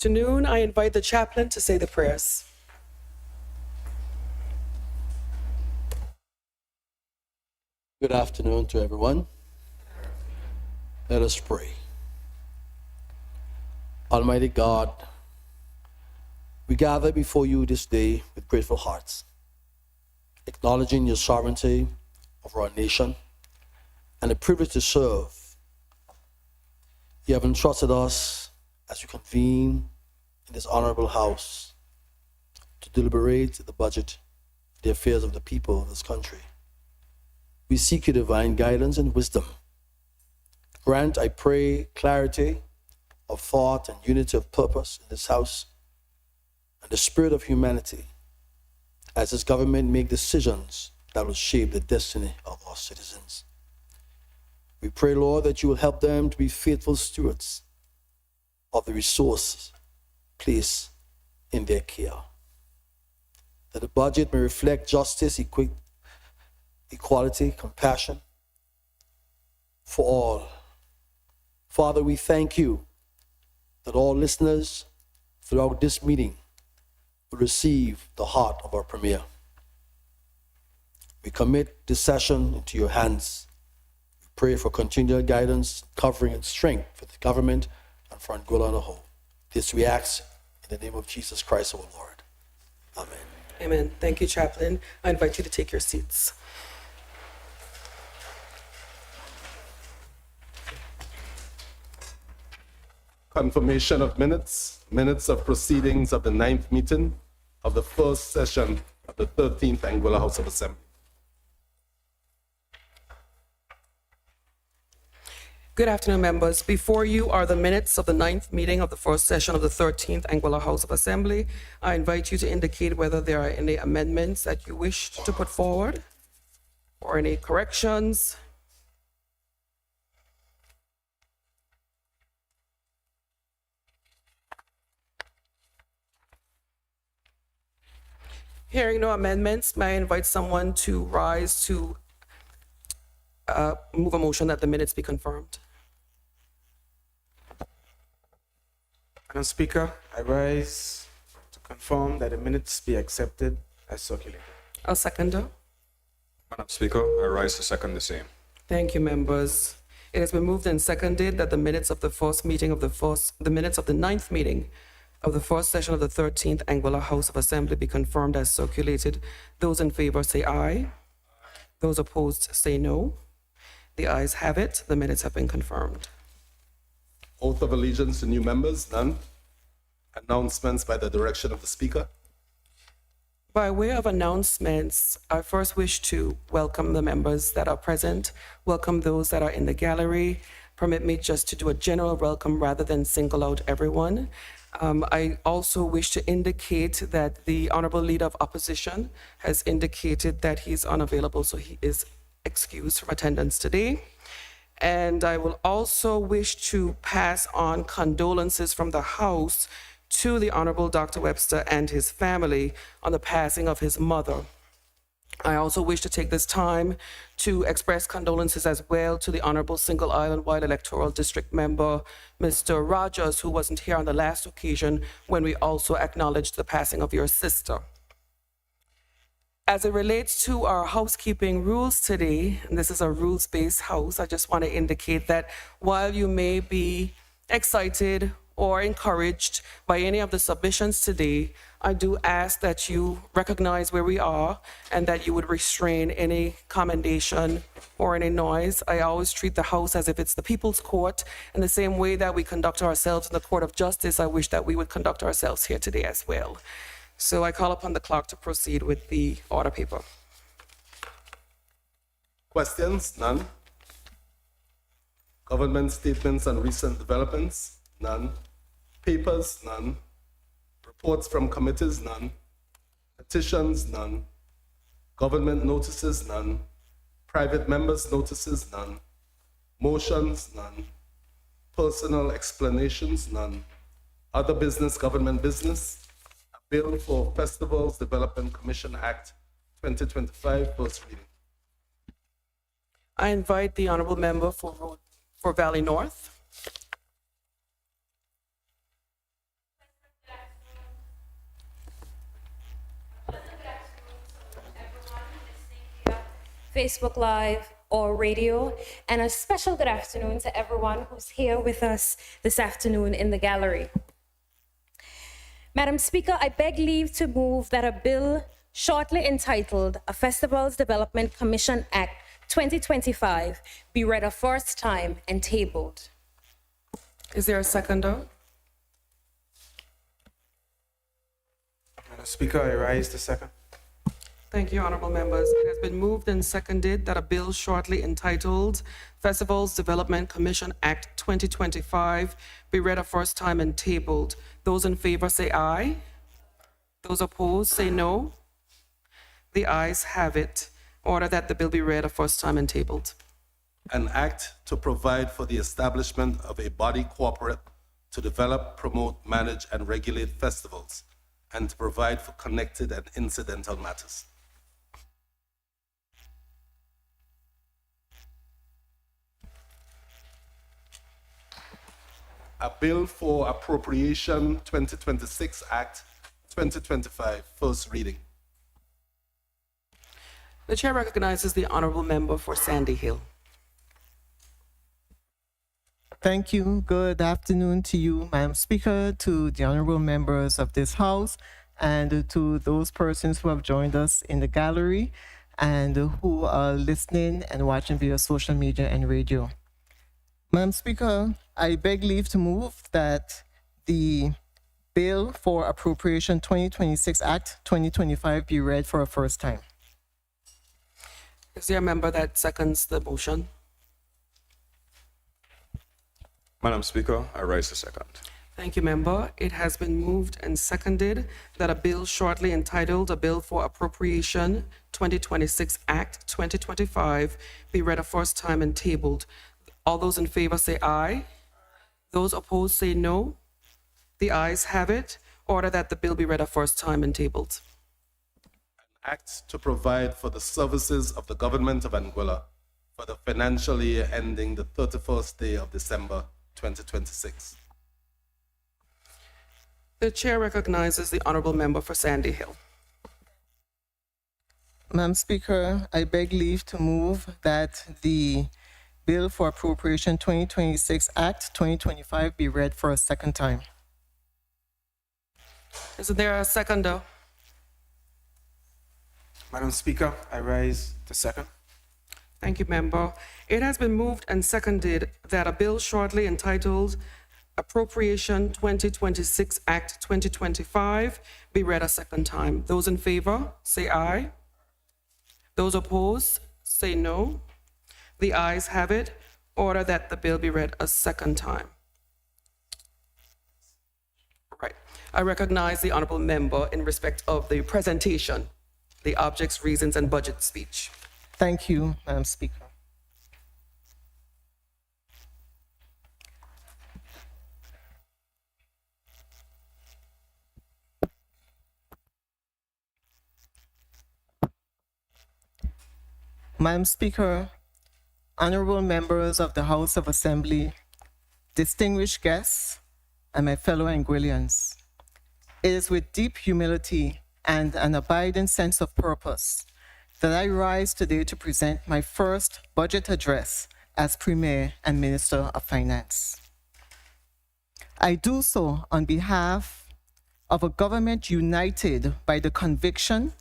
afternoon. I invite the chaplain to say the prayers. Good afternoon to everyone. Let us pray. Almighty God, we gather before you this day with grateful hearts, acknowledging your sovereignty over our nation and the privilege to serve. You have entrusted us as we convene in this honorable house to deliberate the budget, the affairs of the people of this country. We seek your divine guidance and wisdom. Grant, I pray, clarity of thought and unity of purpose in this house and the spirit of humanity as this government make decisions that will shape the destiny of our citizens. We pray, Lord, that you will help them to be faithful stewards of the resources placed in their care. That the budget may reflect justice, equality, compassion for all. Father, we thank you that all listeners throughout this meeting will receive the heart of our Premier. We commit this session into your hands. We pray for continual guidance, covering, and strength for the government and for Anguilla on the whole. This we ask in the name of Jesus Christ, our Lord. Amen. Amen. Thank you, Chaplain. I invite you to take your seats. Confirmation of minutes of proceedings of the 9th meeting of the first session of the 13th Anguilla House of Assembly. Good afternoon, members. Before you are the minutes of the 9th meeting of the first session of the 13th Anguilla House of Assembly. I invite you to indicate whether there are any amendments that you wish to put forward or any corrections. Hearing no amendments, may I invite someone to rise to move a motion that the minutes be confirmed. Madam Speaker, I rise to confirm that the minutes be accepted as circulated. I'll second. Madam Speaker, I rise to second the same. Thank you, members. It has been moved and seconded that the minutes of the first meeting of the minutes of the 9th meeting of the first session of the 13th Anguilla House of Assembly be confirmed as circulated. Those in favor say aye. Those opposed say no. The ayes have it. The minutes have been confirmed. Oath of allegiance to new members, none. Announcements by the direction of the Speaker. By way of announcements, I first wish to welcome the members that are present, welcome those that are in the gallery. Permit me just to do a general welcome rather than single out everyone. I also wish to indicate that the Honorable Leader of Opposition has indicated that he's unavailable, so he is excused from attendance today. And I will also wish to pass on condolences from the House to the Honorable Dr. Webster and his family on the passing of his mother. I also wish to take this time to express condolences as well to the Honorable Single Island Wide Electoral District member, Mr. Rogers, who wasn't here on the last occasion when we also acknowledged the passing of your sister. As it relates to our housekeeping rules today, and this is a rules-based house, I just want to indicate that while you may be excited or encouraged by any of the submissions today, I do ask that you recognize where we are and that you would restrain any commendation or any noise. I always treat the House as if it's the people's court. In the same way that we conduct ourselves in the court of justice, I wish that we would conduct ourselves here today as well. So I call upon the clerk to proceed with the order paper. Questions? None. Government statements and recent developments? None. Papers? None. Reports from committees? None. Petitions? None. Government notices? None. Private members' notices? None. Motions? None. Personal explanations? None. Other business, government business? A bill for Festivals Development Commission Act 2025, first reading. I invite the honorable member for Valley North. Facebook Live, or radio, and a special good afternoon to everyone who's here with us this afternoon in the gallery. Madam Speaker, I beg leave to move that a bill shortly entitled A Festivals Development Commission Act 2025 be read a first time and tabled. Is there a seconder? Madam Speaker, I rise to second. Thank you, honorable members. It has been moved and seconded that a bill shortly entitled Festivals Development Commission Act 2025 be read a first time and tabled. Those in favor say aye. Those opposed say no. The ayes have it. Order that the bill be read a first time and tabled. An act to provide for the establishment of a body corporate to develop, promote, manage, and regulate festivals, and to provide for connected and incidental matters. A bill for appropriation 2026 Act 2025, first reading. The chair recognizes the honorable member for Sandy Hill. Thank you. Good afternoon to you, Madam Speaker, to the honorable members of this House, and to those persons who have joined us in the gallery and who are listening and watching via social media and radio. Madam Speaker, I beg leave to move that the Bill for Appropriation 2026 Act 2025 be read for a first time. Is there a member that seconds the motion? Madam Speaker, I rise to second. Thank you, member. It has been moved and seconded that a bill shortly entitled A Bill for Appropriation 2026 Act 2025 be read a first time and tabled. All those in favor say aye. Those opposed say no. The ayes have it. Order that the bill be read a first time and tabled. Act to provide for the services of the Government of Anguilla for the financial year ending the 31st day of December 2026. The chair recognizes the honorable member for Sandy Hill. Madam Speaker, I beg leave to move that the Bill for Appropriation 2026 Act 2025 be read for a second time. Is there a seconder? Madam Speaker, I rise to second. Thank you, member. It has been moved and seconded that a bill shortly entitled Appropriation 2026 Act 2025 be read a second time. Those in favor, say aye. Those opposed, say no. The ayes have it. Order that the bill be read a second time. Right. I recognize the honorable member in respect of the presentation, the objects, reasons, and budget speech. Thank you, Madam Speaker. Madam Speaker, honorable members of the House of Assembly, distinguished guests, and my fellow Anguillians, it is with deep humility and an abiding sense of purpose that I rise today to present my first budget address as Premier and Minister of Finance. I do so on behalf of a government united by the conviction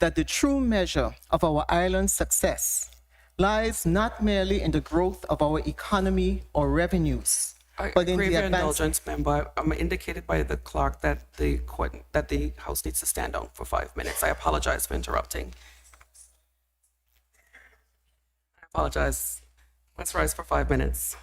that the true measure of our island's success lies not merely in the growth of our economy or revenues, but in crave the your advancement. indulgence, member. I'm indicated by the clerk that the House needs to stand down for 5 minutes. I apologize for interrupting. I apologize. Let's rise for 5 minutes.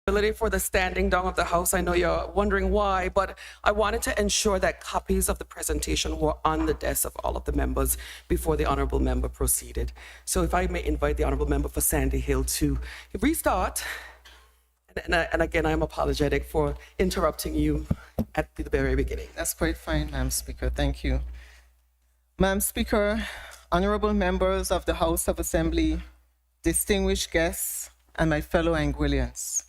For the standing down of the House. I know you're wondering why, but I wanted to ensure that copies of the presentation were on the desks of all of the members before the honorable member proceeded. So if I may invite the honorable member for Sandy Hill to restart. And again, I'm apologetic for interrupting you at the very beginning. That's quite fine, Madam Speaker. Thank you. Madam Speaker, honorable members of the House of Assembly, distinguished guests, and my fellow Anguillians.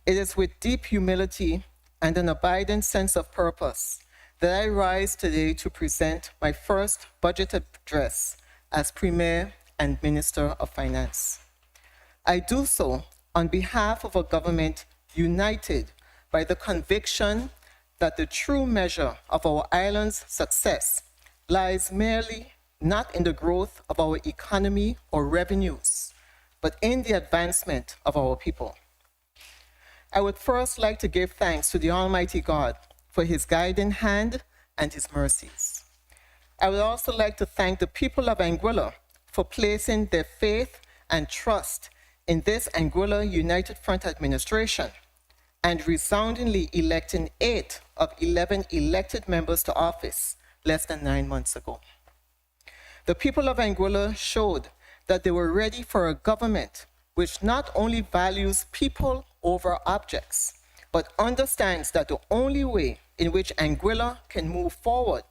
It is with deep humility and an abiding sense of purpose that I rise today to present my first budget address as Premier and Minister of Finance. I do so on behalf of a government united by the conviction that the true measure of our island's success lies merely not in the growth of our economy or revenues, but in the advancement of our people. I would first like to give thanks to the Almighty God for his guiding hand and his mercies. I would also like to thank the people of Anguilla for placing their faith and trust in this Anguilla United Front administration and resoundingly electing 8 of 11 elected members to office less than 9 months ago. The people of Anguilla showed that they were ready for a government which not only values people over objects, but understands that the only way in which Anguilla can move forward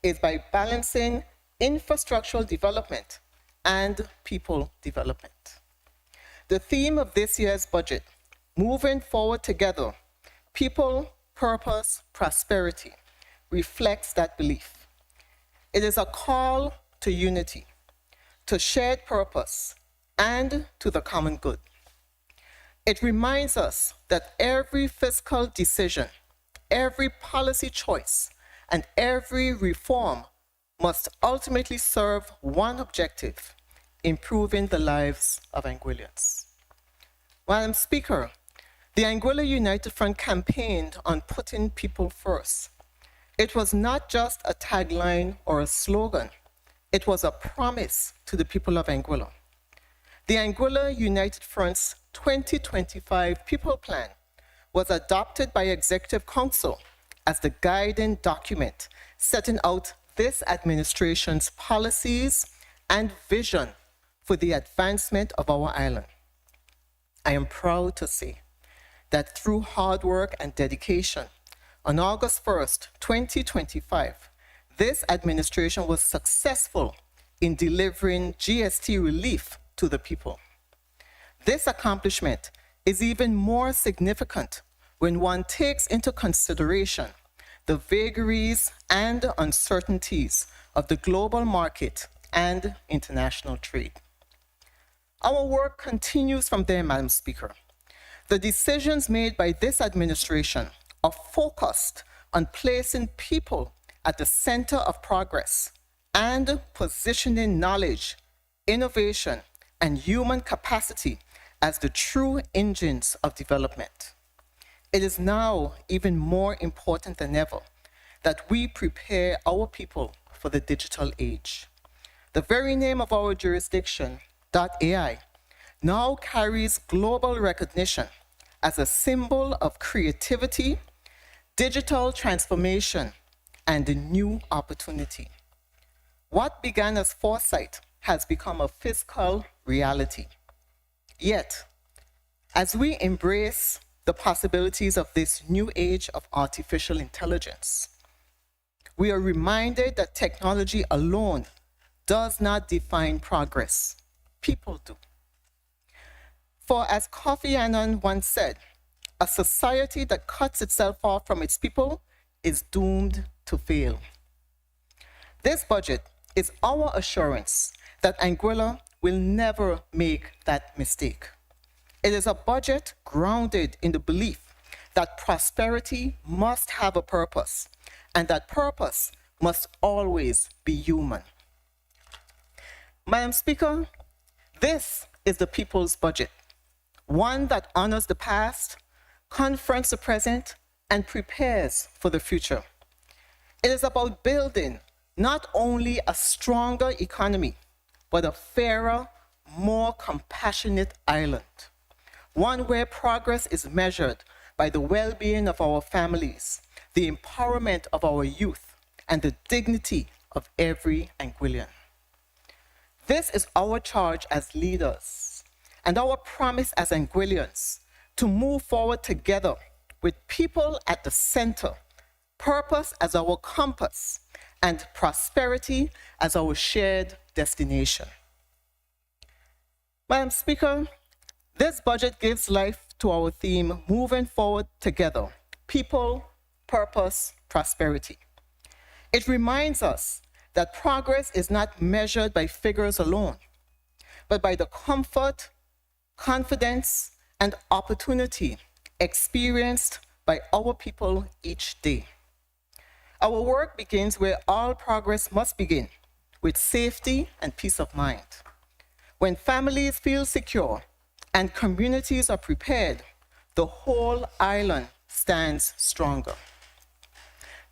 is by balancing infrastructural development and people development. The theme of this year's budget, Moving Forward Together, People, Purpose, Prosperity, reflects that belief. It is a call to unity, to shared purpose, and to the common good. It reminds us that every fiscal decision, every policy choice, and every reform must ultimately serve one objective: improving the lives of Anguillians. Madam Speaker, the Anguilla United Front campaigned on putting people first. It was not just a tagline or a slogan. It was a promise to the people of Anguilla. The Anguilla United Front's 2025 People Plan was adopted by Executive Council as the guiding document setting out this administration's policies and vision for the advancement of our island. I am proud to say that through hard work and dedication, on August 1st, 2025, this administration was successful in delivering GST relief to the people. This accomplishment is even more significant when one takes into consideration the vagaries and uncertainties of the global market and international trade. Our work continues from there, Madam Speaker. The decisions made by this administration are focused on placing people at the center of progress and positioning knowledge, innovation, and human capacity as the true engines of development. It is now even more important than ever that we prepare our people for the digital age. The very name of our jurisdiction, .ai, now carries global recognition as a symbol of creativity, digital transformation, and a new opportunity. What began as foresight has become a fiscal reality. Yet, as we embrace the possibilities of this new age of artificial intelligence, we are reminded that technology alone does not define progress. People do. For as Kofi Annan once said, a society that cuts itself off from its people is doomed to fail. This budget is our assurance that Anguilla will never make that mistake. It is a budget grounded in the belief that prosperity must have a purpose, and that purpose must always be human. Madam Speaker, this is the people's budget, one that honors the past, confronts the present, and prepares for the future. It is about building not only a stronger economy, but a fairer, more compassionate island, one where progress is measured by the well-being of our families, the empowerment of our youth, and the dignity of every Anguillan. This is our charge as leaders and our promise as Anguillians to move forward together with people at the center, purpose as our compass, and prosperity as our shared destination. Madam Speaker, this budget gives life to our theme, moving forward together, people, purpose, prosperity. It reminds us that progress is not measured by figures alone, but by the comfort, confidence, and opportunity experienced by our people each day. Our work begins where all progress must begin, with safety and peace of mind. When families feel secure and communities are prepared, the whole island stands stronger.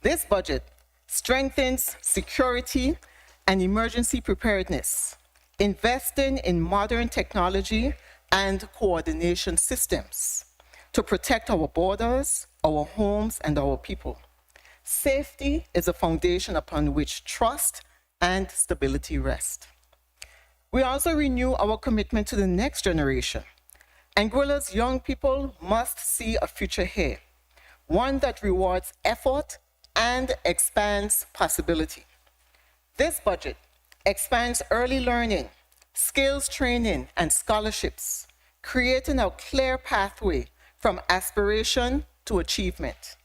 This budget strengthens security and emergency preparedness, investing in modern technology and coordination systems to protect our borders, our homes, and our people. Safety is a foundation upon which trust and stability rest. We also renew our commitment to the next generation. Anguilla's young people must see a future here, one that rewards effort and expands possibility. This budget expands early learning, skills training, and scholarships, creating a clear pathway from aspiration to achievement.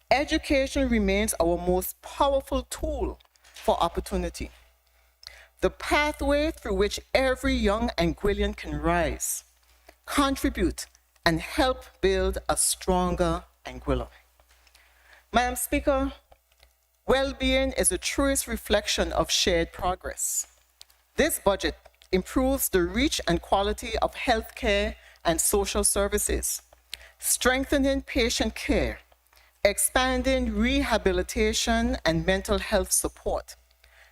Education remains our most powerful tool for opportunity, the pathway through which every young Anguillan can rise, contribute, and help build a stronger Anguilla. Madam Speaker, well-being is the truest reflection of shared progress. This budget improves the reach and quality of healthcare and social services, strengthening patient care, expanding rehabilitation and mental health support,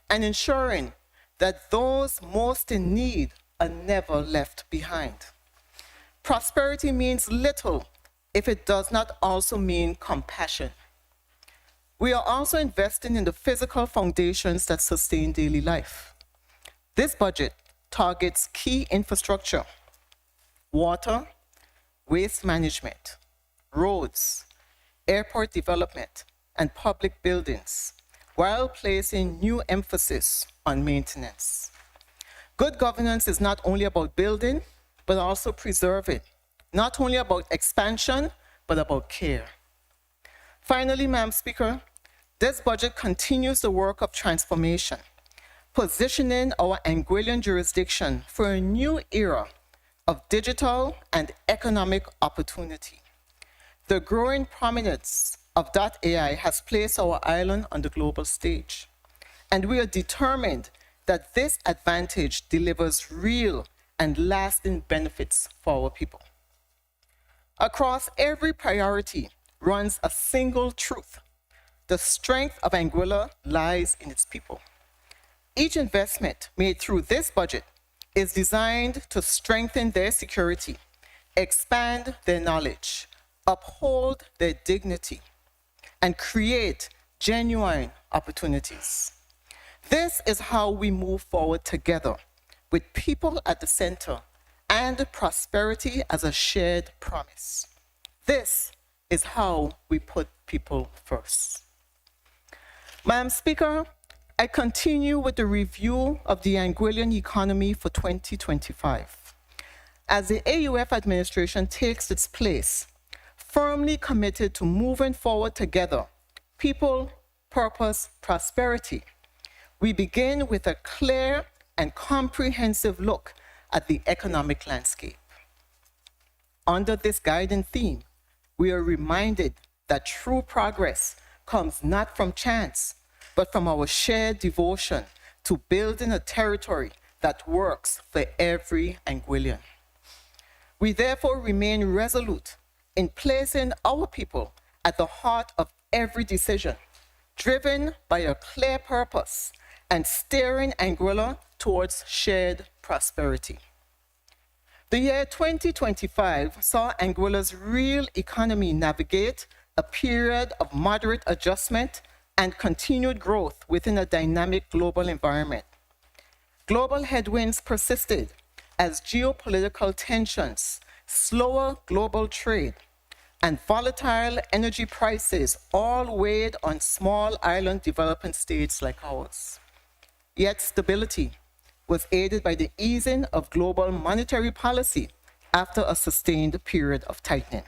and ensuring that those most in need are never left behind. Prosperity means little if it does not also mean compassion. We are also investing in the physical foundations that sustain daily life. This budget targets key infrastructure, water, waste management, roads, airport development, and public buildings, while placing new emphasis on maintenance. Good governance is not only about building, but also preserving, not only about expansion, but about care. Finally, Madam Speaker, this budget continues the work of transformation, positioning our Anguillan jurisdiction for a new era of digital and economic opportunity. The growing prominence of .ai has placed our island on the global stage, and we are determined that this advantage delivers real and lasting benefits for our people. Across every priority runs a single truth: the strength of Anguilla lies in its people. Each investment made through this budget is designed to strengthen their security, expand their knowledge, uphold their dignity, and create genuine opportunities. This is how we move forward together, with people at the center and prosperity as a shared promise. This is how we put people first. Madam Speaker, I continue with the review of the Anguillan economy for 2025. As the AUF administration takes its place, firmly committed to moving forward together, people, purpose, prosperity, we begin with a clear and comprehensive look at the economic landscape. Under this guiding theme, we are reminded that true progress comes not from chance, but from our shared devotion to building a territory that works for every Anguillan. We therefore remain resolute in placing our people at the heart of every decision, driven by a clear purpose and steering Anguilla towards shared prosperity. The year 2025 saw Anguilla's real economy navigate a period of moderate adjustment and continued growth within a dynamic global environment. Global headwinds persisted as geopolitical tensions, slower global trade, and volatile energy prices all weighed on small island developing states like ours. Yet stability was aided by the easing of global monetary policy after a sustained period of tightening.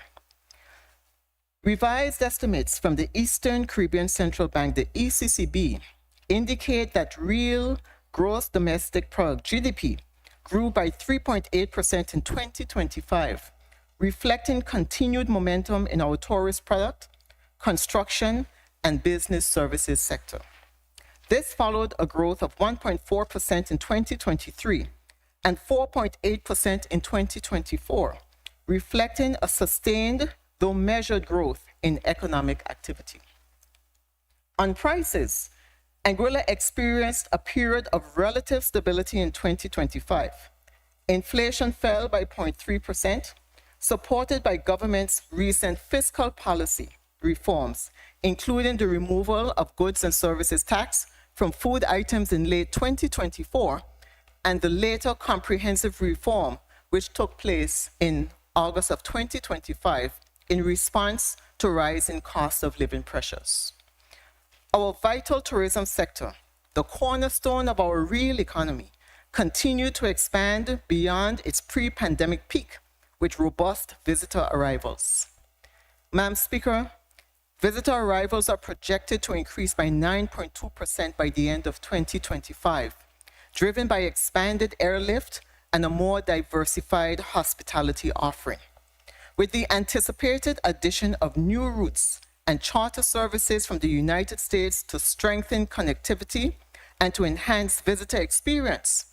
Revised estimates from the Eastern Caribbean Central Bank, the ECCB, indicate that real gross domestic product, GDP, grew by 3.8% in 2025, reflecting continued momentum in our tourist product, construction, and business services sector. This followed a growth of 1.4% in 2023 and 4.8% in 2024, reflecting a sustained, though measured, growth in economic activity. On prices, Anguilla experienced a period of relative stability in 2025. Inflation fell by 0.3%, supported by government's recent fiscal policy reforms, including the removal of goods and services tax from food items in late 2024 and the later comprehensive reform which took place in August of 2025 in response to rising cost of living pressures. Our vital tourism sector, the cornerstone of our real economy, continued to expand beyond its pre-pandemic peak with robust visitor arrivals. Madam Speaker, visitor arrivals are projected to increase by 9.2% by the end of 2025, driven by expanded airlift and a more diversified hospitality offering. With the anticipated addition of new routes and charter services from the United States to strengthen connectivity and to enhance visitor experience,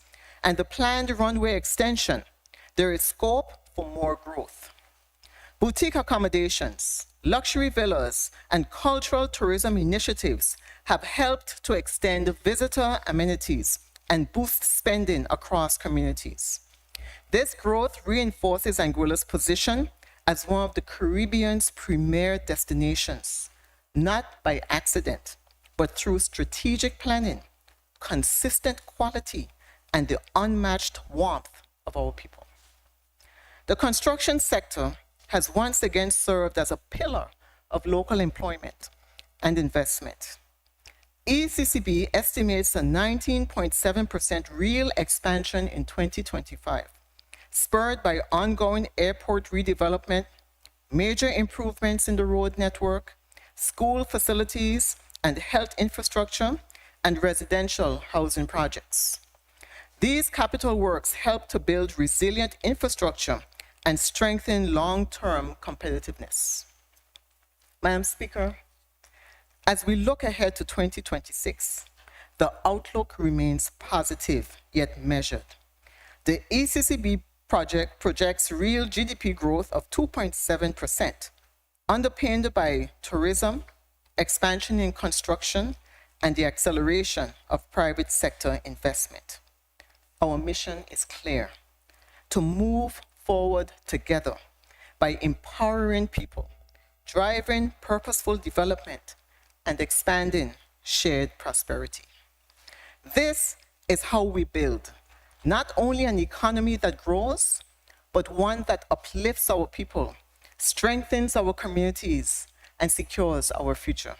and the planned runway extension, there is scope for more growth. Boutique accommodations, luxury villas, and cultural tourism initiatives have helped to extend visitor amenities and boost spending across communities. This growth reinforces Anguilla's position as one of the Caribbean's premier destinations, not by accident, but through strategic planning, consistent quality, and the unmatched warmth of our people. The construction sector has once again served as a pillar of local employment and investment. ECCB estimates a 19.7% real expansion in 2025, spurred by ongoing airport redevelopment, major improvements in the road network, school facilities and health infrastructure, and residential housing projects. These capital works help to build resilient infrastructure and strengthen long-term competitiveness. Madam Speaker, as we look ahead to 2026, the outlook remains positive yet measured. The ECCB projects real GDP growth of 2.7%, underpinned by tourism, expansion in construction, and the acceleration of private sector investment. Our mission is clear: to move forward together by empowering people, driving purposeful development, and expanding shared prosperity. This is how we build not only an economy that grows, but one that uplifts our people, strengthens our communities, and secures our future.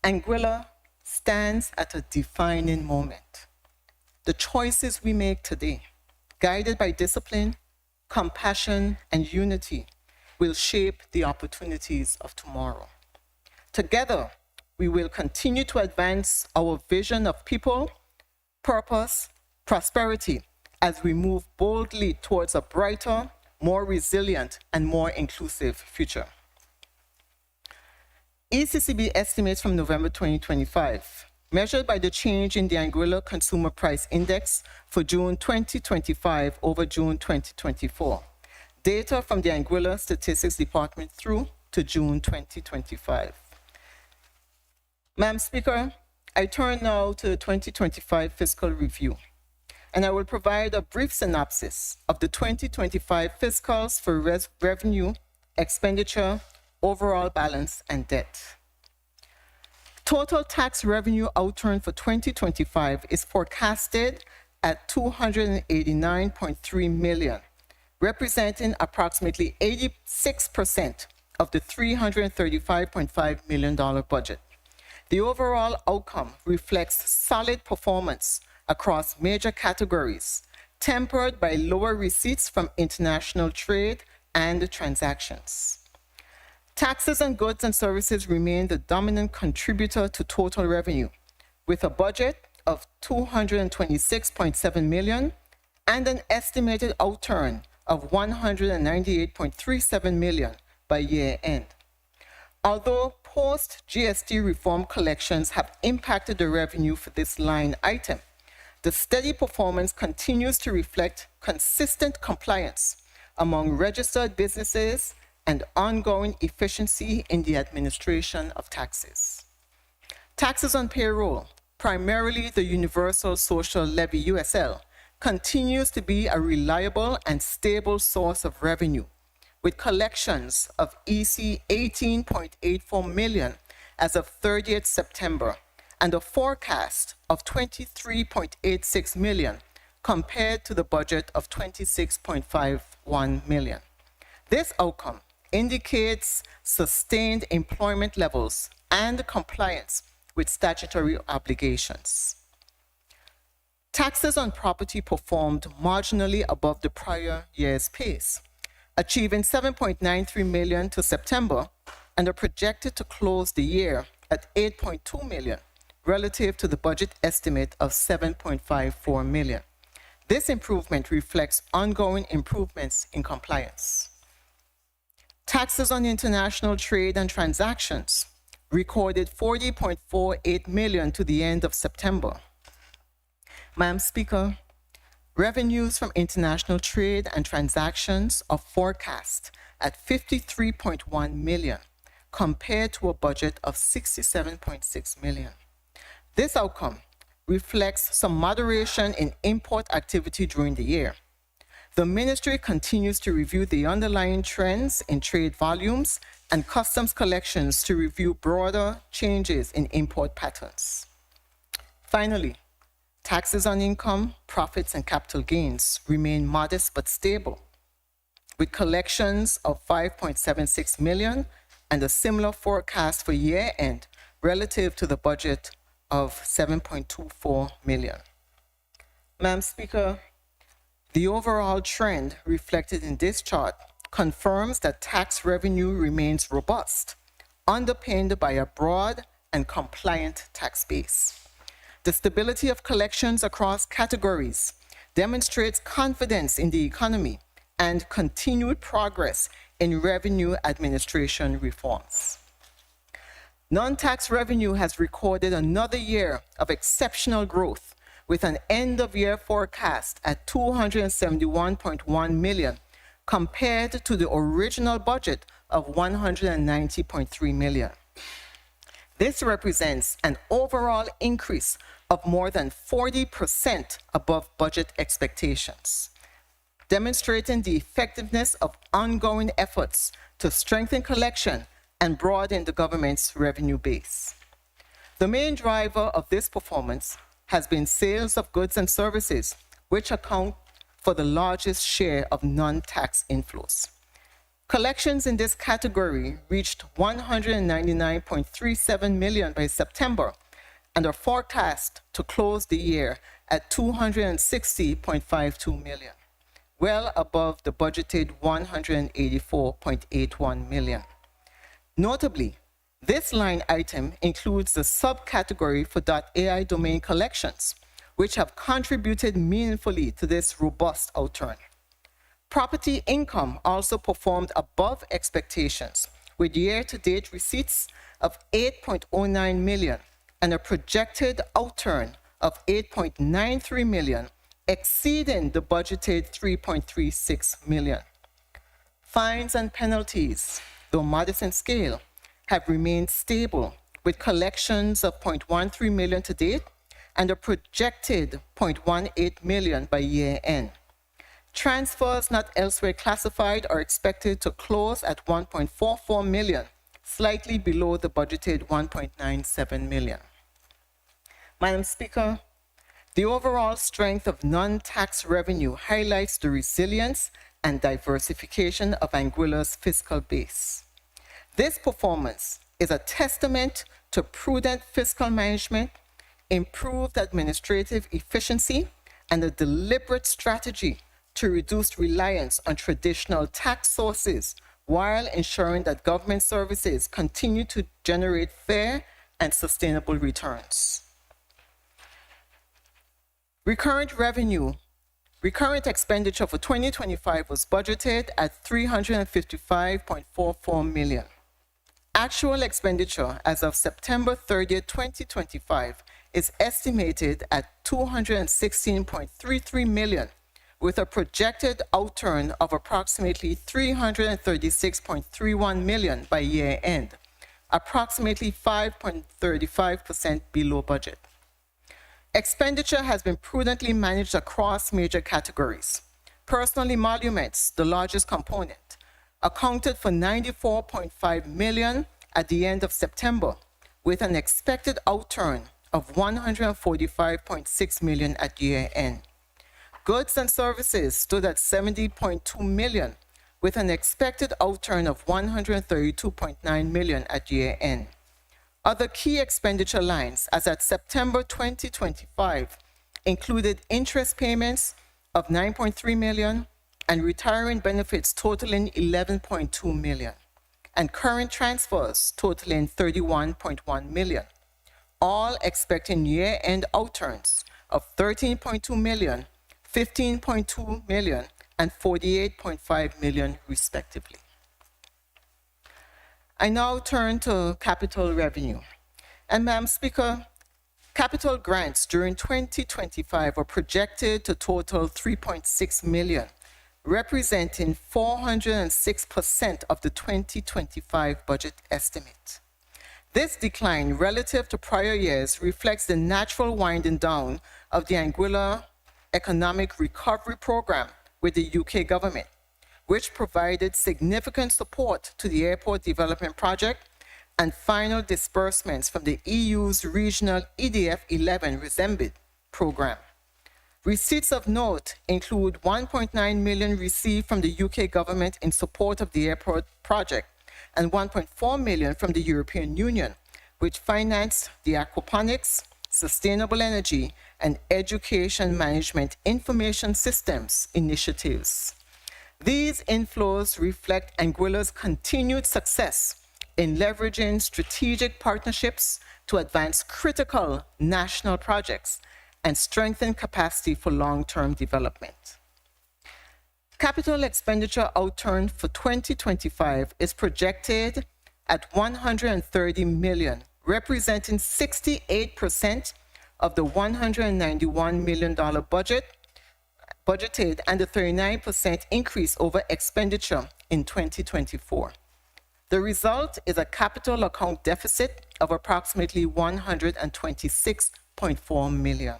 Anguilla stands at a defining moment. The choices we make today, guided by discipline, compassion, and unity, will shape the opportunities of tomorrow. Together, we will continue to advance our vision of people, purpose, prosperity as we move boldly towards a brighter, more resilient, and more inclusive future. ECCB estimates from November 2025, measured by the change in the Anguilla Consumer Price Index for June 2025 over June 2024, data from the Anguilla Statistics Department through to June 2025. Madam Speaker, I turn now to the 2025 fiscal review. and I will provide a brief synopsis of the 2025 fiscals for revenue, expenditure, overall balance, and debt. Total tax revenue outturn for 2025 is forecasted at $289.3 million, representing approximately 86% of the $335.5 million budget. The overall outcome reflects solid performance across major categories, tempered by lower receipts from international trade and transactions. Taxes on goods and services remain the dominant contributor to total revenue, with a budget of $226.7 million and an estimated outturn of $198.37 million by year end. Although post-GST reform collections have impacted the revenue for this line item, the steady performance continues to reflect consistent compliance among registered businesses and ongoing efficiency in the administration of taxes. Taxes on payroll, primarily the Universal Social Levy USL, continues to be a reliable and stable source of revenue, with collections of EC 18.84 million as of 30th September and a forecast of 23.86 million compared to the budget of 26.51 million. This outcome indicates sustained employment levels and compliance with statutory obligations. Taxes on property performed marginally above the prior year's pace, achieving 7.93 million to September and are projected to close the year at 8.2 million relative to the budget estimate of 7.54 million. This improvement reflects ongoing improvements in compliance. Taxes on international trade and transactions recorded 40.48 million to the end of September. Madam Speaker, revenues from international trade and transactions are forecast at 53.1 million compared to a budget of 67.6 million. This outcome reflects some moderation in import activity during the year. The ministry continues to review the underlying trends in trade volumes and customs collections to review broader changes in import patterns. Finally, taxes on income, profits, and capital gains remain modest but stable, with collections of 5.76 million and a similar forecast for year-end relative to the budget of 7.24 million. Madam Speaker, the overall trend reflected in this chart confirms that tax revenue remains robust, underpinned by a broad and compliant tax base. The stability of collections across categories demonstrates confidence in the economy and continued progress in revenue administration reforms. Non-tax revenue has recorded another year of exceptional growth, with an end-of-year forecast at 271.1 million compared to the original budget of 190.3 million. This represents an overall increase of more than 40% above budget expectations, demonstrating the effectiveness of ongoing efforts to strengthen collection and broaden the government's revenue base. The main driver of this performance has been sales of goods and services, which account for the largest share of non-tax inflows. Collections in this category reached 199.37 million by September and are forecast to close the year at 260.52 million, well above the budgeted 184.81 million. Notably, this line item includes the subcategory for .ai domain collections, which have contributed meaningfully to this robust outturn. Property income also performed above expectations, with year-to-date receipts of 8.09 million and a projected outturn of 8.93 million, exceeding the budgeted 3.36 million. Fines and penalties, though modest in scale, have remained stable, with collections of 0.13 million to date and a projected 0.18 million by year end. Transfers not elsewhere classified are expected to close at 1.44 million, slightly below the budgeted 1.97 million. Madam Speaker, the overall strength of non-tax revenue highlights the resilience and diversification of Anguilla's fiscal base. This performance is a testament to prudent fiscal management, improved administrative efficiency, and a deliberate strategy to reduce reliance on traditional tax sources while ensuring that government services continue to generate fair and sustainable returns. Recurrent expenditure for 2025 was budgeted at 355.44 million. Actual expenditure as of September 30, 2025 is estimated at 216.33 million, with a projected outturn of approximately 336.31 million by year end, approximately 5.35% below budget. Expenditure has been prudently managed across major categories. Personal emoluments, the largest component, accounted for 94.5 million at the end of September, with an expected outturn of 145.6 million at year end. Goods and services stood at 70.2 million, with an expected outturn of 132.9 million at year end. Other key expenditure lines as at September 2025 included interest payments of 9.3 million and retirement benefits totaling 11.2 million, and current transfers totaling 31.1 million, all expecting year-end outturns of 13.2 million, 15.2 million, and 48.5 million, respectively. I now turn to capital revenue. And Madam Speaker, capital grants during 2025 are projected to total 3.6 million, representing 406% of the 2025 budget estimate. This decline relative to prior years reflects the natural winding down of the Anguilla Economic Recovery Program with the UK government, which provided significant support to the airport development project and final disbursements from the EU's regional EDF 11 Resembid program. Receipts of note include 1.9 million received from the UK government in support of the airport project and 1.4 million from the European Union, which financed the aquaponics, sustainable energy, and education management information systems initiatives. These inflows reflect Anguilla's continued success in leveraging strategic partnerships to advance critical national projects and strengthen capacity for long-term development. Capital expenditure outturn for 2025 is projected at 130 million, representing 68% of the $191 million budgeted and a 39% increase over expenditure in 2024. The result is a capital account deficit of approximately 126.4 million.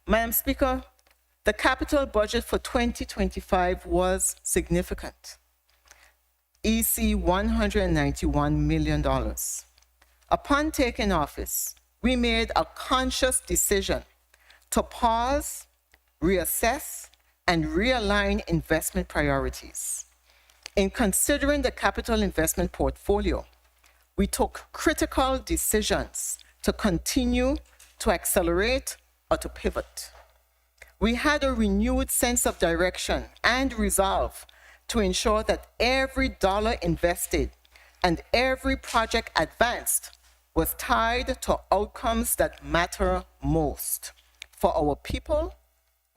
Madam Speaker, the capital budget for 2025 was significant. EC $191 million. Upon taking office, we made a conscious decision to pause, reassess, and realign investment priorities. In considering the capital investment portfolio, we took critical decisions to continue, to accelerate, or to pivot. We had a renewed sense of direction and resolve to ensure that every dollar invested and every project advanced was tied to outcomes that matter most for our people,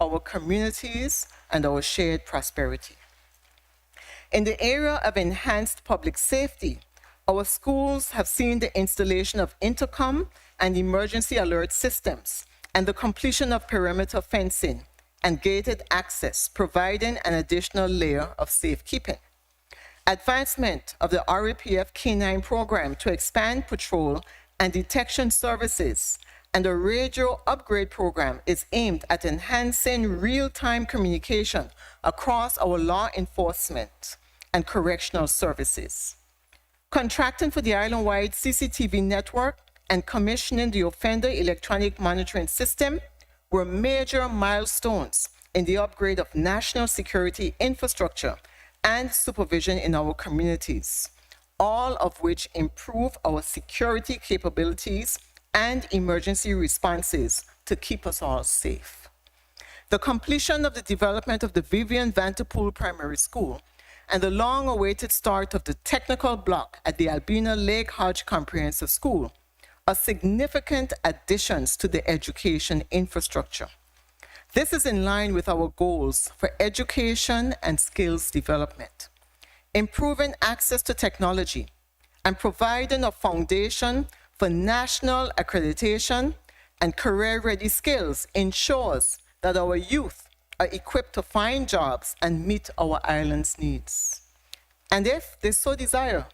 our communities, and our shared prosperity. In the area of enhanced public safety, our schools have seen the installation of intercom and emergency alert systems and the completion of perimeter fencing and gated access, providing an additional layer of safekeeping. Advancement of the RAPF K9 program to expand patrol and detection services and the radio upgrade program is aimed at enhancing real-time communication across our law enforcement and correctional services. Contracting for the island-wide CCTV network and commissioning the offender electronic monitoring system were major milestones in the upgrade of national security infrastructure and supervision in our communities, all of which improve our security capabilities and emergency responses to keep us all safe. The completion of the development of the Vivian Vanterpool Primary School and the long-awaited start of the technical block at the Albina Lake Hodge Comprehensive School are significant additions to the education infrastructure. This is in line with our goals for education and skills development, improving access to technology, and providing a foundation for national accreditation and career-ready skills ensures that our youth are equipped to find jobs and meet our island's needs. And if they so desire,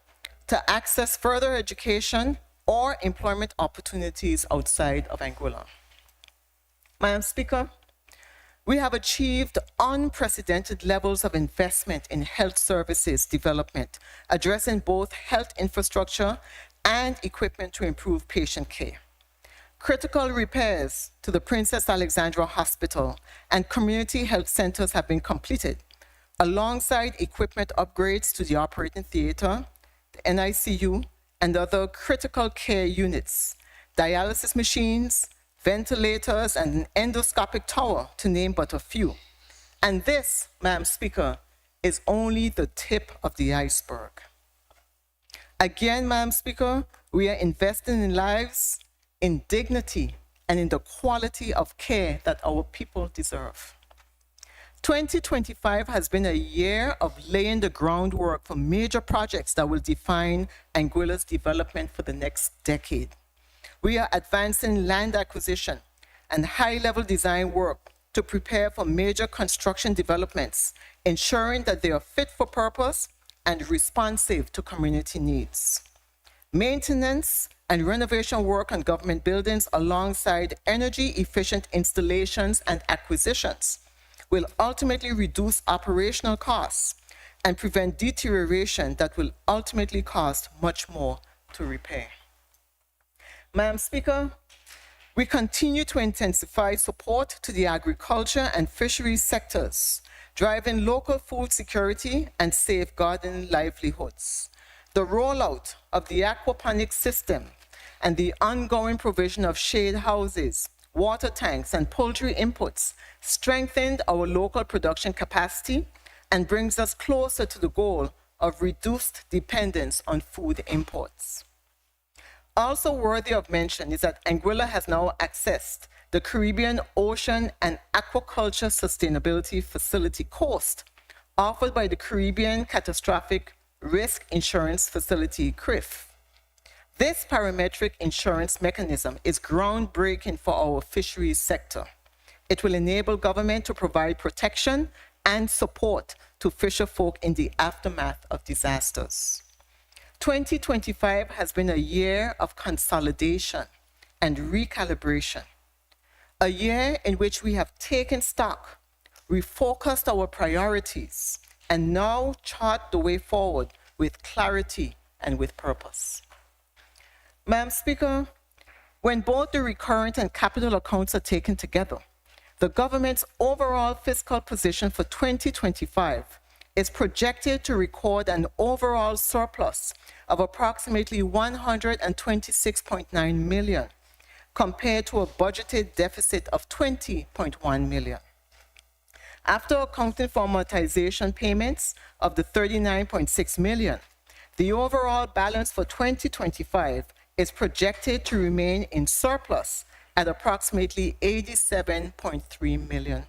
to access further education or employment opportunities outside of Anguilla. Madam Speaker, we have achieved unprecedented levels of investment in health services development, addressing both health infrastructure and equipment to improve patient care. Critical repairs to the Princess Alexandra Hospital and community health centers have been completed, alongside equipment upgrades to the operating theater, the NICU, and other critical care units, dialysis machines, ventilators, and an endoscopic tower, to name but a few. And this, Madam Speaker, is only the tip of the iceberg. Again, Madam Speaker, we are investing in lives, in dignity, and in the quality of care that our people deserve. 2025 has been a year of laying the groundwork for major projects that will define Anguilla's development for the next decade. We are advancing land acquisition and high-level design work to prepare for major construction developments, ensuring that they are fit for purpose and responsive to community needs. Maintenance and renovation work on government buildings alongside energy-efficient installations and acquisitions will ultimately reduce operational costs and prevent deterioration that will ultimately cost much more to repair. Madam Speaker, we continue to intensify support to the agriculture and fisheries sectors, driving local food security and safeguarding livelihoods. The rollout of the aquaponics system and the ongoing provision of shade houses, water tanks, and poultry inputs strengthened our local production capacity and brings us closer to the goal of reduced dependence on food imports. Also worthy of mention is that Anguilla has now accessed the Caribbean Ocean and Aquaculture Sustainability Facility Coast, offered by the Caribbean Catastrophic Risk Insurance Facility, CRIF. This parametric insurance mechanism is groundbreaking for our fisheries sector. It will enable government to provide protection and support to fisherfolk in the aftermath of disasters. 2025 has been a year of consolidation and recalibration, a year in which we have taken stock, refocused our priorities, and now chart the way forward with clarity and with purpose. Madam Speaker, when both the recurrent and capital accounts are taken together, the government's overall fiscal position for 2025 is projected to record an overall surplus of approximately $126.9 million, compared to a budgeted deficit of $20.1 million. After accounting for amortization payments of the $39.6 million, the overall balance for 2025 is projected to remain in surplus at approximately $87.3 million.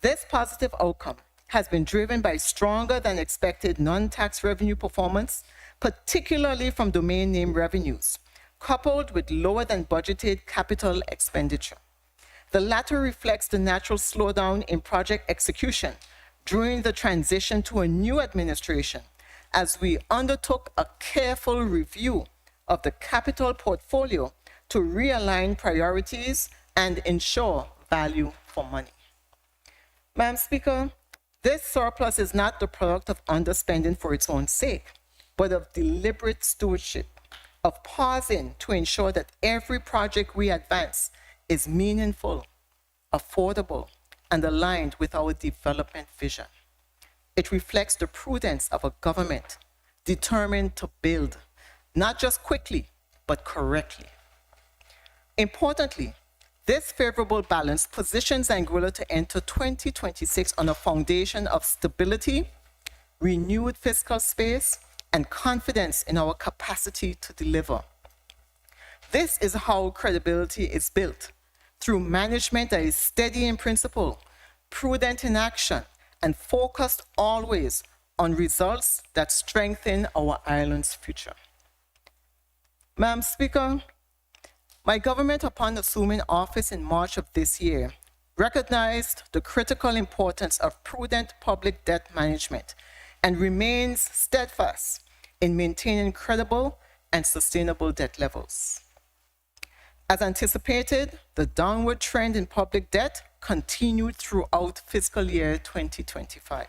This positive outcome has been driven by stronger than expected non-tax revenue performance, particularly from domain name revenues, coupled with lower than budgeted capital expenditure. The latter reflects the natural slowdown in project execution during the transition to a new administration, as we undertook a careful review of the capital portfolio to realign priorities and ensure value for money. Madam Speaker, this surplus is not the product of underspending for its own sake, but of deliberate stewardship, of pausing to ensure that every project we advance is meaningful, affordable, and aligned with our development vision. It reflects the prudence of a government determined to build, not just quickly, but correctly. Importantly, this favorable balance positions Anguilla to enter 2026 on a foundation of stability, renewed fiscal space, and confidence in our capacity to deliver. This is how credibility is built, through management that is steady in principle, prudent in action, and focused always on results that strengthen our island's future. Madam Speaker, my government, upon assuming office in March of this year, recognized the critical importance of prudent public debt management and remains steadfast in maintaining credible and sustainable debt levels. As anticipated, the downward trend in public debt continued throughout fiscal year 2025.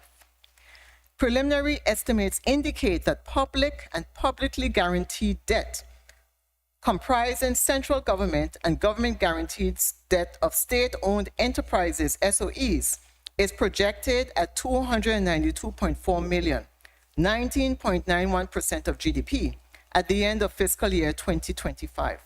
Preliminary estimates indicate that public and publicly guaranteed debt, comprising central government and government-guaranteed debt of state-owned enterprises, SOEs, is projected at $292.4 million, 19.91% of GDP, at the end of fiscal year 2025.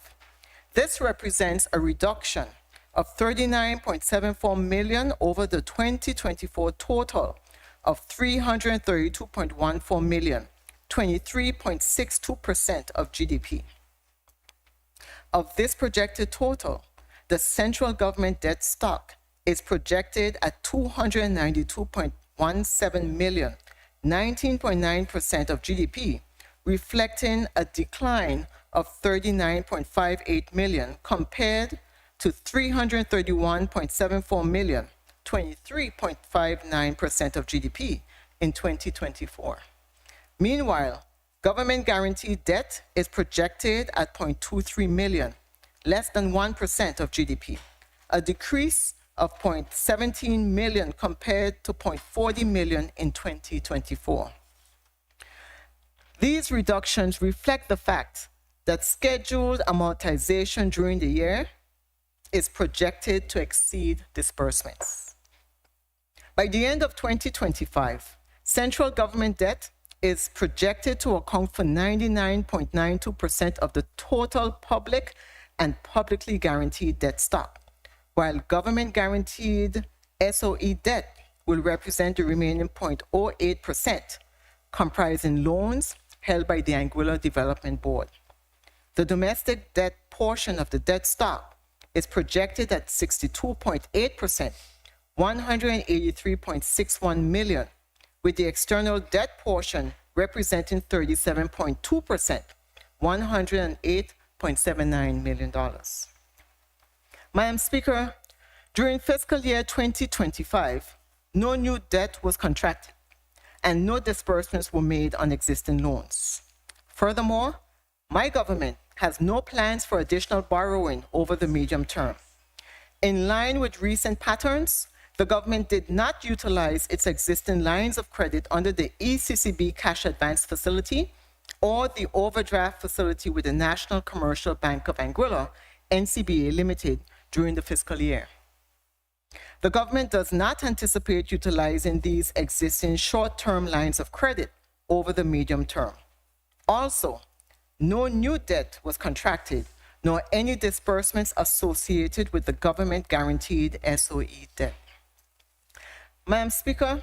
This represents a reduction of $39.74 million over the 2024 total of $332.14 million, 23.62% of GDP. Of this projected total, the central government debt stock is projected at $292.17 million, 19.9% of GDP, reflecting a decline of $39.58 million compared to $331.74 million, 23.59% of GDP in 2024. Meanwhile, government guaranteed debt is projected at $0.23 million, less than 1% of GDP, a decrease of $0.17 million compared to $0.40 million in 2024. These reductions reflect the fact that scheduled amortization during the year is projected to exceed disbursements. By the end of 2025, central government debt is projected to account for 99.92% of the total public and publicly guaranteed debt stock, while government-guaranteed SOE debt will represent the remaining 0.08%, comprising loans held by the Anguilla Development Board. The domestic debt portion of the debt stock is projected at 62.8%, $183.61 million, with the external debt portion representing 37.2%, $108.79 million. Madam Speaker, during fiscal year 2025, no new debt was contracted and no disbursements were made on existing loans. Furthermore, my government has no plans for additional borrowing over the medium term. In line with recent patterns, the government did not utilize its existing lines of credit under the ECCB Cash Advance Facility or the overdraft facility with the National Commercial Bank of Anguilla, NCBA Limited, during the fiscal year. The government does not anticipate utilizing these existing short-term lines of credit over the medium term. Also, no new debt was contracted, nor any disbursements associated with the government-guaranteed SOE debt. Madam Speaker,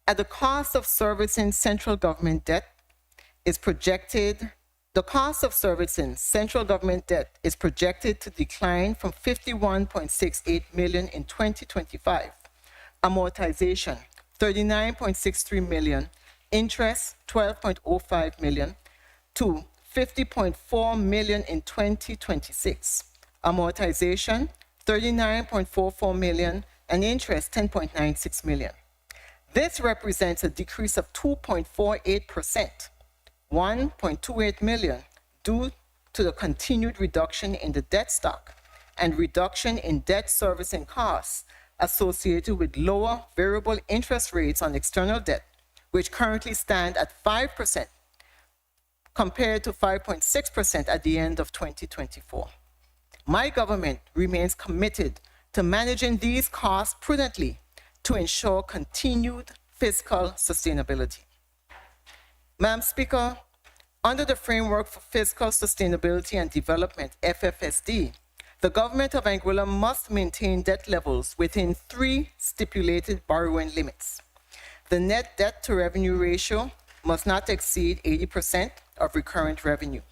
at the cost of servicing central government debt is projected, the cost of servicing central government debt is projected to decline from $51.68 million in 2025, amortization $39.63 million, interest $12.05 million, to $50.4 million in 2026, amortization $39.44 million, and interest $10.96 million. This represents a decrease of 2.48%, $1.28 million, due to the continued reduction in the debt stock and reduction in debt servicing costs associated with lower variable interest rates on external debt, which currently stand at 5% compared to 5.6% at the end of 2024. My government remains committed to managing these costs prudently to ensure continued fiscal sustainability. Madam Speaker, under the Framework for Fiscal Sustainability and Development, FFSD, the government of Anguilla must maintain debt levels within 3 stipulated borrowing limits. The net debt to revenue ratio must not exceed 80% of recurrent revenue.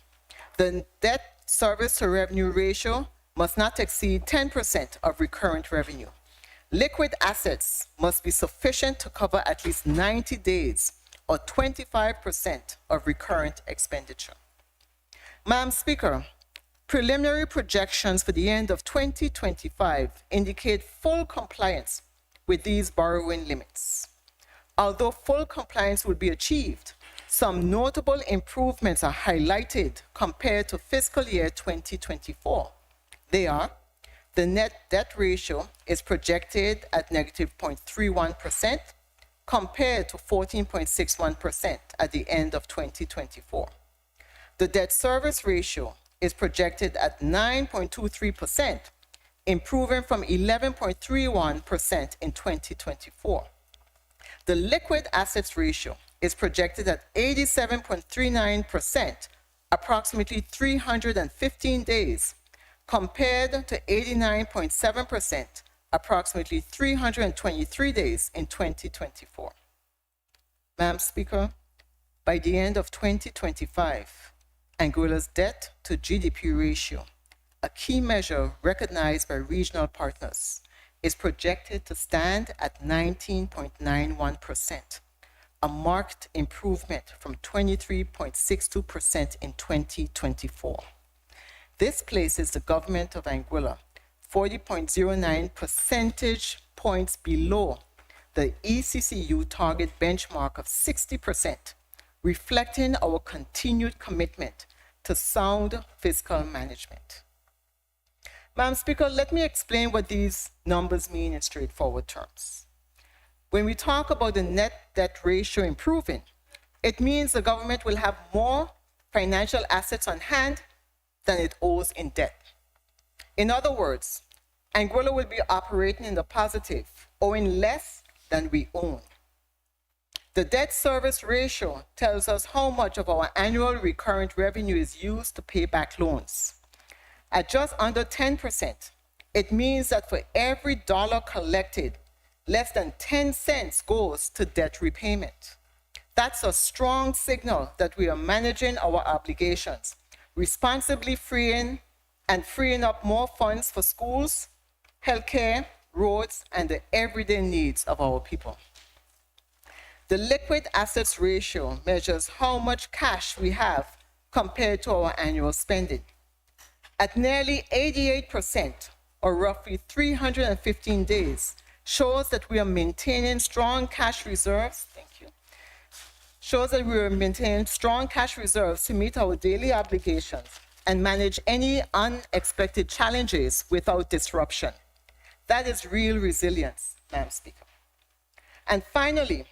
The debt service to revenue ratio must not exceed 10% of recurrent revenue. Liquid assets must be sufficient to cover at least 90 days or 25% of recurrent expenditure. Madam Speaker, preliminary projections for the end of 2025 indicate full compliance with these borrowing limits. Although full compliance will be achieved, some notable improvements are highlighted compared to fiscal year 2024. They are: the net debt ratio is projected at negative 0.31% compared to 14.61% at the end of 2024. The debt service ratio is projected at 9.23%, improving from 11.31% in 2024. The liquid assets ratio is projected at 87.39%, approximately 315 days, compared to 89.7%, approximately 323 days in 2024. Madam Speaker, by the end of 2025, Anguilla's debt to GDP ratio, a key measure recognized by regional partners, is projected to stand at 19.91%, a marked improvement from 23.62% in 2024. This places the government of Anguilla 40.09 percentage points below the ECCU target benchmark of 60%, reflecting our continued commitment to sound fiscal management. Madam Speaker, let me explain what these numbers mean in straightforward terms. When we talk about the net debt ratio improving, it means the government will have more financial assets on hand than it owes in debt. In other words, Anguilla will be operating in the positive, owing less than we own. The debt service ratio tells us how much of our annual recurrent revenue is used to pay back loans. At just under 10%, it means that for every dollar collected, less than 10 cents goes to debt repayment. That's a strong signal that we are managing our obligations, responsibly freeing up more funds for schools, healthcare, roads, and the everyday needs of our people. The liquid assets ratio measures how much cash we have compared to our annual spending. At nearly 88%, or roughly 315 days, shows that we are maintaining strong cash reserves. Shows that we are maintaining strong cash reserves to meet our daily obligations and manage any unexpected challenges without disruption. That is real resilience, Madam Speaker. And finally,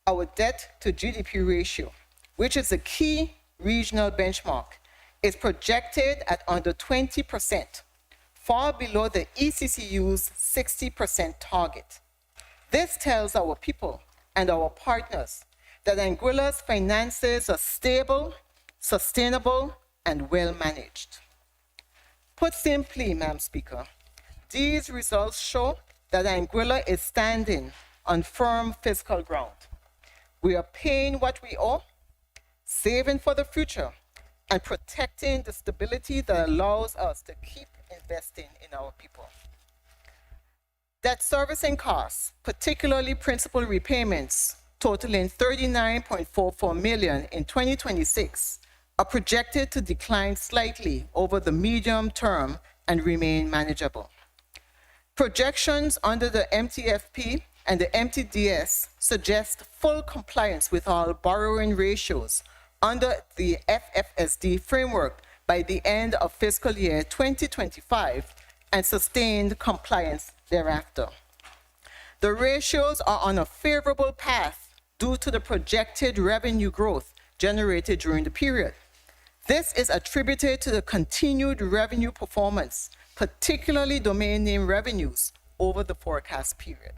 our debt to GDP ratio, which is a key regional benchmark, is projected at under 20%, far below the ECCU's 60% target. This tells our people and our partners that Anguilla's finances are stable, sustainable, and well managed. Put simply, Madam Speaker, these results show that Anguilla is standing on firm fiscal ground. We are paying what we owe, saving for the future, and protecting the stability that allows us to keep investing in our people. Debt servicing costs, particularly principal repayments, totaling $39.44 million in 2026, are projected to decline slightly over the medium term and remain manageable. Projections under the MTFP and the MTDS suggest full compliance with all borrowing ratios under the FFSD framework by the end of fiscal year 2025 and sustained compliance thereafter. The ratios are on a favorable path due to the projected revenue growth generated during the period. This is attributed to the continued revenue performance, particularly domain name revenues, over the forecast period.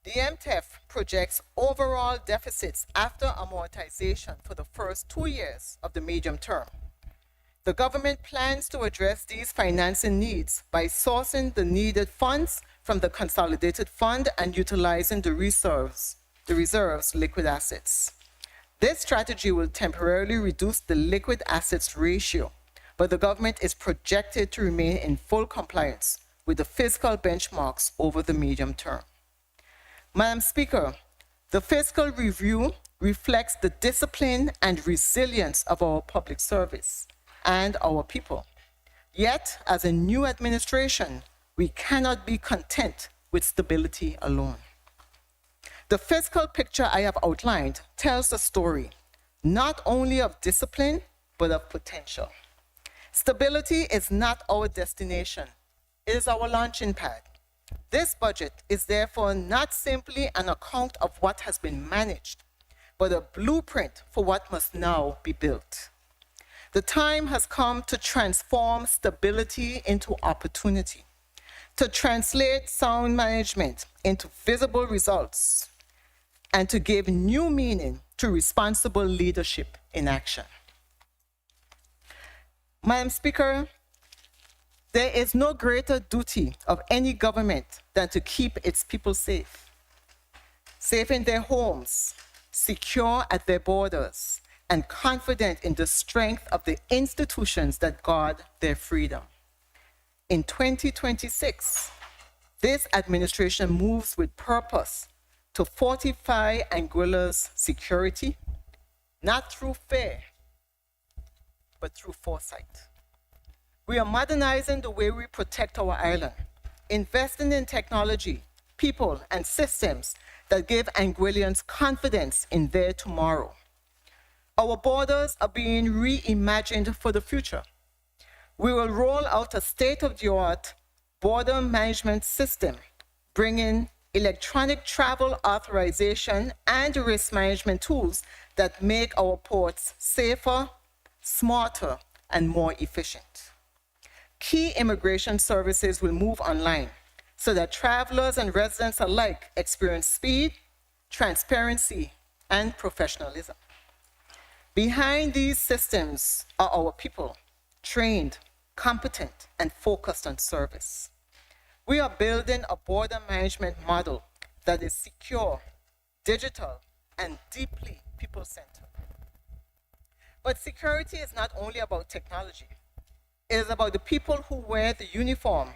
The MTEF projects overall deficits after amortization for the first 2 years of the medium term. The government plans to address these financing needs by sourcing the needed funds from the consolidated fund and utilizing the reserves liquid assets. This strategy will temporarily reduce the liquid assets ratio, but the government is projected to remain in full compliance with the fiscal benchmarks over the medium term. Madam Speaker, the fiscal review reflects the discipline and resilience of our public service and our people. Yet, as a new administration, we cannot be content with stability alone. The fiscal picture I have outlined tells a story not only of discipline, but of potential. Stability is not our destination, it is our launching pad. This budget is therefore not simply an account of what has been managed, but a blueprint for what must now be built. The time has come to transform stability into opportunity, to translate sound management into visible results, and to give new meaning to responsible leadership in action. Madam Speaker, there is no greater duty of any government than to keep its people safe in their homes, secure at their borders, and confident in the strength of the institutions that guard their freedom. In 2026, this administration moves with purpose to fortify Anguilla's security, not through fear, but through foresight. We are modernizing the way we protect our island, investing in technology, people, and systems that give Anguillians confidence in their tomorrow. Our borders are being reimagined for the future. We will roll out a state-of-the-art border management system, bringing electronic travel authorization and risk management tools that make our ports safer, smarter, and more efficient. Key immigration services will move online so that travelers and residents alike experience speed, transparency, and professionalism. Behind these systems are our people, trained, competent, and focused on service. We are building a border management model that is secure, digital, and deeply people-centered. But security is not only about technology. It is about the people who wear the uniform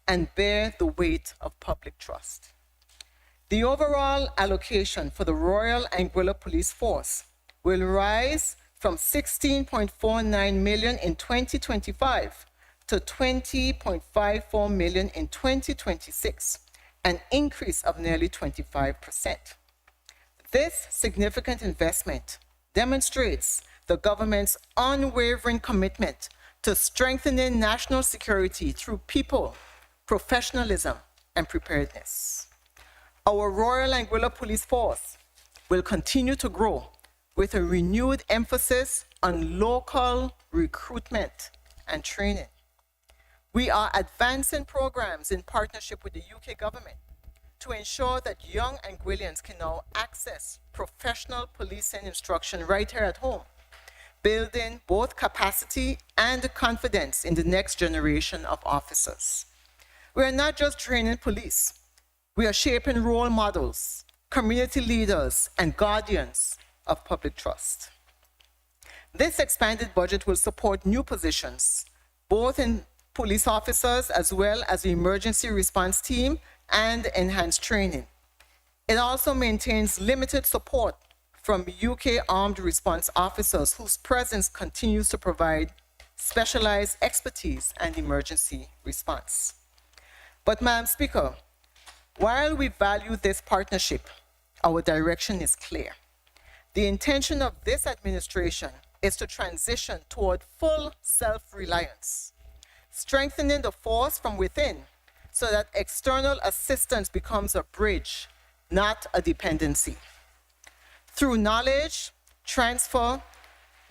and bear the weight of public trust. The overall allocation for the Royal Anguilla Police Force will rise from 16.49 million in 2025 to 20.54 million in 2026, an increase of nearly 25%. This significant investment demonstrates the government's unwavering commitment to strengthening national security through people, professionalism, and preparedness. Our Royal Anguilla Police Force will continue to grow with a renewed emphasis on local recruitment and training. We are advancing programs in partnership with the UK government to ensure that young Anguillians can now access professional policing instruction right here at home, building both capacity and confidence in the next generation of officers. We are not just training police, we are shaping role models, community leaders, and guardians of public trust. This expanded budget will support new positions, both in police officers as well as the emergency response team and enhanced training. It also maintains limited support from UK armed response officers whose presence continues to provide specialized expertise and emergency response. But Madam Speaker, while we value this partnership, our direction is clear. The intention of this administration is to transition toward full self-reliance, strengthening the force from within so that external assistance becomes a bridge, not a dependency. Through knowledge, transfer,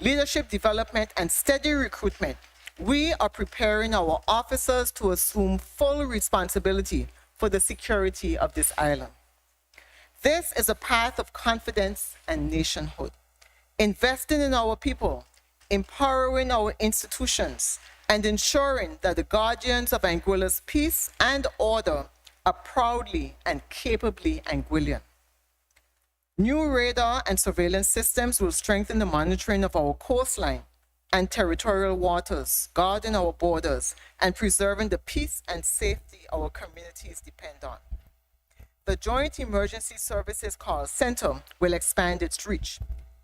leadership development, and steady recruitment, we are preparing our officers to assume full responsibility for the security of this island. This is a path of confidence and nationhood, investing in our people, empowering our institutions, and ensuring that the guardians of Anguilla's peace and order are proudly and capably Anguillan. New radar and surveillance systems will strengthen the monitoring of our coastline and territorial waters, guarding our borders, and preserving the peace and safety our communities depend on. The Joint Emergency Services Call Center will expand its reach,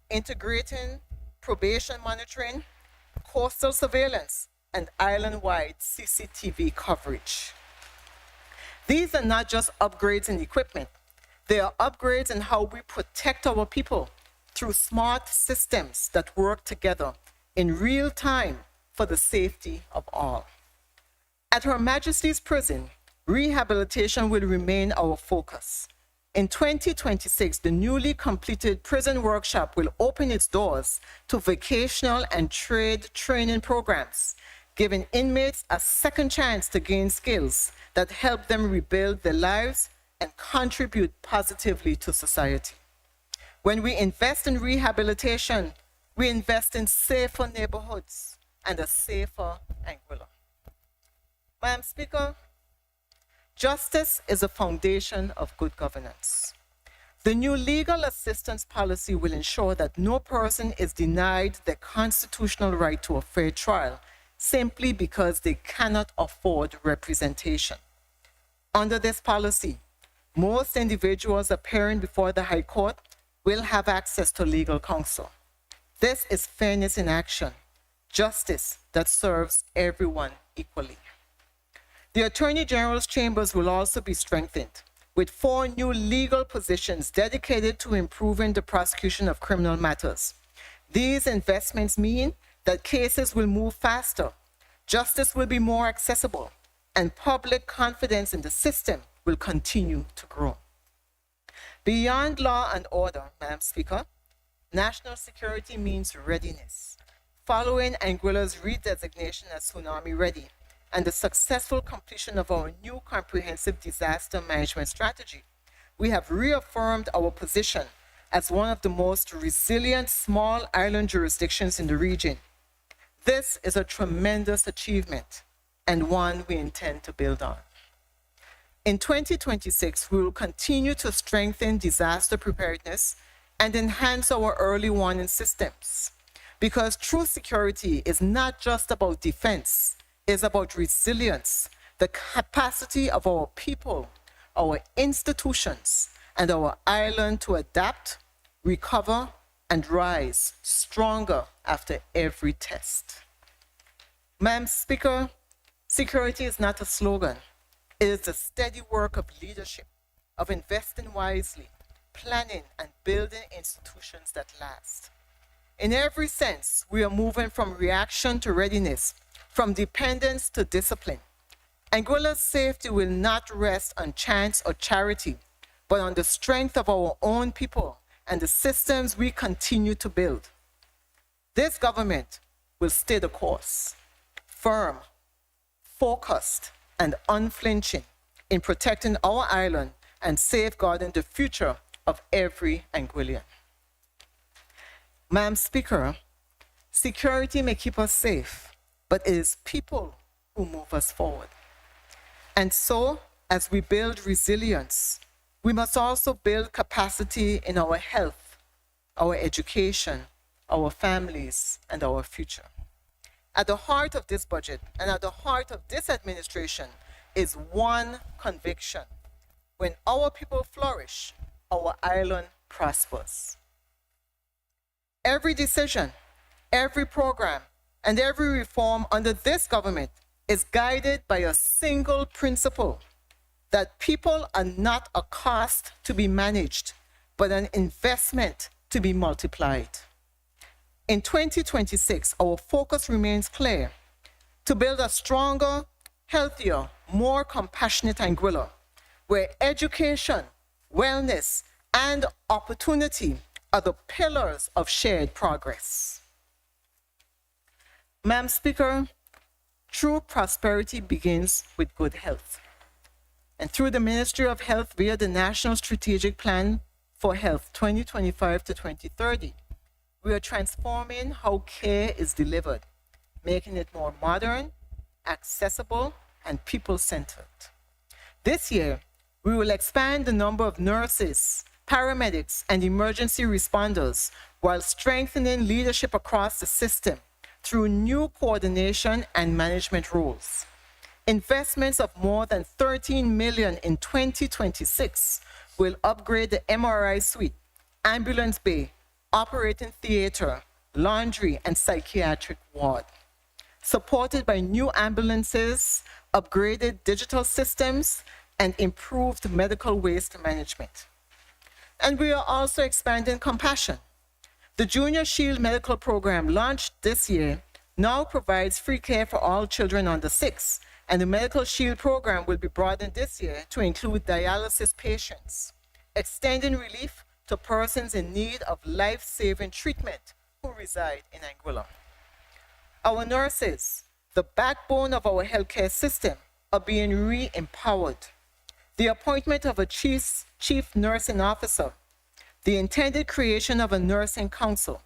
integrating probation monitoring, coastal surveillance, and island-wide CCTV coverage. These are not just upgrades in equipment. They are upgrades in how we protect our people through smart systems that work together in real time for the safety of all. At Her Majesty's Prison, rehabilitation will remain our focus. In 2026, the newly completed prison workshop will open its doors to vocational and trade training programs, giving inmates a second chance to gain skills that help them rebuild their lives and contribute positively to society. When we invest in rehabilitation, we invest in safer neighborhoods and a safer Anguilla. Madam Speaker, justice is a foundation of good governance. The new legal assistance policy will ensure that no person is denied their constitutional right to a fair trial simply because they cannot afford representation. Under this policy, most individuals appearing before the High Court will have access to legal counsel. This is fairness in action, justice that serves everyone equally. The Attorney General's chambers will also be strengthened, with 4 new legal positions dedicated to improving the prosecution of criminal matters. These investments mean that cases will move faster, justice will be more accessible, and public confidence in the system will continue to grow. Beyond law and order, Madam Speaker, national security means readiness. Following Anguilla's redesignation as tsunami ready and the successful completion of our new comprehensive disaster management strategy, we have reaffirmed our position as one of the most resilient small island jurisdictions in the region. This is a tremendous achievement and one we intend to build on. In 2026, we will continue to strengthen disaster preparedness and enhance our early warning systems, because true security is not just about defense, it's about resilience, the capacity of our people, our institutions, and our island to adapt, recover, and rise stronger after every test. Madam Speaker, security is not a slogan. It is the steady work of leadership, of investing wisely, planning, and building institutions that last. In every sense, we are moving from reaction to readiness, from dependence to discipline. Anguilla's safety will not rest on chance or charity, but on the strength of our own people and the systems we continue to build. This government will stay the course, firm, focused, and unflinching in protecting our island and safeguarding the future of every Anguillan. Madam Speaker, security may keep us safe, but it is people who move us forward. And so, as we build resilience, we must also build capacity in our health, our education, our families, and our future. At the heart of this budget and at the heart of this administration is one conviction. When our people flourish, our island prospers. Every decision, every program, and every reform under this government is guided by a single principle: that people are not a cost to be managed, but an investment to be multiplied. In 2026, our focus remains clear: to build a stronger, healthier, more compassionate Anguilla, where education, wellness, and opportunity are the pillars of shared progress. Madam Speaker, true prosperity begins with good health. And through the Ministry of Health via the National Strategic Plan for Health 2025 to 2030, we are transforming how care is delivered, making it more modern, accessible, and people-centered. This year, we will expand the number of nurses, paramedics, and emergency responders while strengthening leadership across the system through new coordination and management roles. Investments of more than $13 million in 2026 will upgrade the MRI suite, ambulance bay, operating theater, laundry, and psychiatric ward, supported by new ambulances, upgraded digital systems, and improved medical waste management. And we are also expanding compassion. The Junior Shield Medical Program launched this year now provides free care for all children under 6, and the Medical Shield Program will be broadened this year to include dialysis patients, extending relief to persons in need of life-saving treatment who reside in Anguilla. Our nurses, the backbone of our healthcare system, are being re-empowered. The appointment of a chief nursing officer, the intended creation of a nursing council,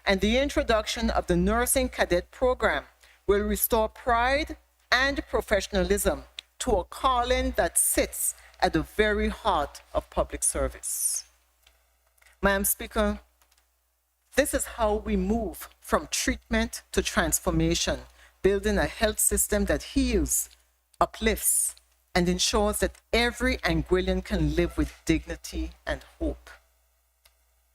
and the introduction of the nursing cadet program will restore pride and professionalism to a calling that sits at the very heart of public service. Madam Speaker, this is how we move from treatment to transformation, building a health system that heals, uplifts, and ensures that every Anguillan can live with dignity and hope.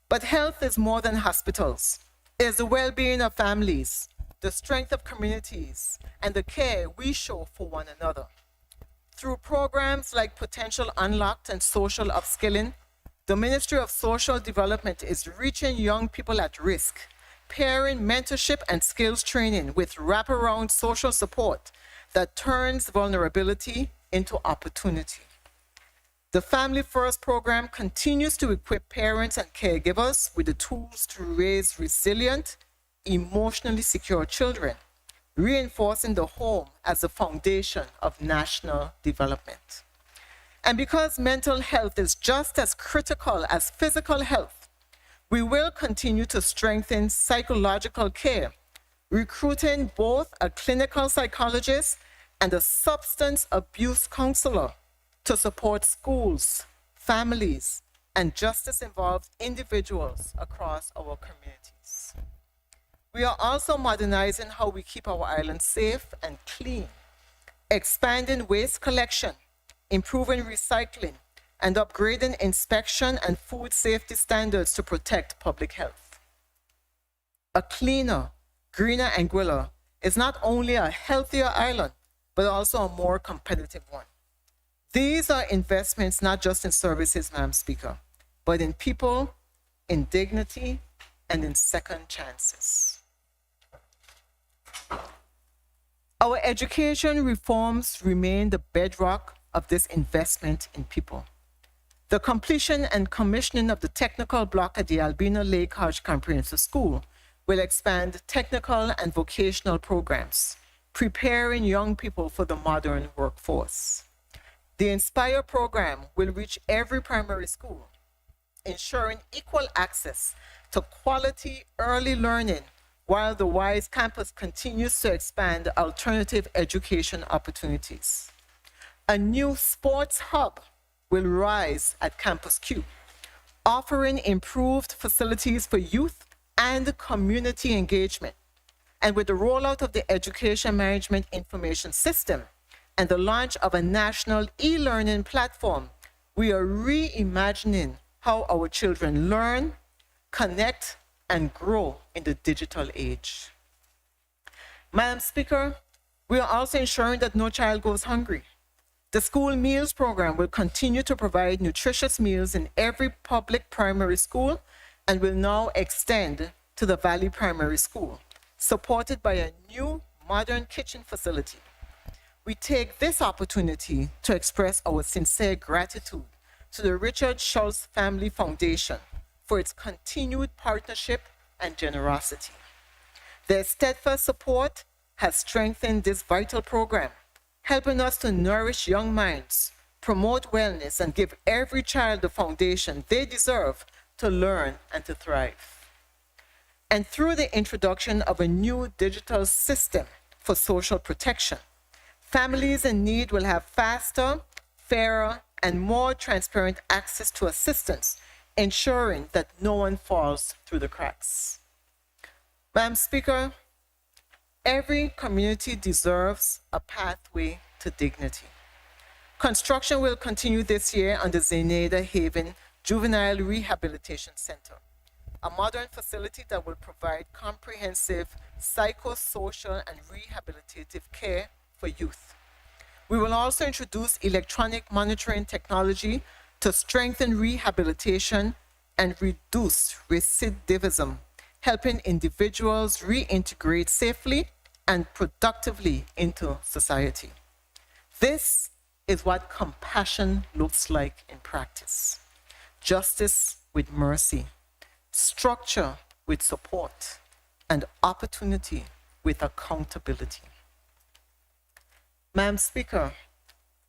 But health is more than hospitals. It is the well-being of families, the strength of communities, and the care we show for one another. Through programs like Potential Unlocked and Social Upskilling, the Ministry of Social Development is reaching young people at risk, pairing mentorship and skills training with wraparound social support that turns vulnerability into opportunity. The Family First program continues to equip parents and caregivers with the tools to raise resilient, emotionally secure children, reinforcing the home as the foundation of national development. And because mental health is just as critical as physical health, we will continue to strengthen psychological care, recruiting both a clinical psychologist and a substance abuse counselor to support schools, families, and justice-involved individuals across our communities. We are also modernizing how we keep our islands safe and clean, expanding waste collection, improving recycling, and upgrading inspection and food safety standards to protect public health. A cleaner, greener Anguilla is not only a healthier island, but also a more competitive one. These are investments not just in services, Madam Speaker, but in people, in dignity, and in second chances. Our education reforms remain the bedrock of this investment in people. The completion and commissioning of the technical block at the Albina Lake Hodge Comprehensive School will expand technical and vocational programs, preparing young people for the modern workforce. The Inspire program will reach every primary school, ensuring equal access to quality early learning, while the WISE campus continues to expand alternative education opportunities. A new sports hub will rise at Campus Q, offering improved facilities for youth and community engagement. And with the rollout of the Education Management Information System and the launch of a national e-learning platform, we are reimagining how our children learn, connect, and grow in the digital age. Madam Speaker, we are also ensuring that no child goes hungry. The school meals program will continue to provide nutritious meals in every public primary school and will now extend to the Valley Primary School, supported by a new modern kitchen facility. We take this opportunity to express our sincere gratitude to the Richard Schultz Family Foundation for its continued partnership and generosity. Their steadfast support has strengthened this vital program, helping us to nourish young minds, promote wellness, and give every child the foundation they deserve to learn and to thrive. And through the introduction of a new digital system for social protection, families in need will have faster, fairer, and more transparent access to assistance, ensuring that no one falls through the cracks. Madam Speaker, every community deserves a pathway to dignity. Construction will continue this year on the Zenaida Haven Juvenile Rehabilitation Center, a modern facility that will provide comprehensive psychosocial and rehabilitative care for youth. We will also introduce electronic monitoring technology to strengthen rehabilitation and reduce recidivism, helping individuals reintegrate safely and productively into society. This is what compassion looks like in practice. Justice with mercy, structure with support, and opportunity with accountability. Madam Speaker,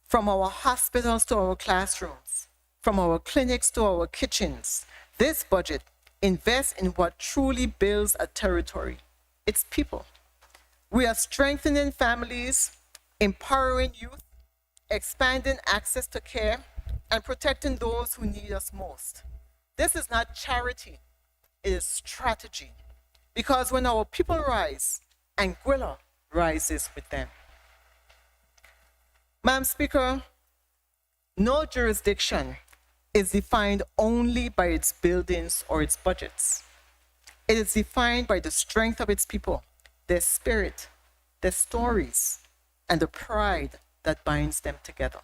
from our hospitals to our classrooms, from our clinics to our kitchens, this budget invests in what truly builds a territory, its people. We are strengthening families, empowering youth, expanding access to care, and protecting those who need us most. This is not charity, it is strategy. Because when our people rise, Anguilla rises with them. Madam Speaker, no jurisdiction is defined only by its buildings or its budgets. It is defined by the strength of its people, their spirit, their stories, and the pride that binds them together.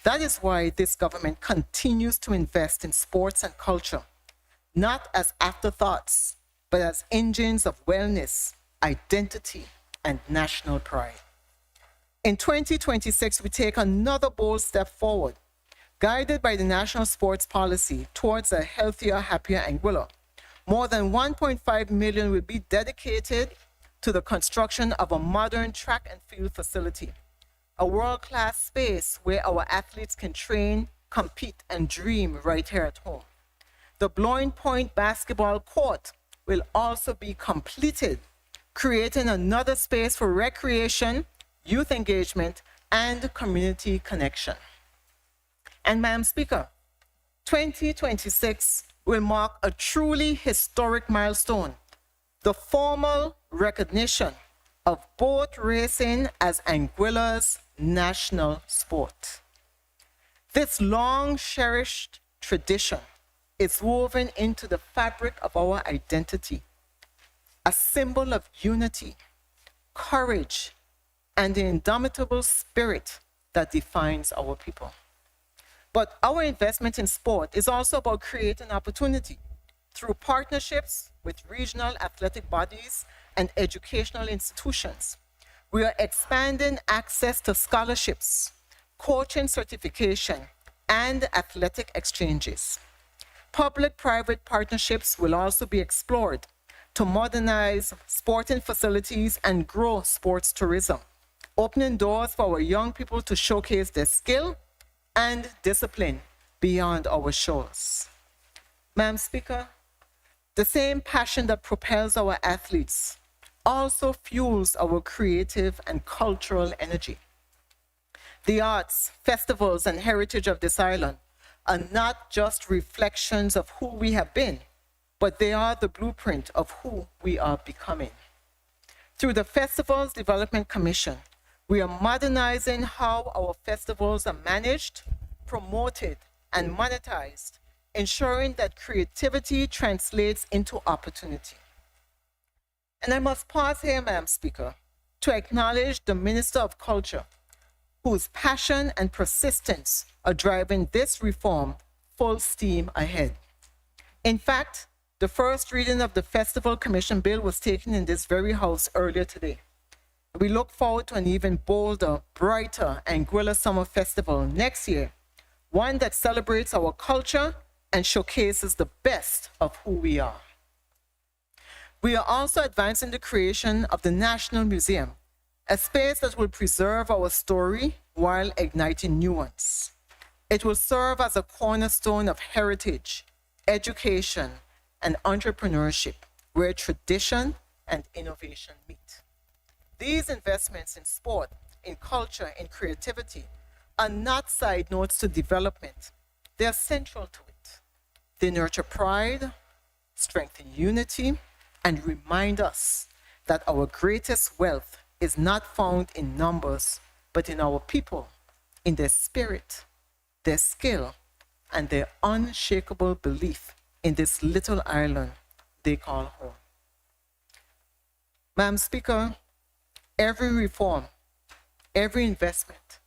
That is why this government continues to invest in sports and culture, not as afterthoughts, but as engines of wellness, identity, and national pride. In 2026, we take another bold step forward, guided by the National Sports Policy towards a healthier, happier Anguilla. More than 1.5 million will be dedicated to the construction of a modern track and field facility, a world-class space where our athletes can train, compete, and dream right here at home. The Blowing Point basketball court will also be completed, creating another space for recreation, youth engagement, and community connection. And Madam Speaker, 2026 will mark a truly historic milestone, the formal recognition of boat racing as Anguilla's national sport. This long-cherished tradition is woven into the fabric of our identity, a symbol of unity, courage, and the indomitable spirit that defines our people. But our investment in sport is also about creating opportunity through partnerships with regional athletic bodies and educational institutions. We are expanding access to scholarships, coaching certification, and athletic exchanges. Public-private partnerships will also be explored to modernize sporting facilities and grow sports tourism, opening doors for our young people to showcase their skill and discipline beyond our shores. Madam Speaker, the same passion that propels our athletes also fuels our creative and cultural energy. The arts, festivals, and heritage of this island are not just reflections of who we have been, but they are the blueprint of who we are becoming. Through the Festivals Development Commission, we are modernizing how our festivals are managed, promoted, and monetized, ensuring that creativity translates into opportunity. And I must pause here, Madam Speaker, to acknowledge the Minister of Culture, whose passion and persistence are driving this reform full steam ahead. In fact, The first reading of the Festival Commission Bill was taken in this very house earlier today. We look forward to an even bolder, brighter Anguilla Summer Festival next year, one that celebrates our culture and showcases the best of who we are. We are also advancing the creation of the National Museum, a space that will preserve our story while igniting new ones. It will serve as a cornerstone of heritage, education, and entrepreneurship, where tradition and innovation meet. These investments in sport, in culture, in creativity are not side notes to development. They are central to it. They nurture pride, strengthen unity, and remind us that our greatest wealth is not found in numbers, but in our people, in their spirit, their skill, and their unshakable belief in this little island they call home. Madam Speaker, every reform, every investment,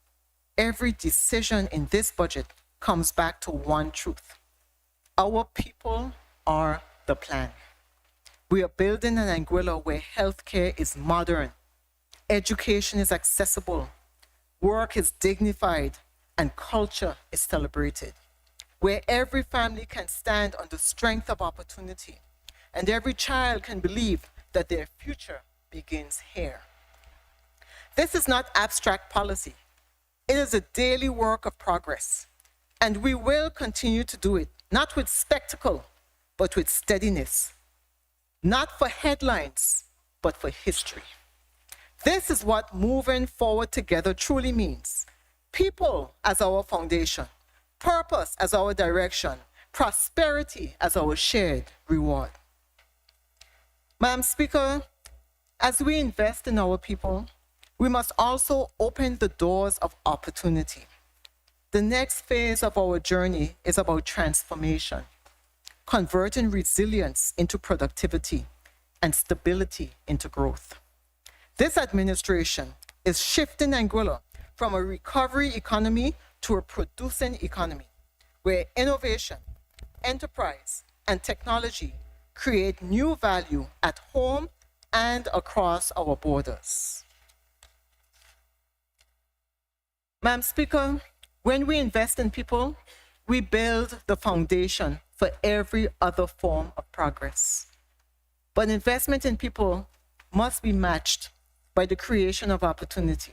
every decision in this budget comes back to one truth. Our people are the plan. We are building an Anguilla where healthcare is modern, education is accessible, work is dignified, and culture is celebrated, where every family can stand on the strength of opportunity, and every child can believe that their future begins here. This is not abstract policy. It is a daily work of progress, and we will continue to do it, not with spectacle, but with steadiness. Not for headlines, but for history. This is what moving forward together truly means. People as our foundation, purpose as our direction, prosperity as our shared reward. Madam Speaker, as we invest in our people, we must also open the doors of opportunity. The next phase of our journey is about transformation, converting resilience into productivity and stability into growth. This administration is shifting Anguilla from a recovery economy to a producing economy, where innovation, enterprise, and technology create new value at home and across our borders. Madam Speaker, when we invest in people, we build the foundation for every other form of progress. But investment in people must be matched by the creation of opportunity.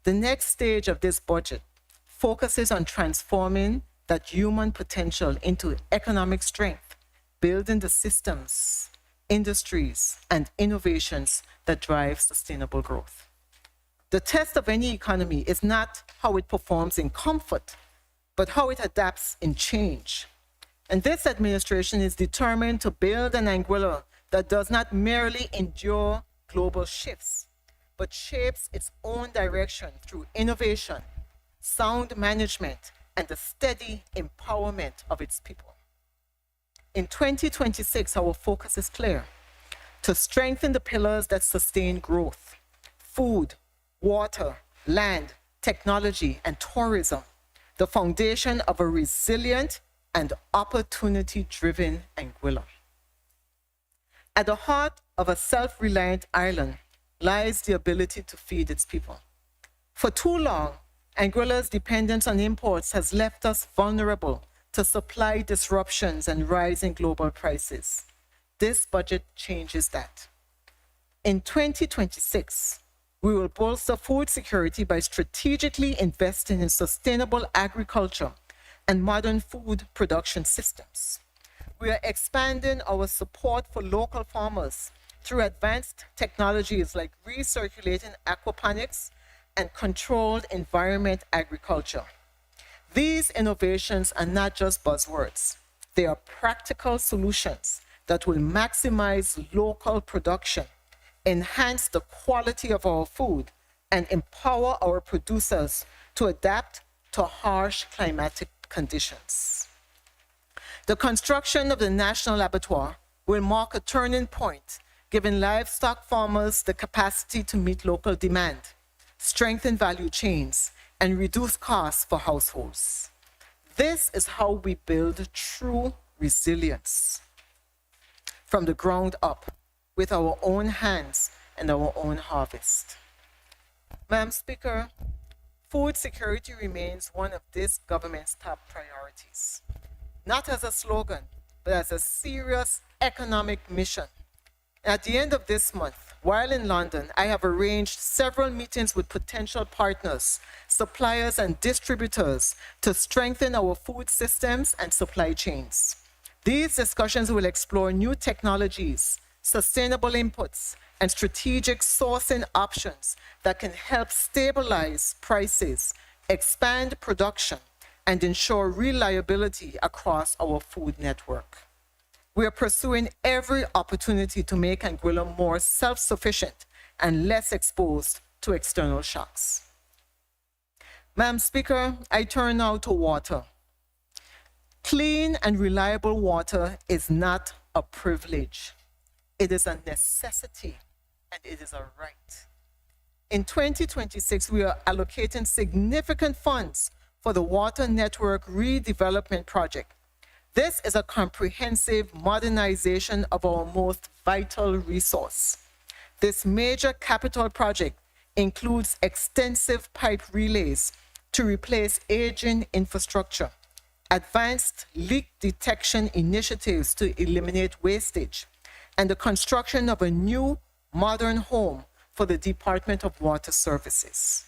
The next stage of this budget focuses on transforming that human potential into economic strength, building the systems, industries, and innovations that drive sustainable growth. The test of any economy is not how it performs in comfort, but how it adapts in change. And this administration is determined to build an Anguilla that does not merely endure global shifts, but shapes its own direction through innovation, sound management, and the steady empowerment of its people. In 2026, our focus is clear: to strengthen the pillars that sustain growth: food, water, land, technology, and tourism, the foundation of a resilient and opportunity-driven Anguilla. At the heart of a self-reliant island lies the ability to feed its people. For too long, Anguilla's dependence on imports has left us vulnerable to supply disruptions and rising global prices. This budget changes that. In 2026, we will bolster food security by strategically investing in sustainable agriculture and modern food production systems. We are expanding our support for local farmers through advanced technologies like recirculating aquaponics and controlled environment agriculture. These innovations are not just buzzwords. They are practical solutions that will maximize local production, enhance the quality of our food, and empower our producers to adapt to harsh climatic conditions. The construction of the National Abattoir will mark a turning point, giving livestock farmers the capacity to meet local demand, strengthen value chains, and reduce costs for households. This is how we build true resilience. from the ground up with our own hands and our own harvest. Madam Speaker, food security remains one of this government's top priorities, not as a slogan, but as a serious economic mission. At the end of this month, while in London, I have arranged several meetings with potential partners, suppliers, and distributors to strengthen our food systems and supply chains. These discussions will explore new technologies, sustainable inputs, and strategic sourcing options that can help stabilize prices, expand production, and ensure reliability across our food network. We are pursuing every opportunity to make Anguilla more self-sufficient and less exposed to external shocks. Madam Speaker, I turn now to water. Clean and reliable water is not a privilege. It is a necessity and it is a right. In 2026, we are allocating significant funds for the Water Network Redevelopment Project. This is a comprehensive modernization of our most vital resource. This major capital project includes extensive pipe relays to replace aging infrastructure, advanced leak detection initiatives to eliminate wastage, and the construction of a new modern home for the Department of Water Services.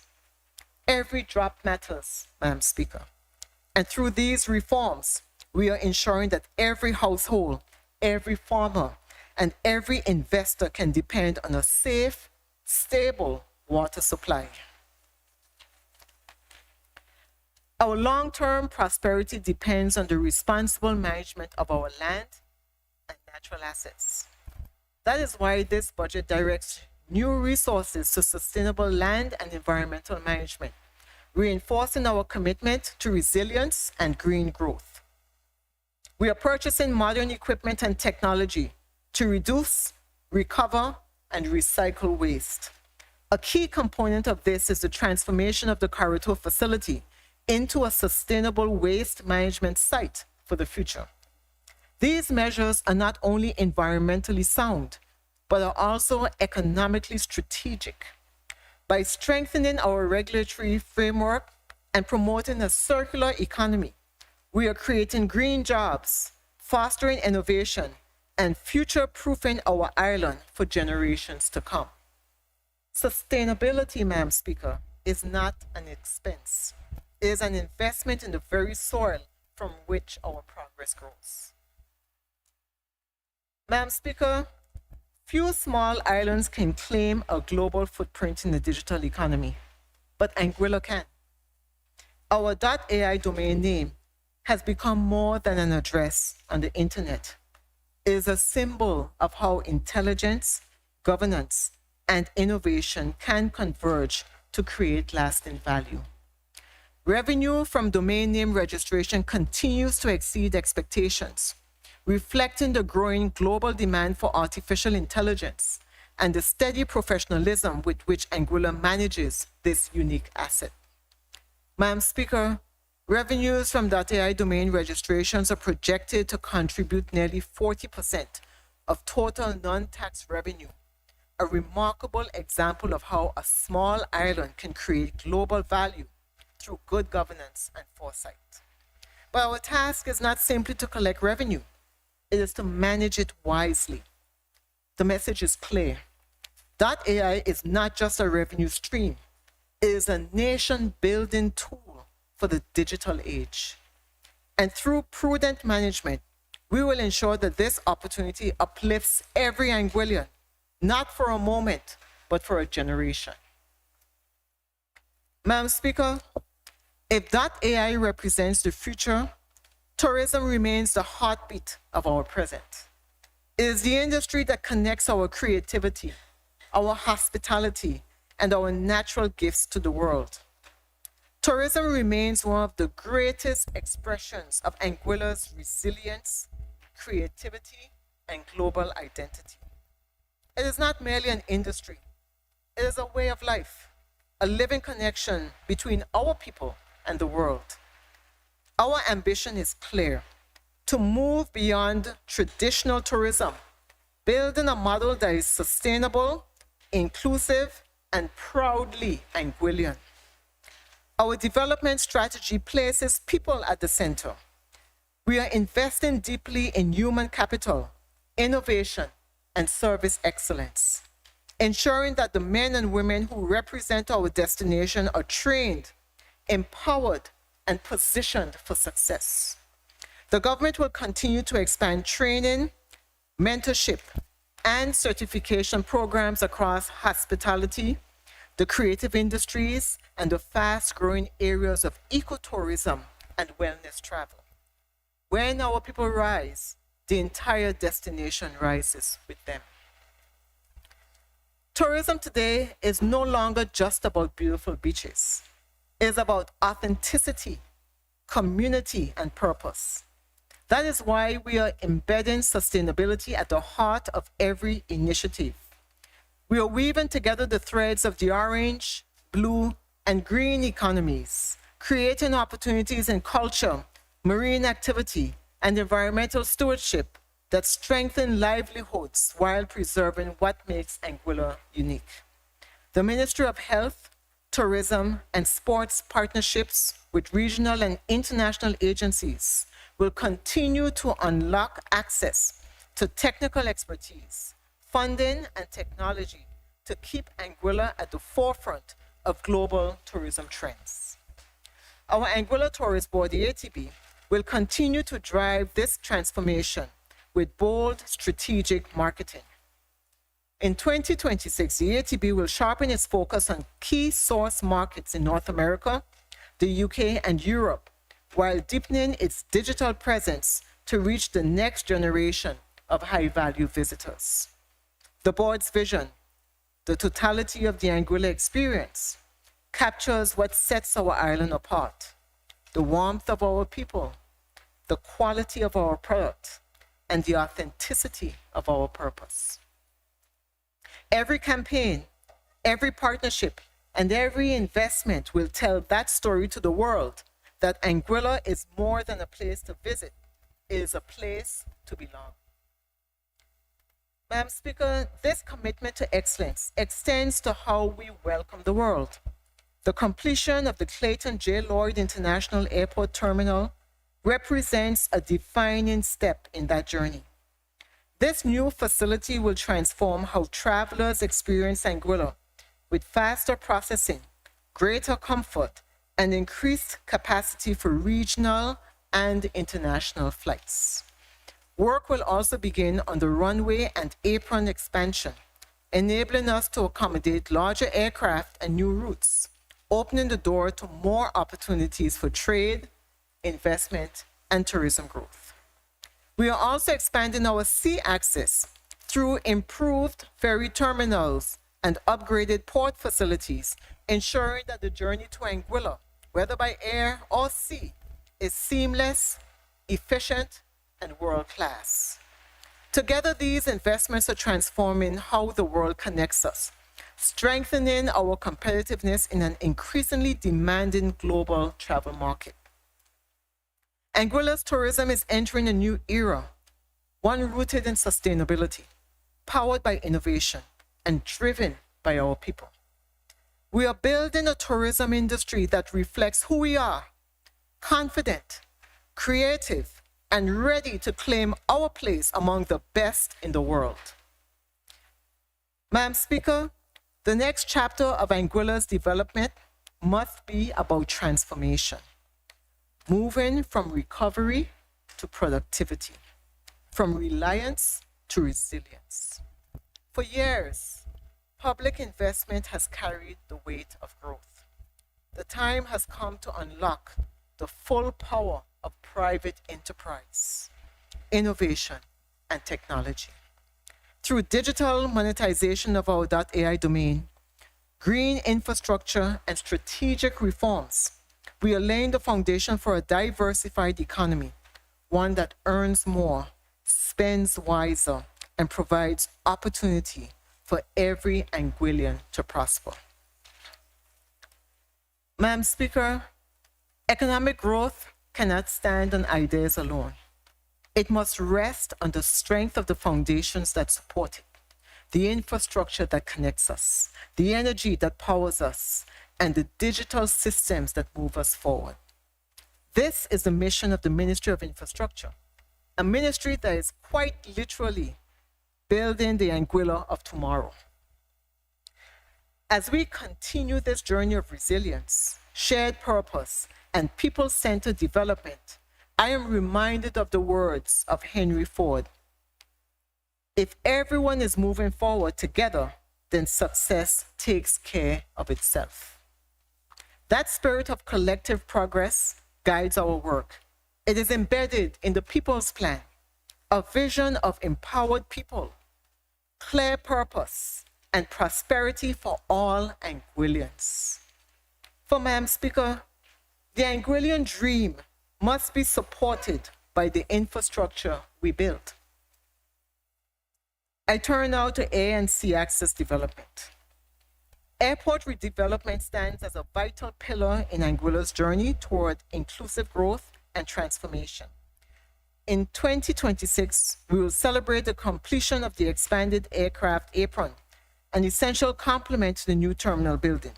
Every drop matters, Madam Speaker. And through these reforms, we are ensuring that every household, every farmer, and every investor can depend on a safe, stable water supply. Our long-term prosperity depends on the responsible management of our land and natural assets. That is why this budget directs new resources to sustainable land and environmental management, reinforcing our commitment to resilience and green growth. We are purchasing modern equipment and technology to reduce, recover, and recycle waste. A key component of this is the transformation of the Karato facility into a sustainable waste management site for the future. These measures are not only environmentally sound, but are also economically strategic. By strengthening our regulatory framework and promoting a circular economy, we are creating green jobs, fostering innovation, and future-proofing our island for generations to come. Sustainability, Madam Speaker, is not an expense. It is an investment in the very soil from which our progress grows. Madam Speaker, few small islands can claim a global footprint in the digital economy, but Anguilla can. Our .ai domain name has become more than an address on the internet. It is a symbol of how intelligence, governance, and innovation can converge to create lasting value. Revenue from domain name registration continues to exceed expectations, reflecting the growing global demand for artificial intelligence and the steady professionalism with which Anguilla manages this unique asset. Madam Speaker, revenues from .ai domain registrations are projected to contribute nearly 40% of total non-tax revenue, a remarkable example of how a small island can create global value through good governance and foresight. But our task is not simply to collect revenue, it is to manage it wisely. The message is clear. .ai is not just a revenue stream, it is a nation-building tool for the digital age. And through prudent management, we will ensure that this opportunity uplifts every Anguillian, not for a moment, but for a generation. Madam Speaker, if .ai represents the future, tourism remains the heartbeat of our present. It is the industry that connects our creativity, our hospitality, and our natural gifts to the world. Tourism remains one of the greatest expressions of Anguilla's resilience, creativity, and global identity. It is not merely an industry. It is a way of life, a living connection between our people and the world. Our ambition is clear: to move beyond traditional tourism building a model that is sustainable, inclusive, and proudly Anguillan. Our development strategy places people at the center. We are investing deeply in human capital, innovation, and service excellence, ensuring that the men and women who represent our destination are trained, empowered, and positioned for success. The government will continue to expand training, mentorship, and certification programs across hospitality, the creative industries, and the fast-growing areas of ecotourism and wellness travel. When our people rise, the entire destination rises with them. Tourism today is no longer just about beautiful beaches. It is about authenticity, community, and purpose. That is why we are embedding sustainability at the heart of every initiative. We are weaving together the threads of the orange, blue, and green economies, creating opportunities in culture, marine activity, and environmental stewardship that strengthen livelihoods while preserving what makes Anguilla unique. The Ministry of Health, Tourism, and Sports partnerships with regional and international agencies will continue to unlock access to technical expertise, funding, and technology to keep Anguilla at the forefront of global tourism trends. Our Anguilla Tourist Board, the ATB, will continue to drive this transformation with bold strategic marketing. In 2026, the ATB will sharpen its focus on key source markets in North America, the UK, and Europe, while deepening its digital presence to reach the next generation of high-value visitors. The board's vision, the totality of the Anguilla experience, captures what sets our island apart: the warmth of our people, the quality of our product, and the authenticity of our purpose. Every campaign, every partnership, and every investment will tell that story to the world, that Anguilla is more than a place to visit. It is a place to belong. Madam Speaker, this commitment to excellence extends to how we welcome the world. The completion of the Clayton J. Lloyd International Airport Terminal represents a defining step in that journey. This new facility will transform how travelers experience Anguilla with faster processing, greater comfort, and increased capacity for regional and international flights. Work will also begin on the runway and apron expansion, enabling us to accommodate larger aircraft and new routes, opening the door to more opportunities for trade, investment, and tourism growth. We are also expanding our sea access through improved ferry terminals and upgraded port facilities, ensuring that the journey to Anguilla, whether by air or sea, is seamless, efficient, and world-class. Together, these investments are transforming how the world connects us, strengthening our competitiveness in an increasingly demanding global travel market. Anguilla's tourism is entering a new era, one rooted in sustainability, powered by innovation, and driven by our people. We are building a tourism industry that reflects who we are: confident, creative, and ready to claim our place among the best in the world. Madam Speaker, the next chapter of Anguilla's development must be about transformation, moving from recovery to productivity, from reliance to resilience. For years, public investment has carried the weight of growth. The time has come to unlock the full power of private enterprise, innovation, and technology. Through digital monetization of our .ai domain, green infrastructure, and strategic reforms, we are laying the foundation for a diversified economy, one that earns more, spends wiser, and provides opportunity for every Anguillan to prosper. Madam Speaker, economic growth cannot stand on ideas alone. It must rest on the strength of the foundations that support it, the infrastructure that connects us, the energy that powers us, and the digital systems that move us forward. This is the mission of the Ministry of Infrastructure, a ministry that is quite literally building the Anguilla of tomorrow. As we continue this journey of resilience, shared purpose, and people-centered development, I am reminded of the words of Henry Ford. If everyone is moving forward together, then success takes care of itself. That spirit of collective progress guides our work. It is embedded in the People's Plan, a vision of empowered people, clear purpose, and prosperity for all Anguillians. For Madam Speaker, the Anguillian dream must be supported by the infrastructure we build. I turn now to A and C access development. Airport redevelopment stands as a vital pillar in Anguilla's journey toward inclusive growth and transformation. In 2026, we will celebrate the completion of the expanded aircraft apron, an essential complement to the new terminal building.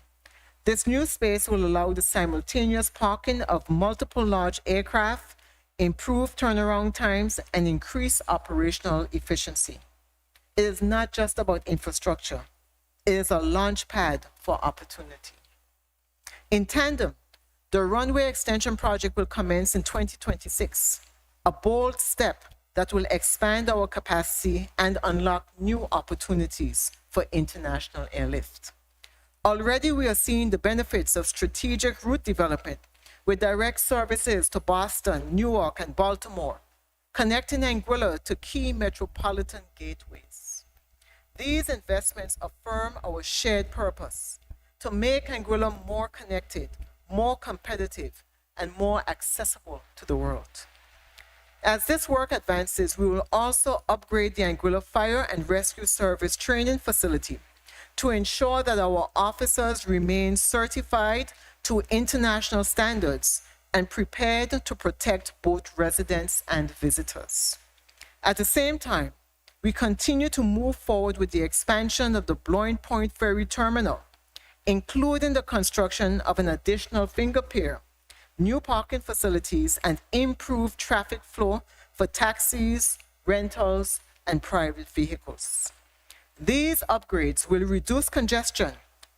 This new space will allow the simultaneous parking of multiple large aircraft, improve turnaround times, and increase operational efficiency. It is not just about infrastructure. It is a launch pad for opportunity. In tandem, the runway extension project will commence in 2026, a bold step that will expand our capacity and unlock new opportunities for international airlift. Already we are seeing the benefits of strategic route development with direct services to Boston, Newark, and Baltimore, connecting Anguilla to key metropolitan gateways. These investments affirm our shared purpose to make Anguilla more connected, more competitive, and more accessible to the world. As this work advances, we will also upgrade the Anguilla Fire and Rescue Service training facility to ensure that our officers remain certified to international standards and prepared to protect both residents and visitors. At the same time, we continue to move forward with the expansion of the Blowing Point Ferry Terminal, including the construction of an additional finger pier, new parking facilities, and improved traffic flow for taxis, rentals, and private vehicles. These upgrades will reduce congestion,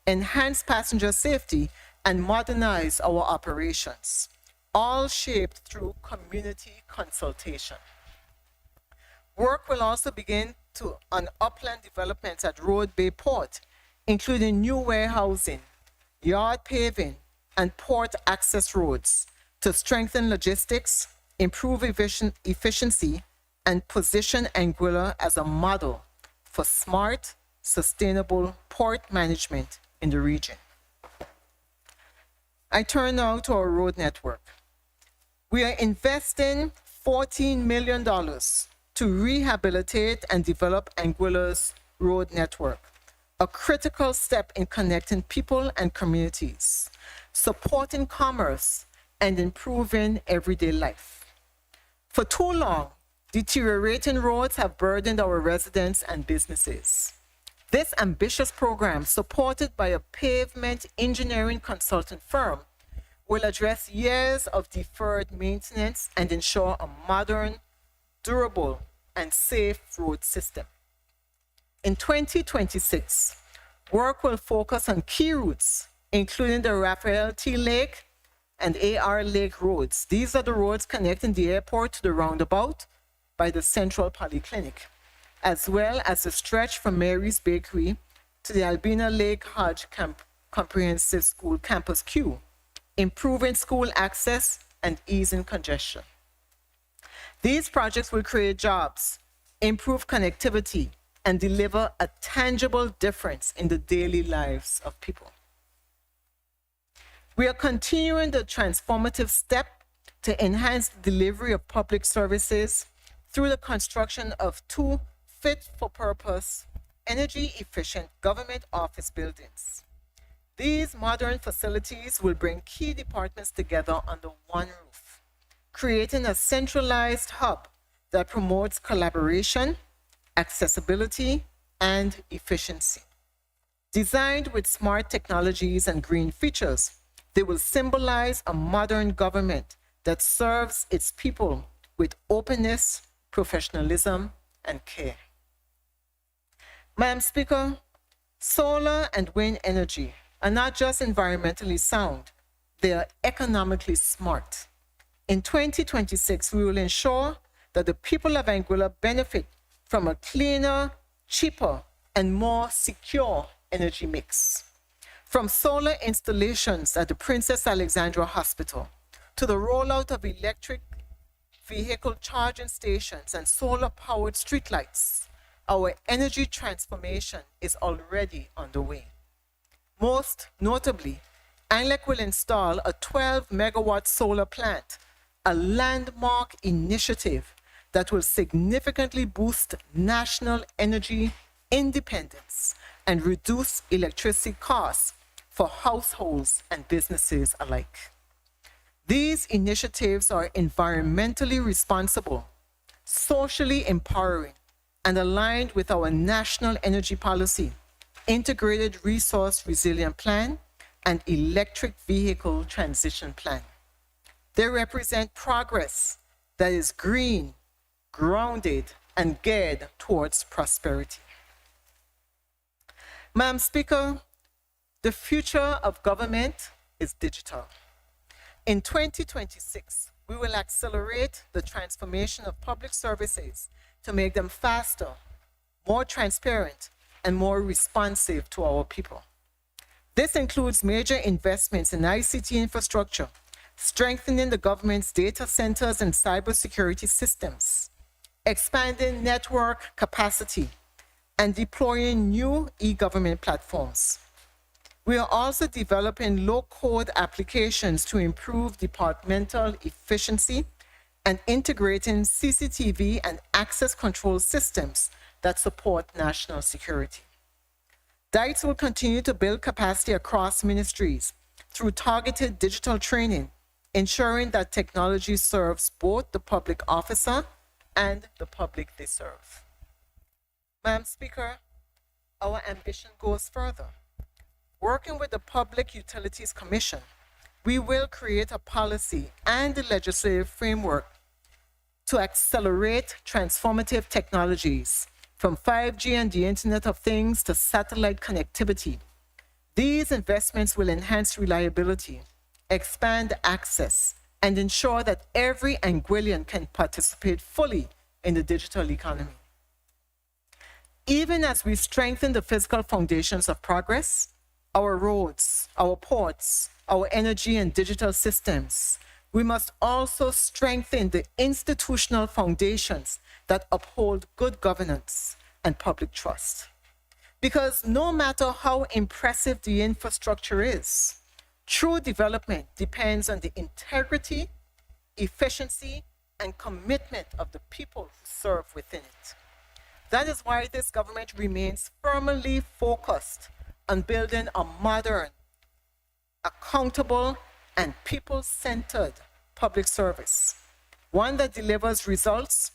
enhance passenger safety, and modernize our operations, all shaped through community consultation. Work will also begin on upland developments at Road Bay Port, including new warehousing, yard paving, and port access roads to strengthen logistics, improve efficiency, and position Anguilla as a model for smart, sustainable port management in the region. I turn now to our road network. We are investing $14 million to rehabilitate and develop Anguilla's road network, a critical step in connecting people and communities, supporting commerce, and improving everyday life. For too long, deteriorating roads have burdened our residents and businesses. This ambitious program, supported by a pavement engineering consultant firm, will address years of deferred maintenance and ensure a modern, durable, and safe road system. In 2026, work will focus on key routes, including the Raphael T. Lake and A.R. Lake roads. These are the roads connecting the airport to the roundabout by the Central Polyclinic, as well as the stretch from Mary's Bakery to the Albina Lake Hodge Comprehensive School Campus Q, improving school access and easing congestion. These projects will create jobs, improve connectivity, and deliver a tangible difference in the daily lives of people. We are continuing the transformative step to enhance the delivery of public services through the construction of 2 fit-for-purpose, energy-efficient government office buildings. These modern facilities will bring key departments together under one roof, creating a centralized hub that promotes collaboration, accessibility, and efficiency. Designed with smart technologies and green features, they will symbolize a modern government that serves its people with openness, professionalism, and care. Madam Speaker, solar and wind energy are not just environmentally sound, they are economically smart. In 2026, we will ensure that the people of Anguilla benefit from a cleaner, cheaper, and more secure energy mix. From solar installations at the Princess Alexandra Hospital to the rollout of electric vehicle charging stations and solar-powered streetlights, our energy transformation is already underway. Most notably, ANLEC will install a 12-megawatt solar plant, a landmark initiative that will significantly boost national energy independence and reduce electricity costs for households and businesses alike. These initiatives are environmentally responsible, socially empowering, and aligned with our national energy policy, integrated resource resilient plan, and electric vehicle transition plan. They represent progress that is green, grounded, and geared towards prosperity. Madam Speaker, the future of government is digital. In 2026, we will accelerate the transformation of public services to make them faster, more transparent, and more responsive to our people. This includes major investments in ICT infrastructure, strengthening the government's data centers and cybersecurity systems, expanding network capacity, and deploying new e-government platforms. We are also developing low-code applications to improve departmental efficiency and integrating CCTV and access control systems that support national security. DITES will continue to build capacity across ministries through targeted digital training, ensuring that technology serves both the public officer and the public they serve. Madam Speaker, our ambition goes further. Working with the Public Utilities Commission, we will create a policy and a legislative framework to accelerate transformative technologies, from 5G and the Internet of Things to satellite connectivity. These investments will enhance reliability, expand access, and ensure that every Anguillian can participate fully in the digital economy. Even as we strengthen the physical foundations of progress, our roads, our ports, our energy and digital systems, we must also strengthen the institutional foundations that uphold good governance and public trust. Because no matter how impressive the infrastructure is, true development depends on the integrity, efficiency, and commitment of the people who serve within it. That is why this government remains firmly focused on building a modern, accountable, and people-centered public service, one that delivers results,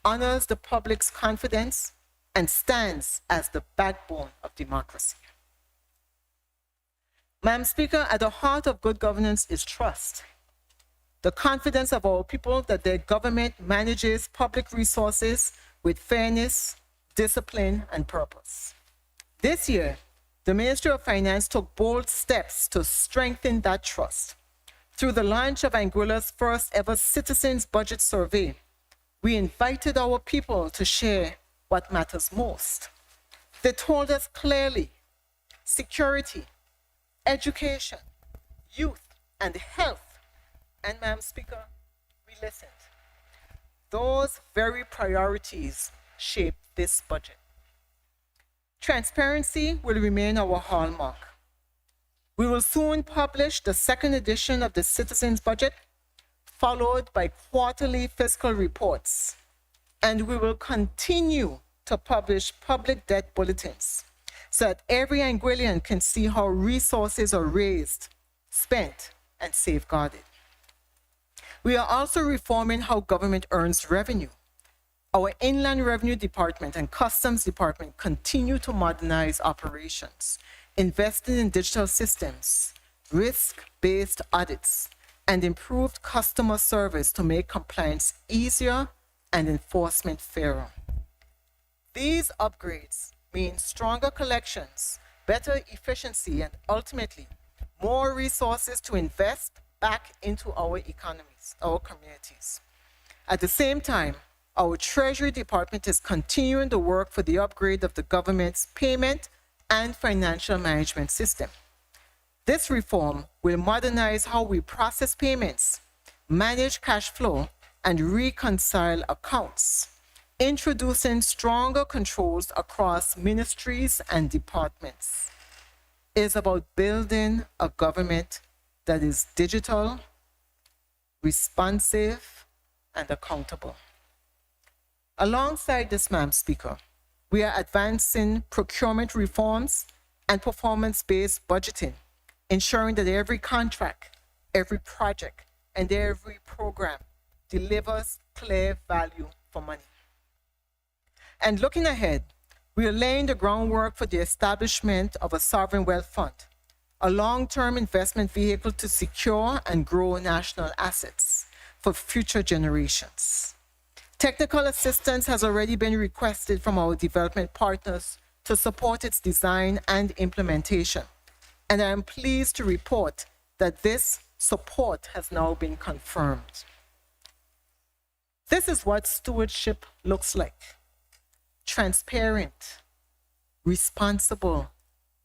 honors the public's confidence, and stands as the backbone of democracy. Madam Speaker, at the heart of good governance is trust. The confidence of our people that their government manages public resources with fairness, discipline, and purpose. This year, the Ministry of Finance took bold steps to strengthen that trust. Through the launch of Anguilla's first ever Citizens Budget Survey, we invited our people to share what matters most. They told us clearly, security, education, youth, and health. And Madam Speaker, we listened. Those very priorities shape this budget. Transparency will remain our hallmark. We will soon publish the second edition of the Citizens Budget, followed by quarterly fiscal reports. And we will continue to publish public debt bulletins so that every Anguillian can see how resources are raised, spent, and safeguarded. We are also reforming how government earns revenue, Our Inland Revenue Department and Customs Department continue to modernize operations, investing in digital systems, risk-based audits, and improved customer service to make compliance easier and enforcement fairer. These upgrades mean stronger collections, better efficiency, and ultimately more resources to invest back into our economies, our communities. At the same time, our Treasury Department is continuing the work for the upgrade of the government's payment and financial management system. This reform will modernize how we process payments, manage cash flow, and reconcile accounts, introducing stronger controls across ministries and departments. It is about building a government that is digital, responsive, and accountable. Alongside this, Madam Speaker, we are advancing procurement reforms and performance-based budgeting, ensuring that every contract, every project, and every program delivers clear value for money. And looking ahead, we are laying the groundwork for the establishment of a sovereign wealth fund, a long-term investment vehicle to secure and grow national assets for future generations. Technical assistance has already been requested from our development partners to support its design and implementation, and I am pleased to report that this support has now been confirmed. This is what stewardship looks like: transparent, responsible,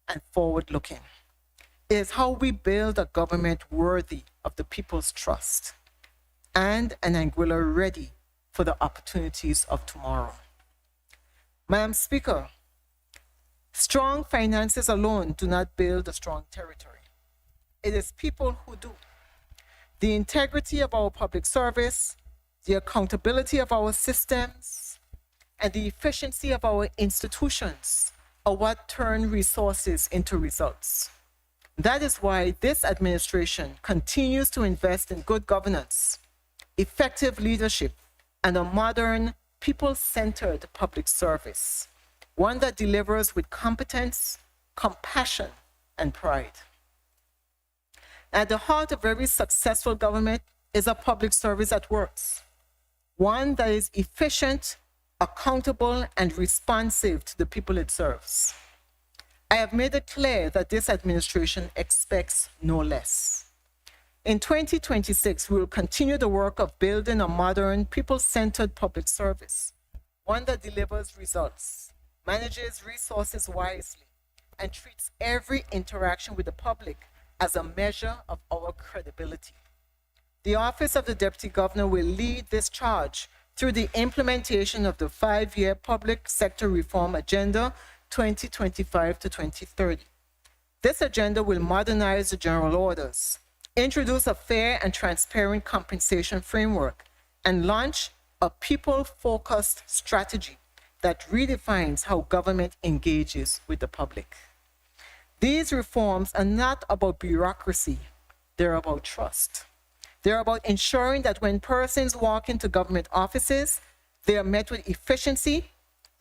and forward-looking. It is how we build a government worthy of the people's trust and an Anguilla ready for the opportunities of tomorrow. Madam Speaker, strong finances alone do not build a strong territory. It is people who do. The integrity of our public service, the accountability of our systems, and the efficiency of our institutions are what turn resources into results. That is why this administration continues to invest in good governance, effective leadership, and a modern, people-centered public service, one that delivers with competence, compassion, and pride. At the heart of every successful government is a public service that works, one that is efficient, accountable, and responsive to the people it serves. I have made it clear that this administration expects no less. In 2026, we will continue the work of building a modern, people-centered public service, one that delivers results, manages resources wisely, and treats every interaction with the public as a measure of our credibility. The Office of the Deputy Governor will lead this charge through the implementation of the 5-year Public Sector Reform Agenda 2025 to 2030. This agenda will modernize the general orders, introduce a fair and transparent compensation framework, and launch a people-focused strategy that redefines how government engages with the public. These reforms are not about bureaucracy, they're about trust. They're about ensuring that when persons walk into government offices, they are met with efficiency,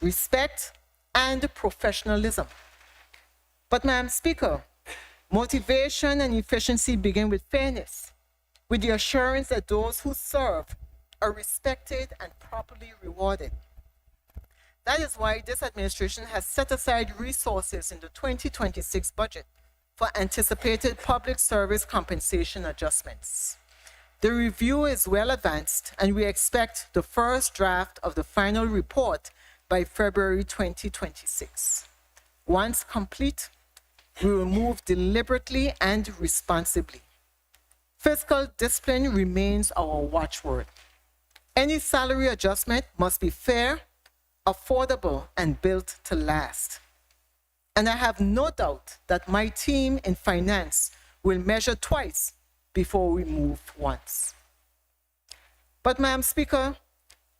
respect, and professionalism. But, Madam Speaker, motivation and efficiency begin with fairness, with the assurance that those who serve are respected and properly rewarded. That is why this administration has set aside resources in the 2026 budget for anticipated public service compensation adjustments. The review is well advanced, and we expect the first draft of the final report by February 2026. Once complete, we will move deliberately and responsibly. Fiscal discipline remains our watchword. Any salary adjustment must be fair, affordable, and built to last. And I have no doubt that my team in finance will measure twice before we move once. But, Madam Speaker,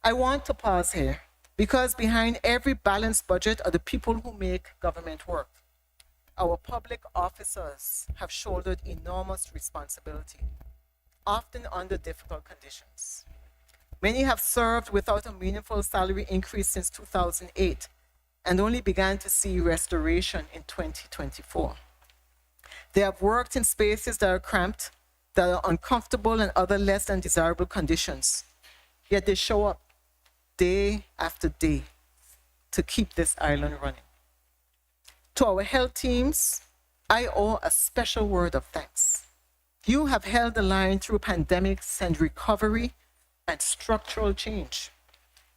I want to pause here because behind every balanced budget are the people who make government work. Our public officers have shouldered enormous responsibility, often under difficult conditions. Many have served without a meaningful salary increase since 2008 and only began to see restoration in 2024. They have worked in spaces that are cramped, that are uncomfortable, and other less than desirable conditions. Yet they show up day after day to keep this island running. To our health teams, I owe a special word of thanks. You have held the line through pandemics and recovery and structural change.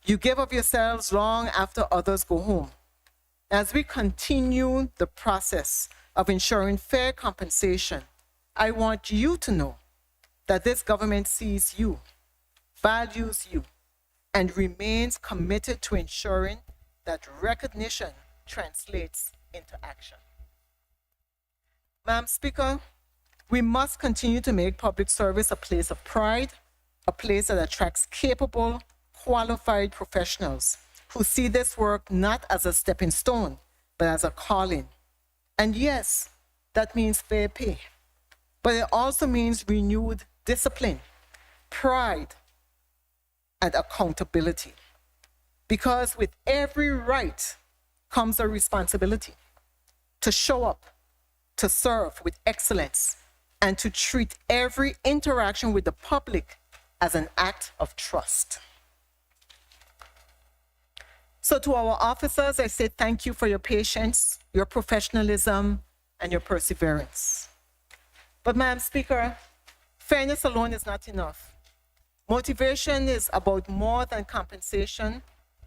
You give of yourselves long after others go home. As we continue the process of ensuring fair compensation, I want you to know that this government sees you, values you, and remains committed to ensuring that recognition translates into action. Madam Speaker, we must continue to make public service a place of pride, a place that attracts capable, qualified professionals who see this work not as a stepping stone, but as a calling. And yes, that means fair pay, but it also means renewed discipline, pride, and accountability. Because with every right comes a responsibility to show up, to serve with excellence, and to treat every interaction with the public as an act of trust. So to our officers, I say thank you for your patience, your professionalism, and your perseverance. But Madam Speaker, fairness alone is not enough. Motivation is about more than compensation.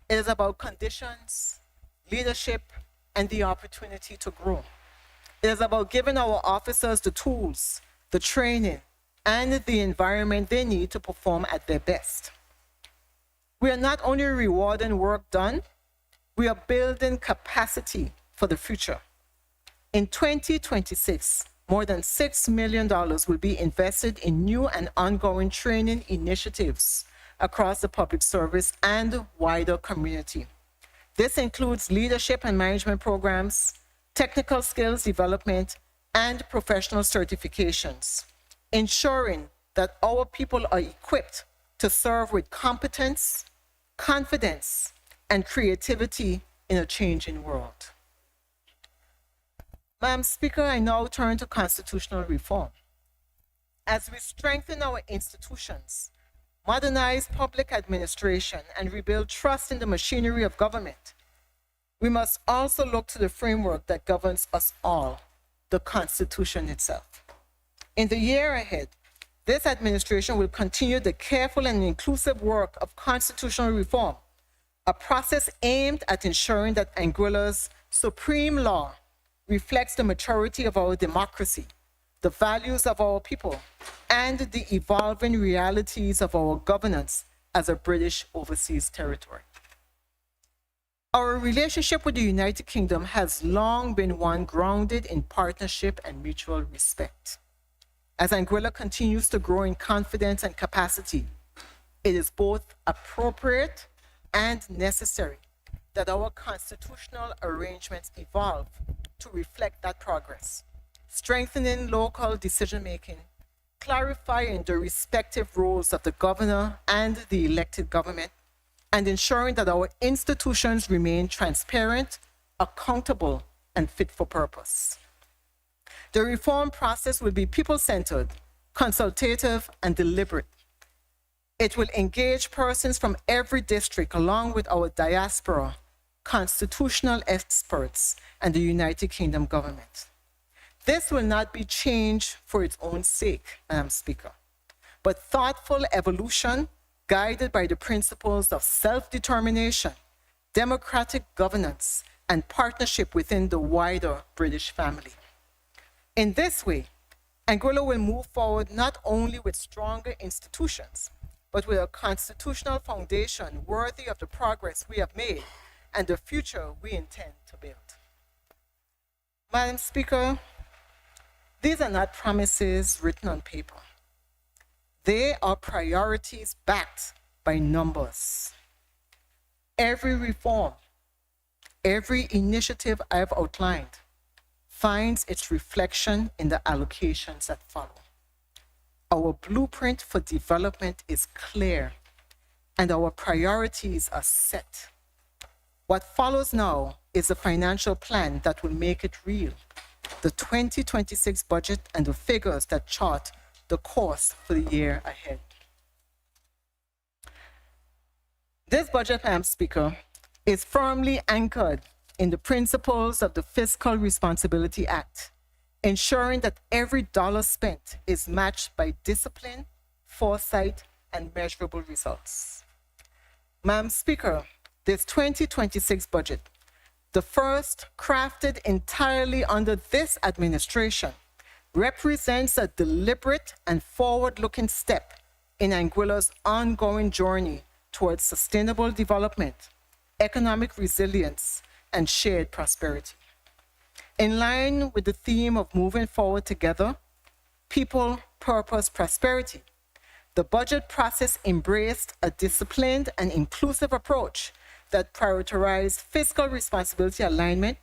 It is about conditions, leadership, and the opportunity to grow. It is about giving our officers the tools, the training, and the environment they need to perform at their best. We are not only rewarding work done, we are building capacity for the future. In 2026, more than $6 million will be invested in new and ongoing training initiatives across the public service and wider community. This includes leadership and management programs, technical skills development, and professional certifications, ensuring that our people are equipped to serve with competence, confidence, and creativity in a changing world. Madam Speaker, I now turn to constitutional reform. As we strengthen our institutions, modernize public administration, and rebuild trust in the machinery of government, we must also look to the framework that governs us all, the Constitution itself. In the year ahead, this administration will continue the careful and inclusive work of constitutional reform, a process aimed at ensuring that Anguilla's supreme law reflects the maturity of our democracy, the values of our people, and the evolving realities of our governance as a British overseas territory. Our relationship with the United Kingdom has long been one grounded in partnership and mutual respect. As Anguilla continues to grow in confidence and capacity, it is both appropriate and necessary that our constitutional arrangements evolve to reflect that progress, strengthening local decision-making, clarifying the respective roles of the governor and the elected government, and ensuring that our institutions remain transparent, accountable, and fit for purpose. The reform process will be people-centered, consultative, and deliberate. It will engage persons from every district along with our diaspora, constitutional experts, and the United Kingdom government. This will not be change for its own sake, Madam Speaker, but thoughtful evolution guided by the principles of self-determination, democratic governance, and partnership within the wider British family. In this way, Anguilla will move forward not only with stronger institutions, but with a constitutional foundation worthy of the progress we have made and the future we intend to build. Madam Speaker, these are not promises written on paper. They are priorities backed by numbers. Every reform, every initiative I have outlined finds its reflection in the allocations that follow. Our blueprint for development is clear, and our priorities are set. What follows now is a financial plan that will make it real, the 2026 budget and the figures that chart the course for the year ahead. This budget, Madam Speaker, is firmly anchored in the principles of the Fiscal Responsibility Act, ensuring that every dollar spent is matched by discipline, foresight, and measurable results. Madam Speaker, this 2026 budget, the first crafted entirely under this administration, represents a deliberate and forward-looking step in Anguilla's ongoing journey towards sustainable development, economic resilience, and shared prosperity. In line with the theme of moving forward together, people, purpose, prosperity, the budget process embraced a disciplined and inclusive approach that prioritized fiscal responsibility alignment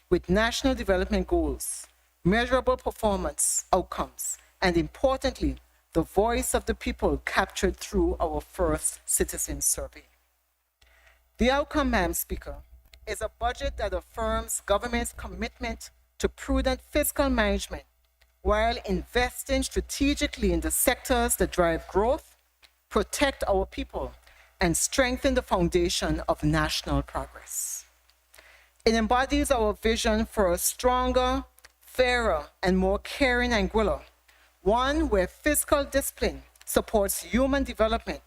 with national development goals, measurable performance outcomes, and importantly, the voice of the people captured through our first citizen survey. The outcome, Madam Speaker, is a budget that affirms government's commitment to prudent fiscal management while investing strategically in the sectors that drive growth, protect our people, and strengthen the foundation of national progress. It embodies our vision for a stronger, fairer, and more caring Anguilla, one where fiscal discipline supports human development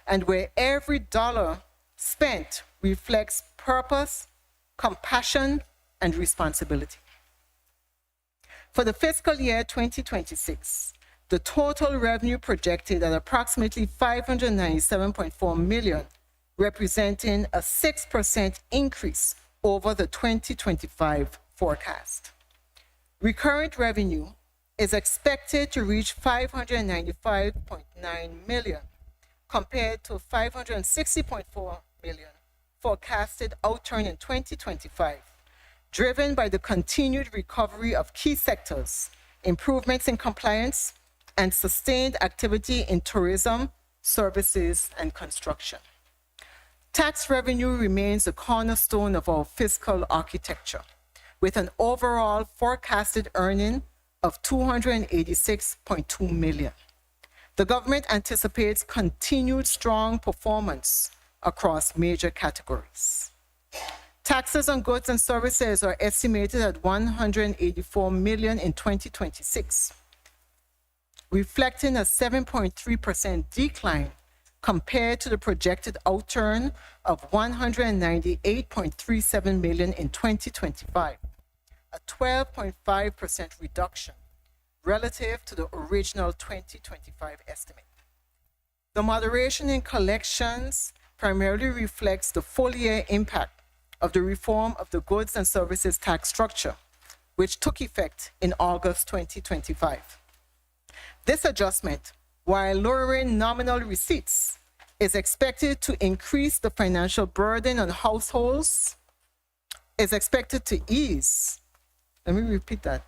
and where every dollar spent reflects purpose, compassion, and responsibility. For the fiscal year 2026, the total revenue projected at approximately $597.4 million, representing a 6% increase over the 2025 forecast. Recurrent revenue is expected to reach $595.9 million, compared to $560.4 million forecasted outturn in 2025, driven by the continued recovery of key sectors, improvements in compliance, and sustained activity in tourism, services, and construction. Tax revenue remains the cornerstone of our fiscal architecture, with an overall forecasted earning of $286.2 million. The government anticipates continued strong performance across major categories. Taxes on goods and services are estimated at $184 million in 2026, reflecting a 7.3% decline compared to the projected outturn of $198.37 million in 2025, a 12.5% reduction relative to the original 2025 estimate. The moderation in collections primarily reflects the full-year impact of the reform of the goods and services tax structure, which took effect in August 2025. This adjustment, while lowering nominal receipts, is expected to increase the financial burden on households, is expected to ease. Let me repeat that.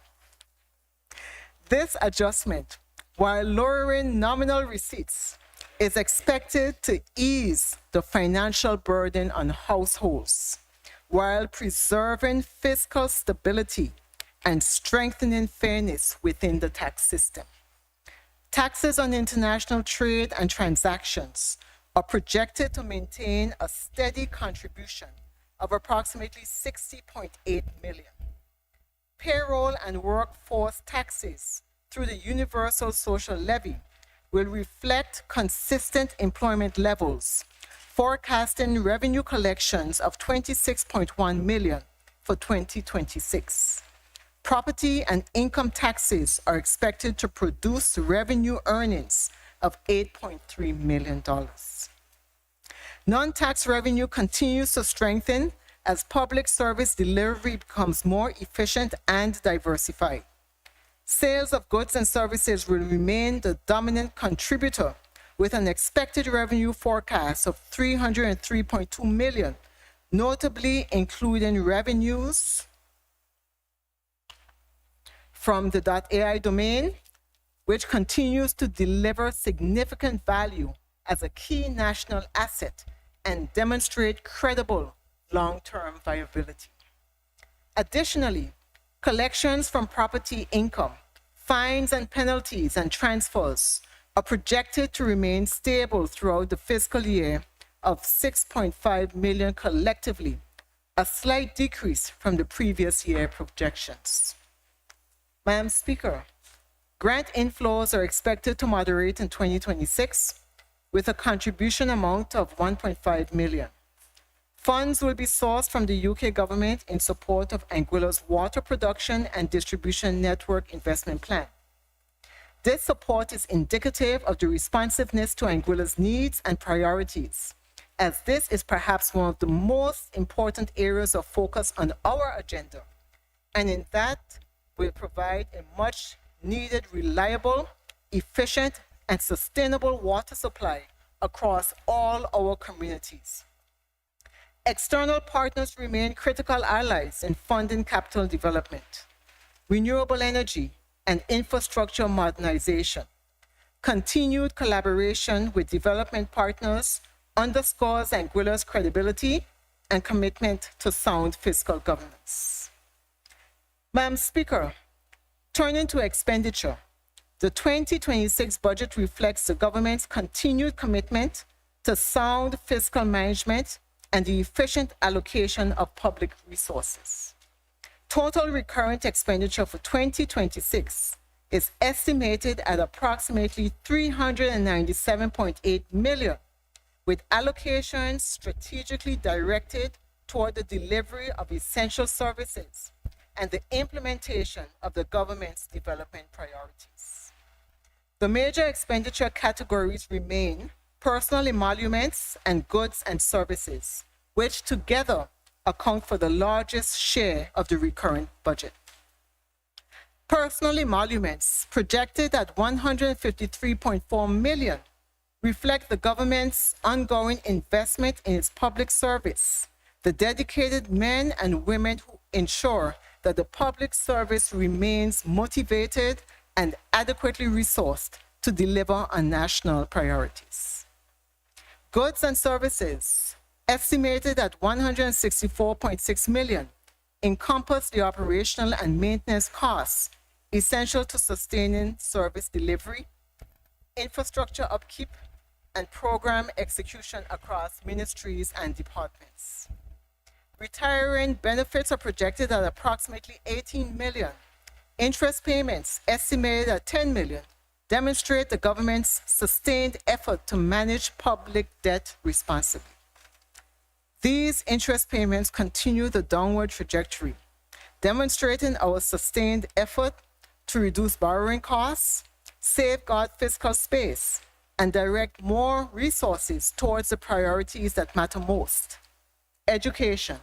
This adjustment, while lowering nominal receipts, is expected to ease the financial burden on households while preserving fiscal stability and strengthening fairness within the tax system. Taxes on international trade and transactions are projected to maintain a steady contribution of approximately $60.8 million. Payroll and workforce taxes through the Universal Social Levy will reflect consistent employment levels, forecasting revenue collections of $26.1 million for 2026. Property and income taxes are expected to produce revenue earnings of $8.3 million. Non-tax revenue continues to strengthen as public service delivery becomes more efficient and diversified. Sales of goods and services will remain the dominant contributor, with an expected revenue forecast of $303.2 million, notably including revenues from the .ai domain, which continues to deliver significant value as a key national asset and demonstrate credible long-term viability. Additionally, collections from property income, fines and penalties and transfers are projected to remain stable throughout the fiscal year of 6.5 million collectively, a slight decrease from the previous year projections. Madam Speaker, grant inflows are expected to moderate in 2026 with a contribution amount of 1.5 million. Funds will be sourced from the UK government in support of Anguilla's water production and distribution network investment plan. This support is indicative of the responsiveness to Anguilla's needs and priorities, as this is perhaps one of the most important areas of focus on our agenda, and in that will provide a much needed, reliable, efficient, and sustainable water supply across all our communities. External partners remain critical allies in funding capital development, renewable energy, and infrastructure modernization. Continued collaboration with development partners underscores Anguilla's credibility and commitment to sound fiscal governance. Madam Speaker, turning to expenditure, the 2026 budget reflects the government's continued commitment to sound fiscal management and the efficient allocation of public resources. Total recurrent expenditure for 2026 is estimated at approximately 397.8 million, with allocations strategically directed toward the delivery of essential services and the implementation of the government's development priorities. The major expenditure categories remain personal emoluments and goods and services, which together account for the largest share of the recurrent budget. Personal emoluments, projected at 153.4 million, reflect the government's ongoing investment in its public service, the dedicated men and women who ensure that the public service remains motivated and adequately resourced to deliver on national priorities. Goods and services, estimated at 164.6 million, encompass the operational and maintenance costs essential to sustaining service delivery, infrastructure upkeep, and program execution across ministries and departments. Retirement benefits are projected at approximately 18 million. Interest payments, estimated at 10 million, demonstrate the government's sustained effort to manage public debt responsibly. These interest payments continue the downward trajectory, demonstrating our sustained effort to reduce borrowing costs, safeguard fiscal space, and direct more resources towards the priorities that matter most: education,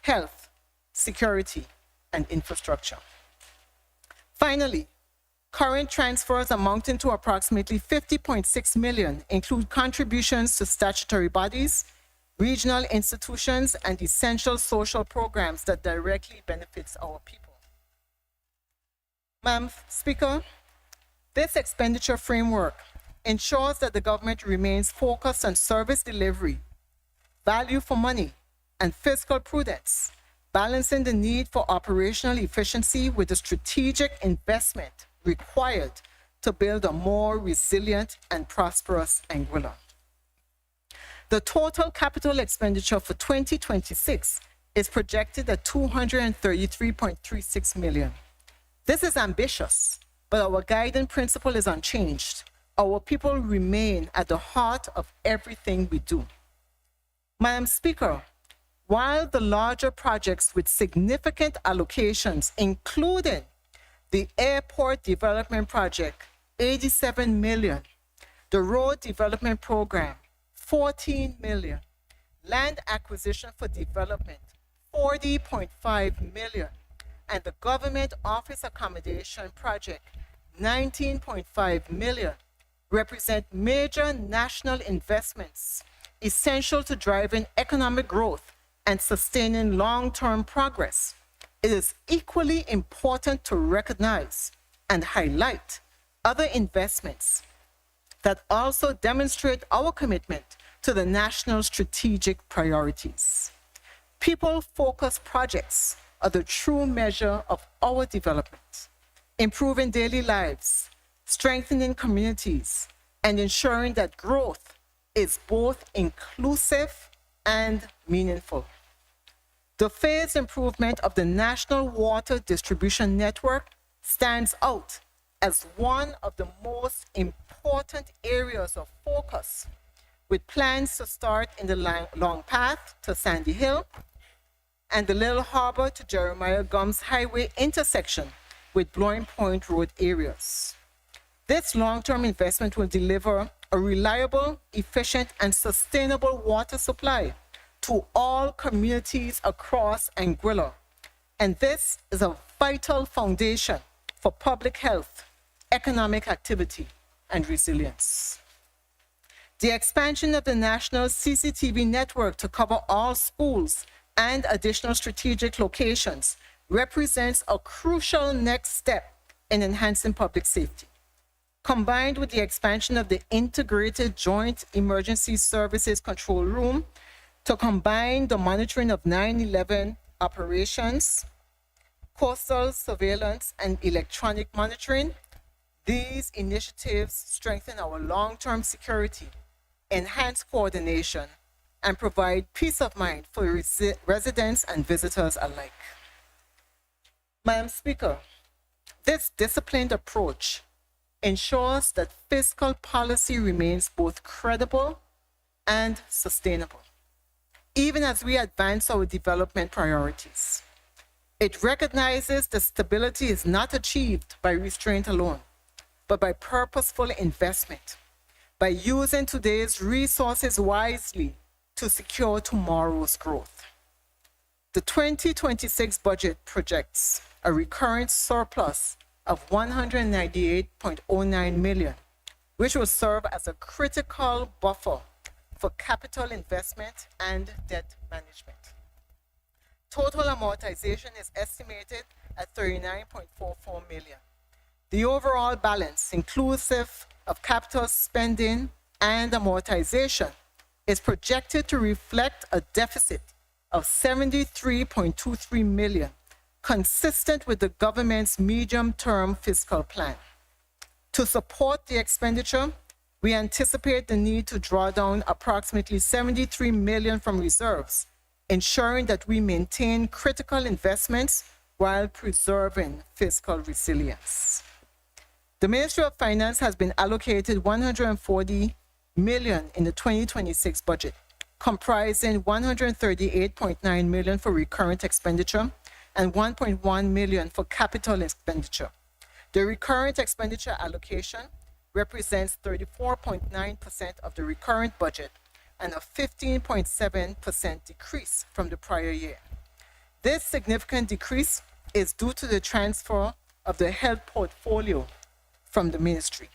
health, security, and infrastructure. Finally, current transfers amounting to approximately 50.6 million include contributions to statutory bodies, regional institutions, and essential social programs that directly benefits our people. Madam Speaker, this expenditure framework ensures that the government remains focused on service delivery, value for money, and fiscal prudence, balancing the need for operational efficiency with the strategic investment required to build a more resilient and prosperous Anguilla. The total capital expenditure for 2026 is projected at 233.36 million. This is ambitious, but our guiding principle is unchanged. Our people remain at the heart of everything we do. Madam Speaker, while the larger projects with significant allocations, including the Airport Development Project, 87 million, the Road Development Program, 14 million, Land Acquisition for Development, 40.5 million, and the Government Office Accommodation Project, 19.5 million, represent major national investments essential to driving economic growth and sustaining long-term progress. It is equally important to recognize and highlight other investments that also demonstrate our commitment to the national strategic priorities. People-focused projects are the true measure of our development, improving daily lives, strengthening communities, and ensuring that growth is both inclusive and meaningful. The phased improvement of the National Water Distribution Network stands out as one of the most important areas of focus, with plans to start in the Long Path to Sandy Hill and the Little Harbor to Jeremiah Gums Highway intersection with Blowing Point Road areas. This long-term investment will deliver a reliable, efficient, and sustainable water supply to all communities across Anguilla. And this is a vital foundation for public health, economic activity, and resilience. The expansion of the national CCTV network to cover all schools and additional strategic locations represents a crucial next step in enhancing public safety. Combined with the expansion of the Integrated Joint Emergency Services Control Room to combine the monitoring of 9/11 operations, coastal surveillance, and electronic monitoring, these initiatives strengthen our long-term security, enhance coordination, and provide peace of mind for residents and visitors alike. Madam Speaker, this disciplined approach ensures that fiscal policy remains both credible and sustainable, even as we advance our development priorities. It recognizes that stability is not achieved by restraint alone, but by purposeful investment, by using today's resources wisely to secure tomorrow's growth. The 2026 budget projects a recurrent surplus of $198.09 million, which will serve as a critical buffer for capital investment and debt management. Total amortization is estimated at $39.44 million. The overall balance, inclusive of capital spending and amortization, is projected to reflect a deficit of $73.23 million, consistent with the government's medium-term fiscal plan. To support the expenditure, we anticipate the need to draw down approximately $73 million from reserves, ensuring that we maintain critical investments while preserving fiscal resilience. The Ministry of Finance has been allocated $140 million in the 2026 budget, comprising $138.9 million for recurrent expenditure and $1.1 million for capital expenditure. The recurrent expenditure allocation represents 34.9% of the recurrent budget and a 15.7% decrease from the prior year. This significant decrease is due to the transfer of the health portfolio from the ministry.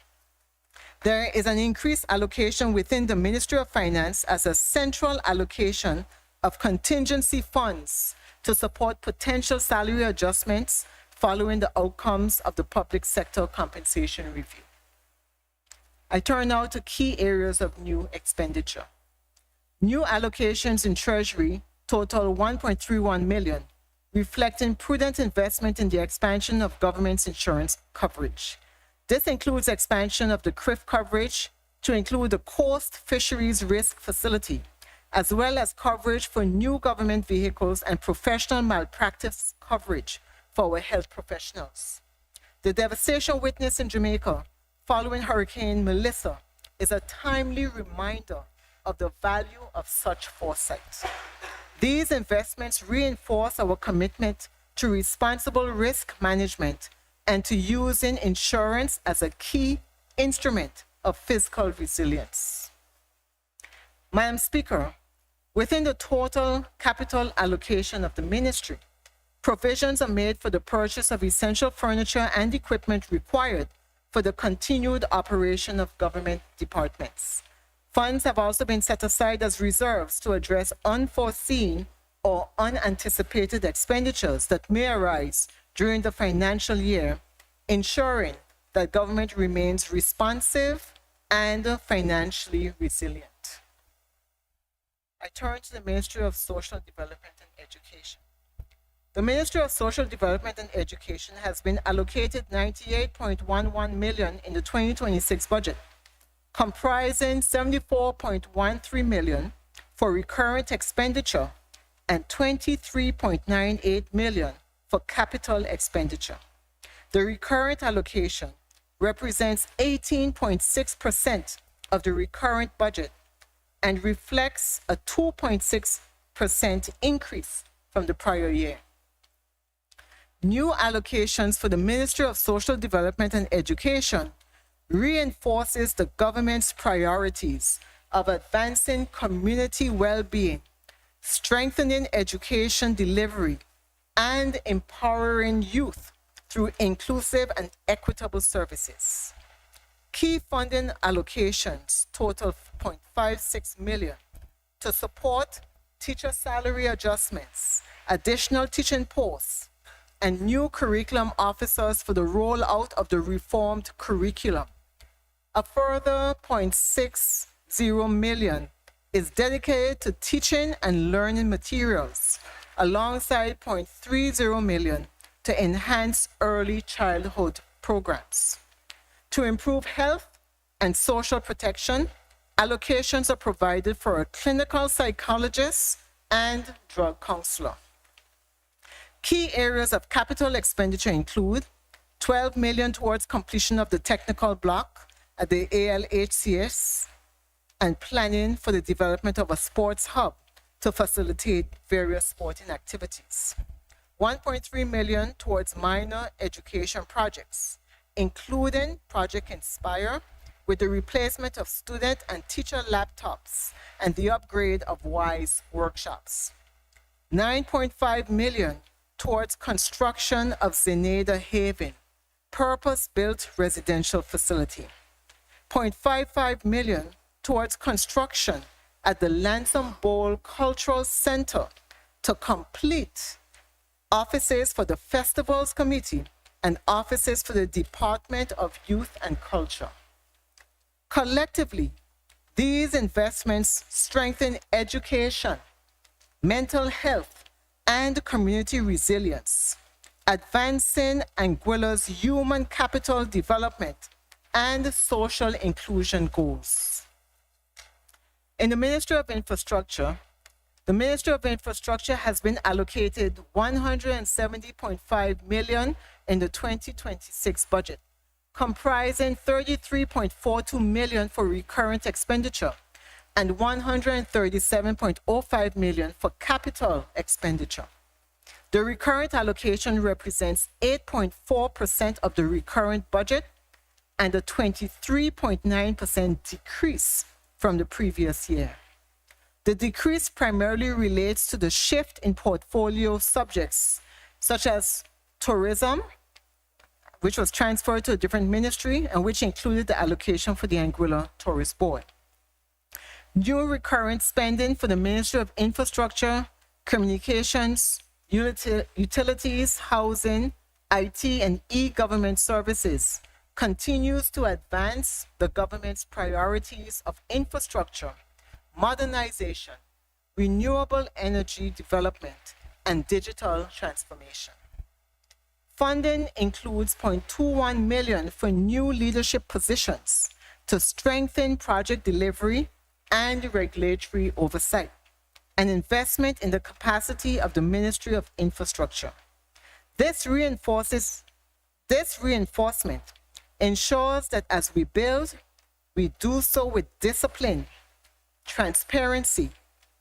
There is an increased allocation within the Ministry of Finance as a central allocation of contingency funds to support potential salary adjustments following the outcomes of the public sector compensation review. I turn now to key areas of new expenditure. New allocations in Treasury total $1.31 million, reflecting prudent investment in the expansion of government's insurance coverage. This includes expansion of the CRIF coverage to include the Coast Fisheries Risk Facility, as well as coverage for new government vehicles and professional malpractice coverage for our health professionals. The devastation witnessed in Jamaica following Hurricane Melissa is a timely reminder of the value of such foresight. These investments reinforce our commitment to responsible risk management and to using insurance as a key instrument of fiscal resilience. Madam Speaker, within the total capital allocation of the ministry, provisions are made for the purchase of essential furniture and equipment required for the continued operation of government departments. Funds have also been set aside as reserves to address unforeseen or unanticipated expenditures that may arise during the financial year, ensuring that government remains responsive and financially resilient. I turn to the Ministry of Social Development and Education. The Ministry of Social Development and Education has been allocated $98.11 million in the 2026 budget, comprising $74.13 million for recurrent expenditure and $23.98 million for capital expenditure. The recurrent allocation represents 18.6% of the recurrent budget and reflects a 2.6% increase from the prior year. New allocations for the Ministry of Social Development and Education reinforces the government's priorities of advancing community well-being, strengthening education delivery, and empowering youth through inclusive and equitable services. Key funding allocations total $0.56 million to support teacher salary adjustments, additional teaching posts, and new curriculum officers for the rollout of the reformed curriculum. A further $0.60 million is dedicated to teaching and learning materials, alongside $0.30 million to enhance early childhood programs. To improve health and social protection, allocations are provided for a clinical psychologist and drug counselor. Key areas of capital expenditure include $12 million towards completion of the technical block at the ALHCS and planning for the development of a sports hub to facilitate various sporting activities. $1.3 million towards minor education projects, including Project Inspire, with the replacement of student and teacher laptops and the upgrade of WISE workshops. $9.5 million towards construction of Zenada Haven, purpose-built residential facility. $0.55 million towards construction at the Lansing Bowl Cultural Center to complete offices for the Festivals Committee and offices for the Department of Youth and Culture. Collectively, these investments strengthen education, mental health, and community resilience, advancing Anguilla's human capital development and social inclusion goals. In the Ministry of Infrastructure, the Ministry of Infrastructure has been allocated $170.5 million in the 2026 budget, comprising $33.42 million for recurrent expenditure and $137.05 million for capital expenditure. The recurrent allocation represents 8.4% of the recurrent budget and a 23.9% decrease from the previous year. The decrease primarily relates to the shift in portfolio subjects, such as tourism, which was transferred to a different ministry and which included the allocation for the Anguilla Tourist Board. New recurrent spending for the Ministry of Infrastructure, Communications, Utilities, Housing, IT, and e-government services continues to advance the government's priorities of infrastructure, modernization, renewable energy development, and digital transformation. Funding includes $0.21 million for new leadership positions to strengthen project delivery and regulatory oversight, and investment in the capacity of the Ministry of Infrastructure. This reinforcement ensures that as we build, we do so with discipline, transparency,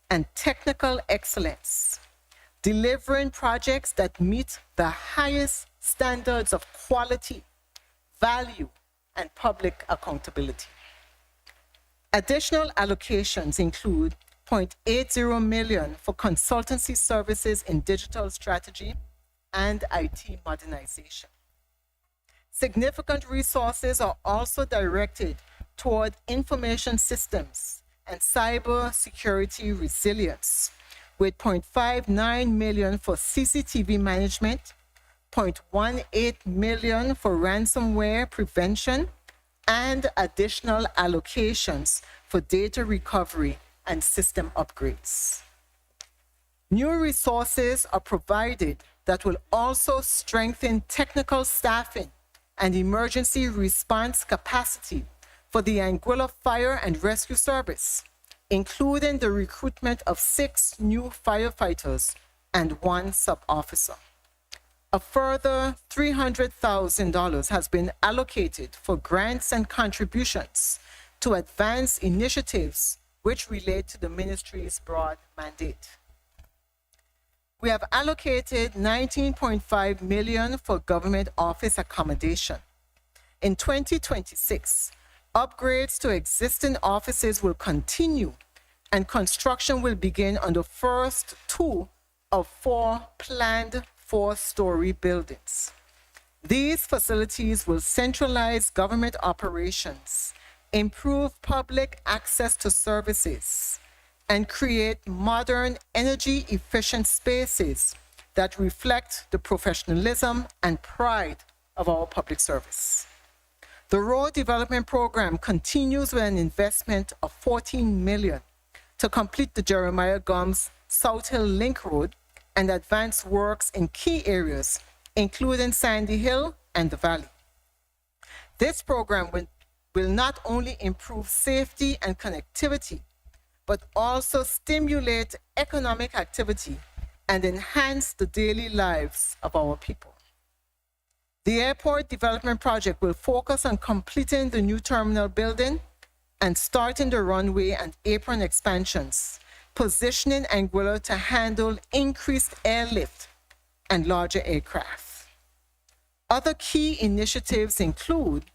and technical excellence, delivering projects that meet the highest standards of quality, value, and public accountability. Additional allocations include $0.80 million for consultancy services in digital strategy and IT modernization. Significant resources are also directed toward information systems and cyber security resilience, with $0.59 million for CCTV management, $0.18 million for ransomware prevention, and additional allocations for data recovery and system upgrades. New resources are provided that will also strengthen technical staffing and emergency response capacity for the Anguilla Fire and Rescue Service, including the recruitment of 6 new firefighters and 1 sub-officer. A further $300,000 has been allocated for grants and contributions to advance initiatives which relate to the ministry's broad mandate. We have allocated $19.5 million for government office accommodation. In 2026, upgrades to existing offices will continue and construction will begin on the first 2 of 4 planned 4-story buildings. These facilities will centralize government operations, improve public access to services, and create modern, energy-efficient spaces that reflect the professionalism and pride of our public service. The Road Development Program continues with an investment of $14 million to complete the Jeremiah Gums South Hill Link Road and advance works in key areas, including Sandy Hill and the Valley. This program will not only improve safety and connectivity, but also stimulate economic activity and enhance the daily lives of our people. The airport development project will focus on completing the new terminal building and starting the runway and apron expansions, positioning Anguilla to handle increased airlift and larger aircraft. Other key initiatives include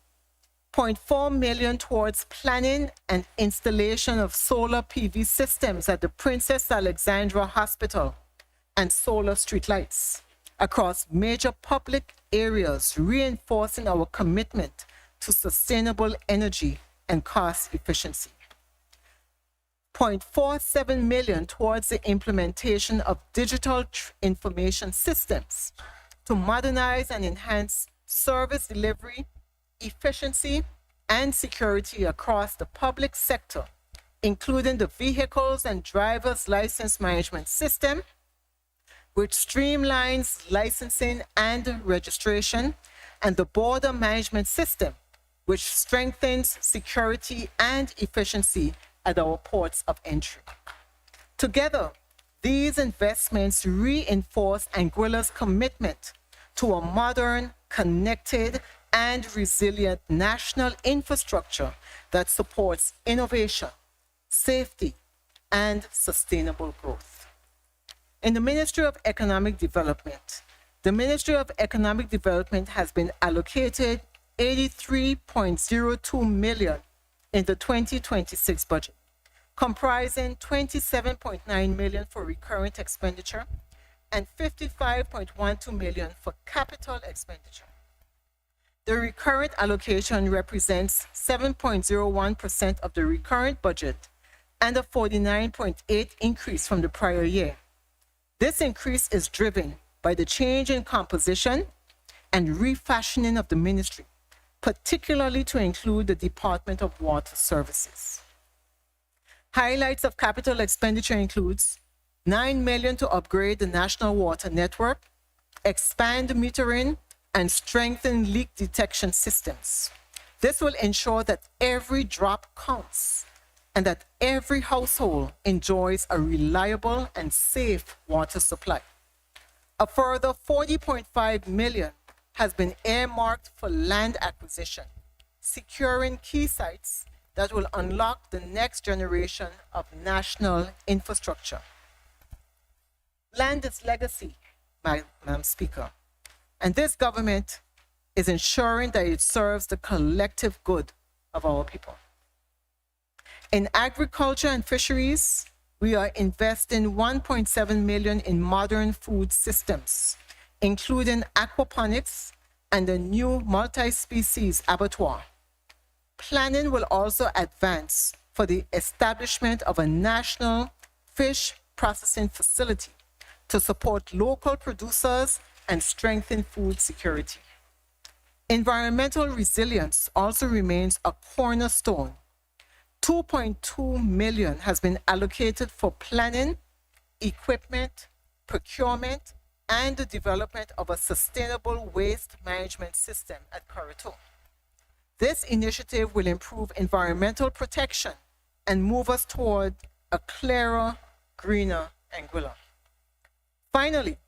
$0.4 million towards planning and installation of solar PV systems at the Princess Alexandra Hospital and solar streetlights across major public areas, reinforcing our commitment to sustainable energy and cost efficiency. $0.47 million towards the implementation of digital information systems to modernize and enhance service delivery, efficiency, and security across the public sector, including the Vehicles and Drivers License Management System, which streamlines licensing and registration, and the Border Management System, which strengthens security and efficiency at our ports of entry. Together, these investments reinforce Anguilla's commitment to a modern, connected, and resilient national infrastructure that supports innovation, safety, and sustainable growth. In the Ministry of Economic Development, the Ministry of Economic Development has been allocated $83.02 million in the 2026 budget, comprising $27.9 million for recurrent expenditure and $55.12 million for capital expenditure. The recurrent allocation represents 7.01% of the recurrent budget and a 49.8% increase from the prior year. This increase is driven by the change in composition and refashioning of the ministry, particularly to include the Department of Water Services. Highlights of capital expenditure includes $9 million to upgrade the national water network, expand metering, and strengthen leak detection systems. This will ensure that every drop counts and that every household enjoys a reliable and safe water supply. A further $40.5 million has been earmarked for land acquisition, securing key sites that will unlock the next generation of national infrastructure. Land is legacy, Madam Speaker, and this government is ensuring that it serves the collective good of our people. In agriculture and fisheries, we are investing $1.7 million in modern food systems, including aquaponics and a new multi-species abattoir. Planning will also advance for the establishment of a national fish processing facility to support local producers and strengthen food security. Environmental resilience also remains a cornerstone. 2.2 million has been allocated for planning, equipment, procurement, and the development of a sustainable waste management system at Corridor. This initiative will improve environmental protection and move us toward a clearer, greener Anguilla. Finally,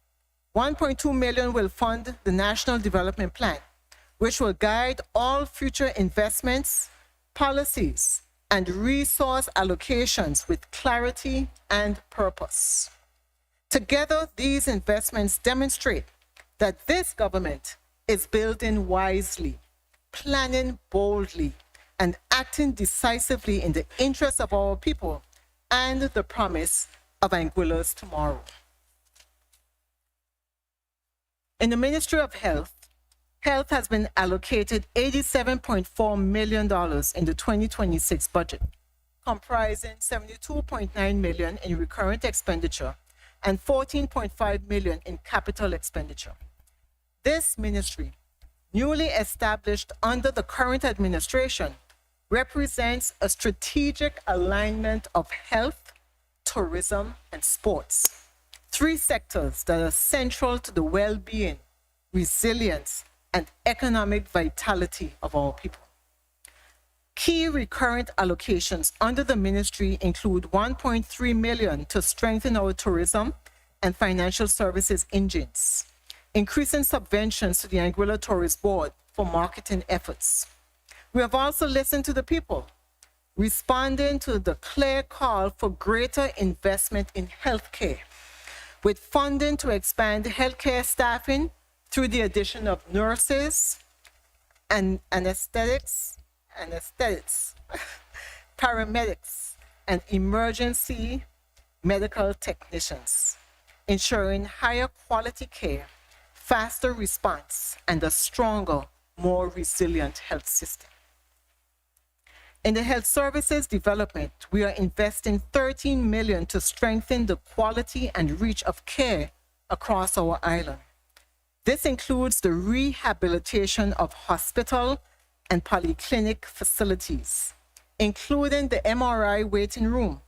1.2 million will fund the National Development Plan, which will guide all future investments, policies, and resource allocations with clarity and purpose. Together, these investments demonstrate that this government is building wisely, planning boldly, and acting decisively in the interests of our people and the promise of Anguilla's tomorrow. In the Ministry of Health, Health has been allocated $87.4 million in the 2026 budget, comprising $72.9 million in recurrent expenditure and $14.5 million in capital expenditure. This ministry, newly established under the current administration, represents a strategic alignment of health, tourism, and sports, three sectors that are central to the well-being, resilience, and economic vitality of our people. Key recurrent allocations under the ministry include $1.3 million to strengthen our tourism and financial services engines, increasing subventions to the Anguilla Tourist Board for marketing efforts. We have also listened to the people, responding to the clear call for greater investment in healthcare, with funding to expand healthcare staffing through the addition of nurses and anesthetics, paramedics, and emergency medical technicians, ensuring higher quality care, faster response, and a stronger, more resilient health system. In the health services development, we are investing $13 million to strengthen the quality and reach of care across our island. This includes the rehabilitation of hospital and polyclinic facilities, including the MRI waiting room,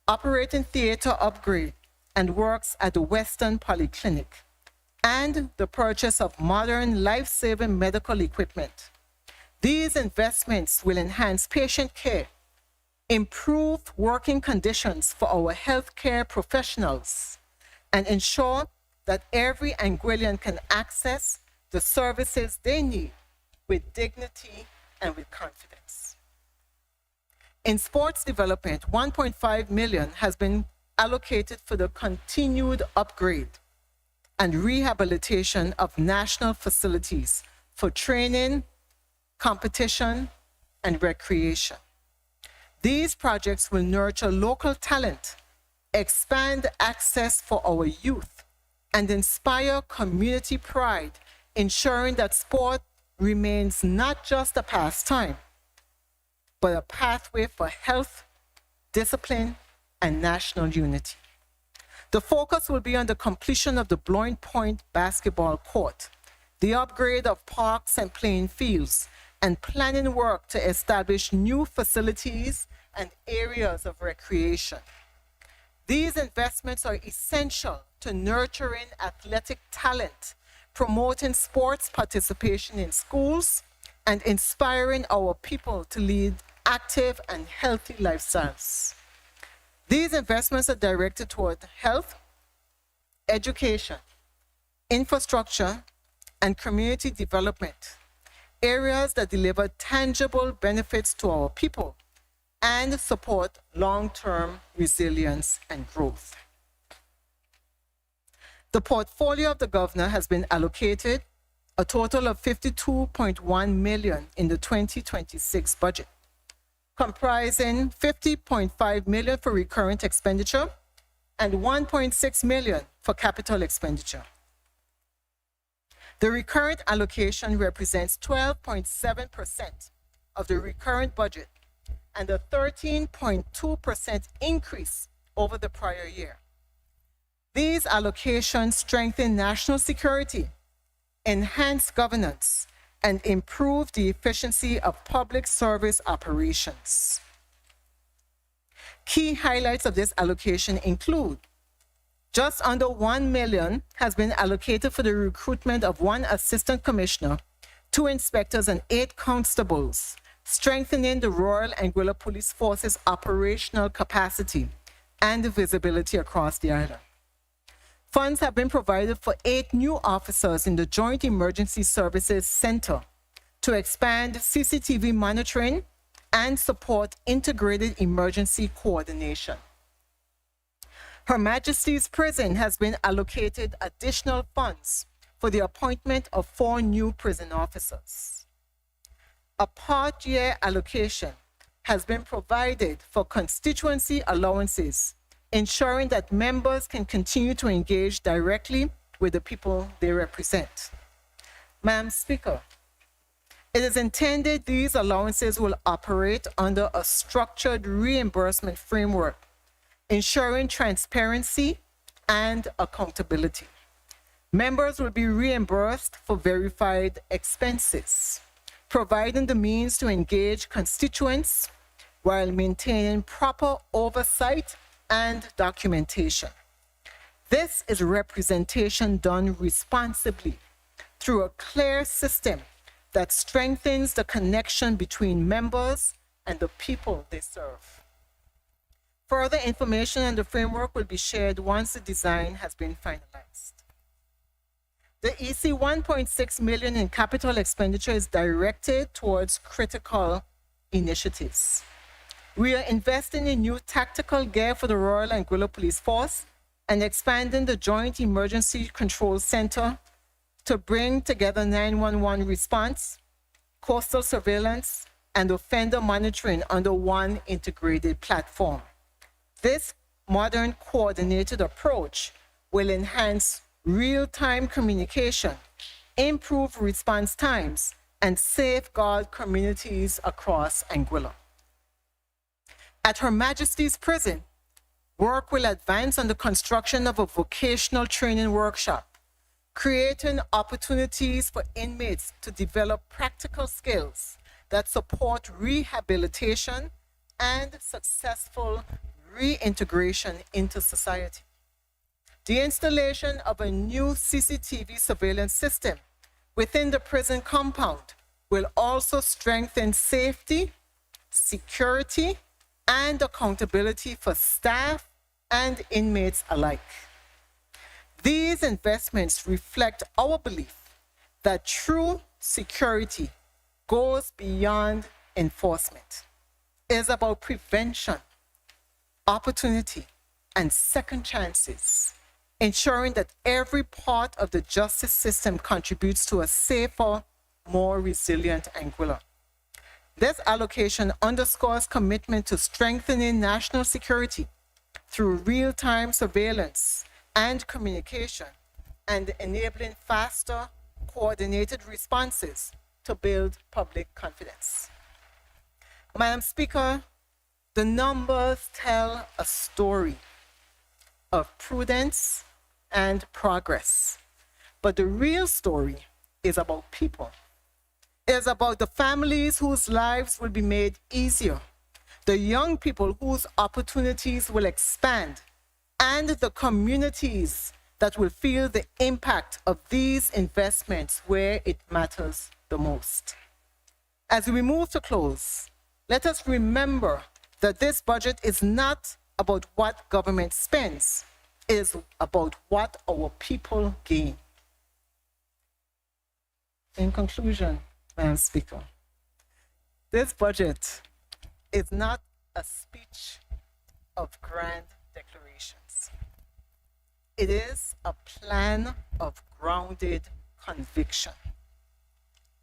operating theater upgrade, and works at the Western Polyclinic, and the purchase of modern life-saving medical equipment. These investments will enhance patient care, improve working conditions for our healthcare professionals, and ensure that every Anguillian can access the services they need with dignity and with confidence. In sports development, $1.5 million has been allocated for the continued upgrade and rehabilitation of national facilities for training, competition, and recreation. These projects will nurture local talent, expand access for our youth, and inspire community pride, ensuring that sport remains not just a pastime, but a pathway for health, discipline, and national unity. The focus will be on the completion of the Blowing Point basketball court, the upgrade of parks and playing fields, and planning work to establish new facilities and areas of recreation. These investments are essential to nurturing athletic talent, promoting sports participation in schools, and inspiring our people to lead active and healthy lifestyles. These investments are directed toward health, education, infrastructure, and community development, areas that deliver tangible benefits to our people and support long-term resilience and growth. The portfolio of the governor has been allocated a total of $52.1 million in the 2026 budget, comprising $50.5 million for recurrent expenditure and $1.6 million for capital expenditure. The recurrent allocation represents 12.7% of the recurrent budget and a 13.2% increase over the prior year. These allocations strengthen national security, enhance governance, and improve the efficiency of public service operations. Key highlights of this allocation include just under $1 million has been allocated for the recruitment of 1 assistant commissioner, 2 inspectors, and 8 constables, strengthening the Royal Anguilla Police Force's operational capacity and visibility across the island. Funds have been provided for 8 new officers in the Joint Emergency Services Center to expand CCTV monitoring and support integrated emergency coordination. Her Majesty's Prison has been allocated additional funds for the appointment of 4 new prison officers. A part-year allocation has been provided for constituency allowances, ensuring that members can continue to engage directly with the people they represent. Madam Speaker, it is intended these allowances will operate under a structured reimbursement framework, ensuring transparency and accountability. Members will be reimbursed for verified expenses, providing the means to engage constituents while maintaining proper oversight and documentation. This is representation done responsibly through a clear system that strengthens the connection between members and the people they serve. Further information on the framework will be shared once the design has been finalized. The EC 1.6 million in capital expenditure is directed towards critical initiatives. We are investing in new tactical gear for the Royal Anguilla Police Force and expanding the Joint Emergency Control Center to bring together 911 response, coastal surveillance, and offender monitoring under one integrated platform. This modern coordinated approach will enhance real-time communication, improve response times, and safeguard communities across Anguilla. At Her Majesty's Prison, work will advance on the construction of a vocational training workshop, creating opportunities for inmates to develop practical skills that support rehabilitation and successful reintegration into society. The installation of a new CCTV surveillance system within the prison compound will also strengthen safety, security, and accountability for staff and inmates alike. These investments reflect our belief that true security goes beyond enforcement. It is about prevention, opportunity, and second chances, ensuring that every part of the justice system contributes to a safer, more resilient Anguilla. This allocation underscores commitment to strengthening national security through real-time surveillance and communication, and enabling faster, coordinated responses to build public confidence. Madam Speaker, the numbers tell a story of prudence and progress, but the real story is about people. It is about the families whose lives will be made easier, the young people whose opportunities will expand, and the communities that will feel the impact of these investments where it matters the most. As we move to close, let us remember that this budget is not about what government spends, it is about what our people gain. In conclusion, Madam Speaker, this budget is not a speech of grand declarations. It is a plan of grounded conviction.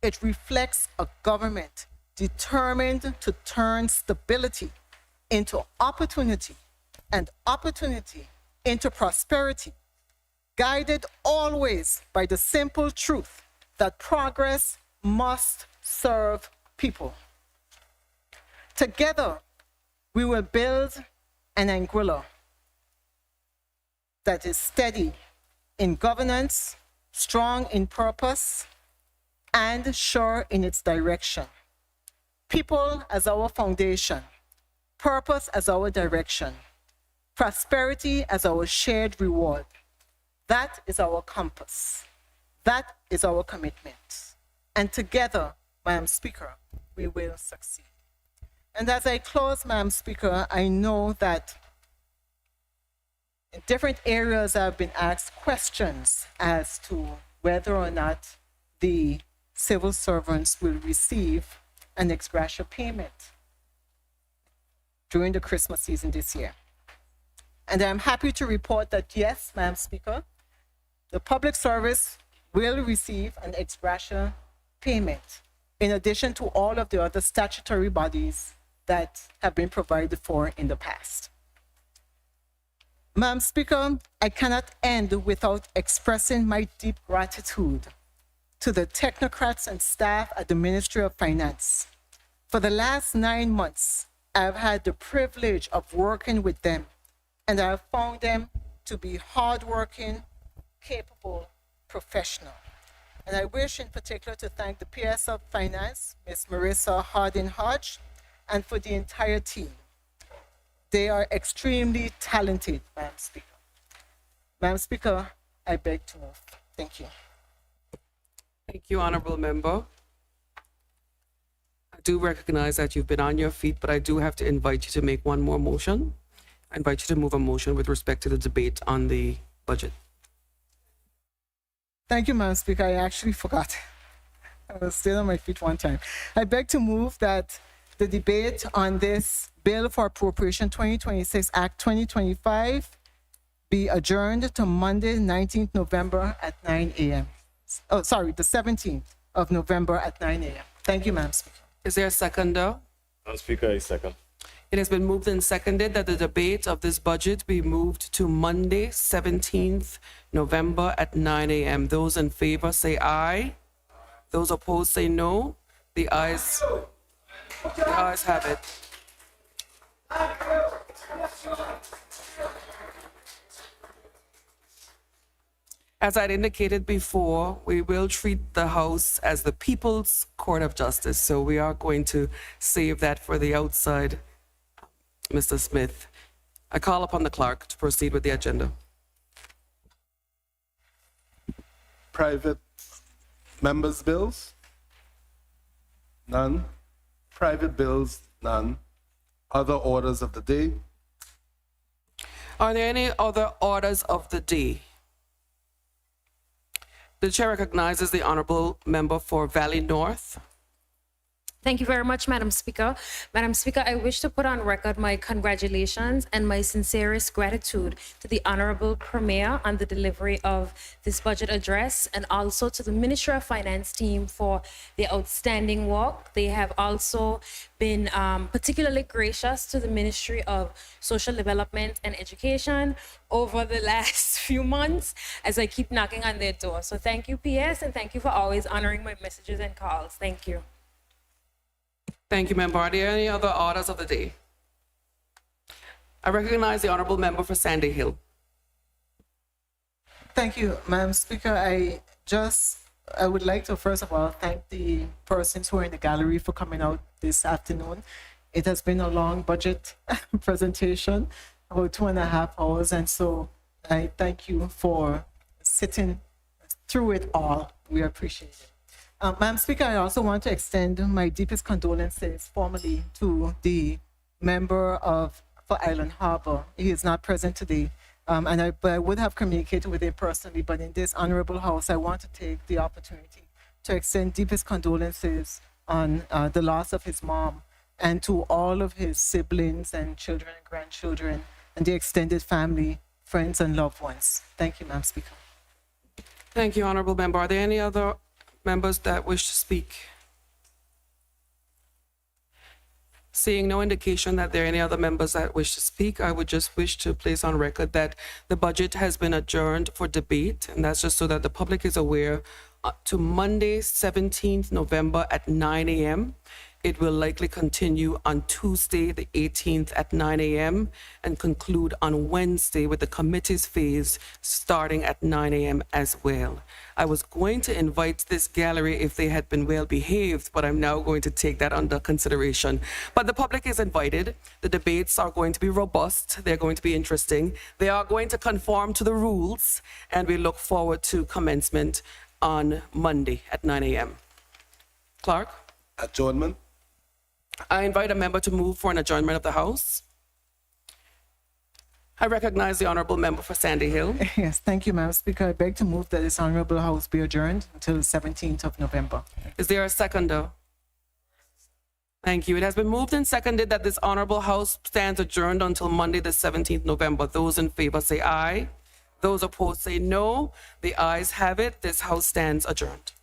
It reflects a government determined to turn stability into opportunity and opportunity into prosperity, guided always by the simple truth that progress must serve people. Together, we will build an Anguilla that is steady in governance, strong in purpose, and sure in its direction. People as our foundation, purpose as our direction, prosperity as our shared reward. That is our compass. That is our commitment. And together, Madam Speaker, we will succeed. And as I close, Madam Speaker, I know that in different areas I've been asked questions as to whether or not the civil servants will receive an ex gratia payment during the Christmas season this year. And I'm happy to report that yes, Madam Speaker, the public service will receive an ex gratia payment in addition to all of the other statutory bodies that have been provided for in the past. Madam Speaker, I cannot end without expressing my deep gratitude to the technocrats and staff at the Ministry of Finance. For the last 9 months, I've had the privilege of working with them, and I've found them to be hardworking, capable, professional. And I wish in particular to thank the PS of Finance, Ms. Marissa Hardin-Hodge, and for the entire team. They are extremely talented, Madam Speaker. Madam Speaker, I beg to move. Thank you. Thank you, Honorable Member. I do recognize that you've been on your feet, but I do have to invite you to make one more motion. I invite you to move a motion with respect to the debate on the budget. Thank you, Madam Speaker. I actually forgot. I was still on my feet one time. I beg to move that the debate on this Bill for Appropriation 2026 Act 2025 be adjourned to Monday, 19th November at 9 a.m. Oh, sorry, the 17th of November at 9 a.m. Thank you, Madam Speaker. Is there a seconder? Madam Speaker, I second. It has been moved and seconded that the debate of this budget be moved to Monday, 17th November at 9 a.m. Those in favor say aye. Those opposed say no. The ayes have it. As I'd indicated before, we will treat the House as the People's Court of Justice, so we are going to save that for the outside. Mr. Smith, I call upon the clerk to proceed with the agenda. Private members' bills? None. Private bills? None. Other orders of the day? Are there any other orders of the day? The chair recognizes the honorable member for Valley North. Thank you very much, Madam Speaker. Madam Speaker, I wish to put on record my congratulations and my sincerest gratitude to the Honorable Premier on the delivery of this budget address, and also to the Ministry of Finance team for their outstanding work. They have also been particularly gracious to the Ministry of Social Development and Education over the last few months as I keep knocking on their door. So thank you, PS, and thank you for always honoring my messages and calls. Thank you. Thank you, member. Are there any other orders of the day? I recognize the honorable member for Sandy Hill. Thank you, Madam Speaker. I would like to first of all thank the persons who are in the gallery for coming out this afternoon. It has been a long budget presentation, about 2.5 hours, and so I thank you for sitting through it all. We appreciate it. Madam Speaker, I also want to extend my deepest condolences formally to the member for Island Harbor. He is not present today, but I would have communicated with him personally, but in this honorable house, I want to take the opportunity to extend deepest condolences on the loss of his mom, and to all of his siblings and children and grandchildren and the extended family, friends, and loved ones. Thank you, Madam Speaker. Thank you, honorable member. Are there any other members that wish to speak? Seeing no indication that there are any other members that wish to speak, I would just wish to place on record that the budget has been adjourned for debate, and that's just so that the public is aware, to Monday, 17th November at 9 a.m. It will likely continue on Tuesday, the 18th at 9 a.m. and conclude on Wednesday with the committee's phase starting at 9 a.m. as well. I was going to invite this gallery if they had been well behaved, but I'm now going to take that under consideration. But the public is invited. The debates are going to be robust. They're going to be interesting. They are going to conform to the rules, and we look forward to commencement on Monday at 9 a.m. Clark? Adjournment. I invite a member to move for an adjournment of the House. I recognize the honorable member for Sandy Hill. Yes, thank you, Madam Speaker. I beg to move that this honorable House be adjourned until the 17th of November. Is there a seconder? Thank you. It has been moved and seconded that this honorable House stands adjourned until Monday, the 17th November. Those in favor say aye. Those opposed say no. The ayes have it. This House stands adjourned.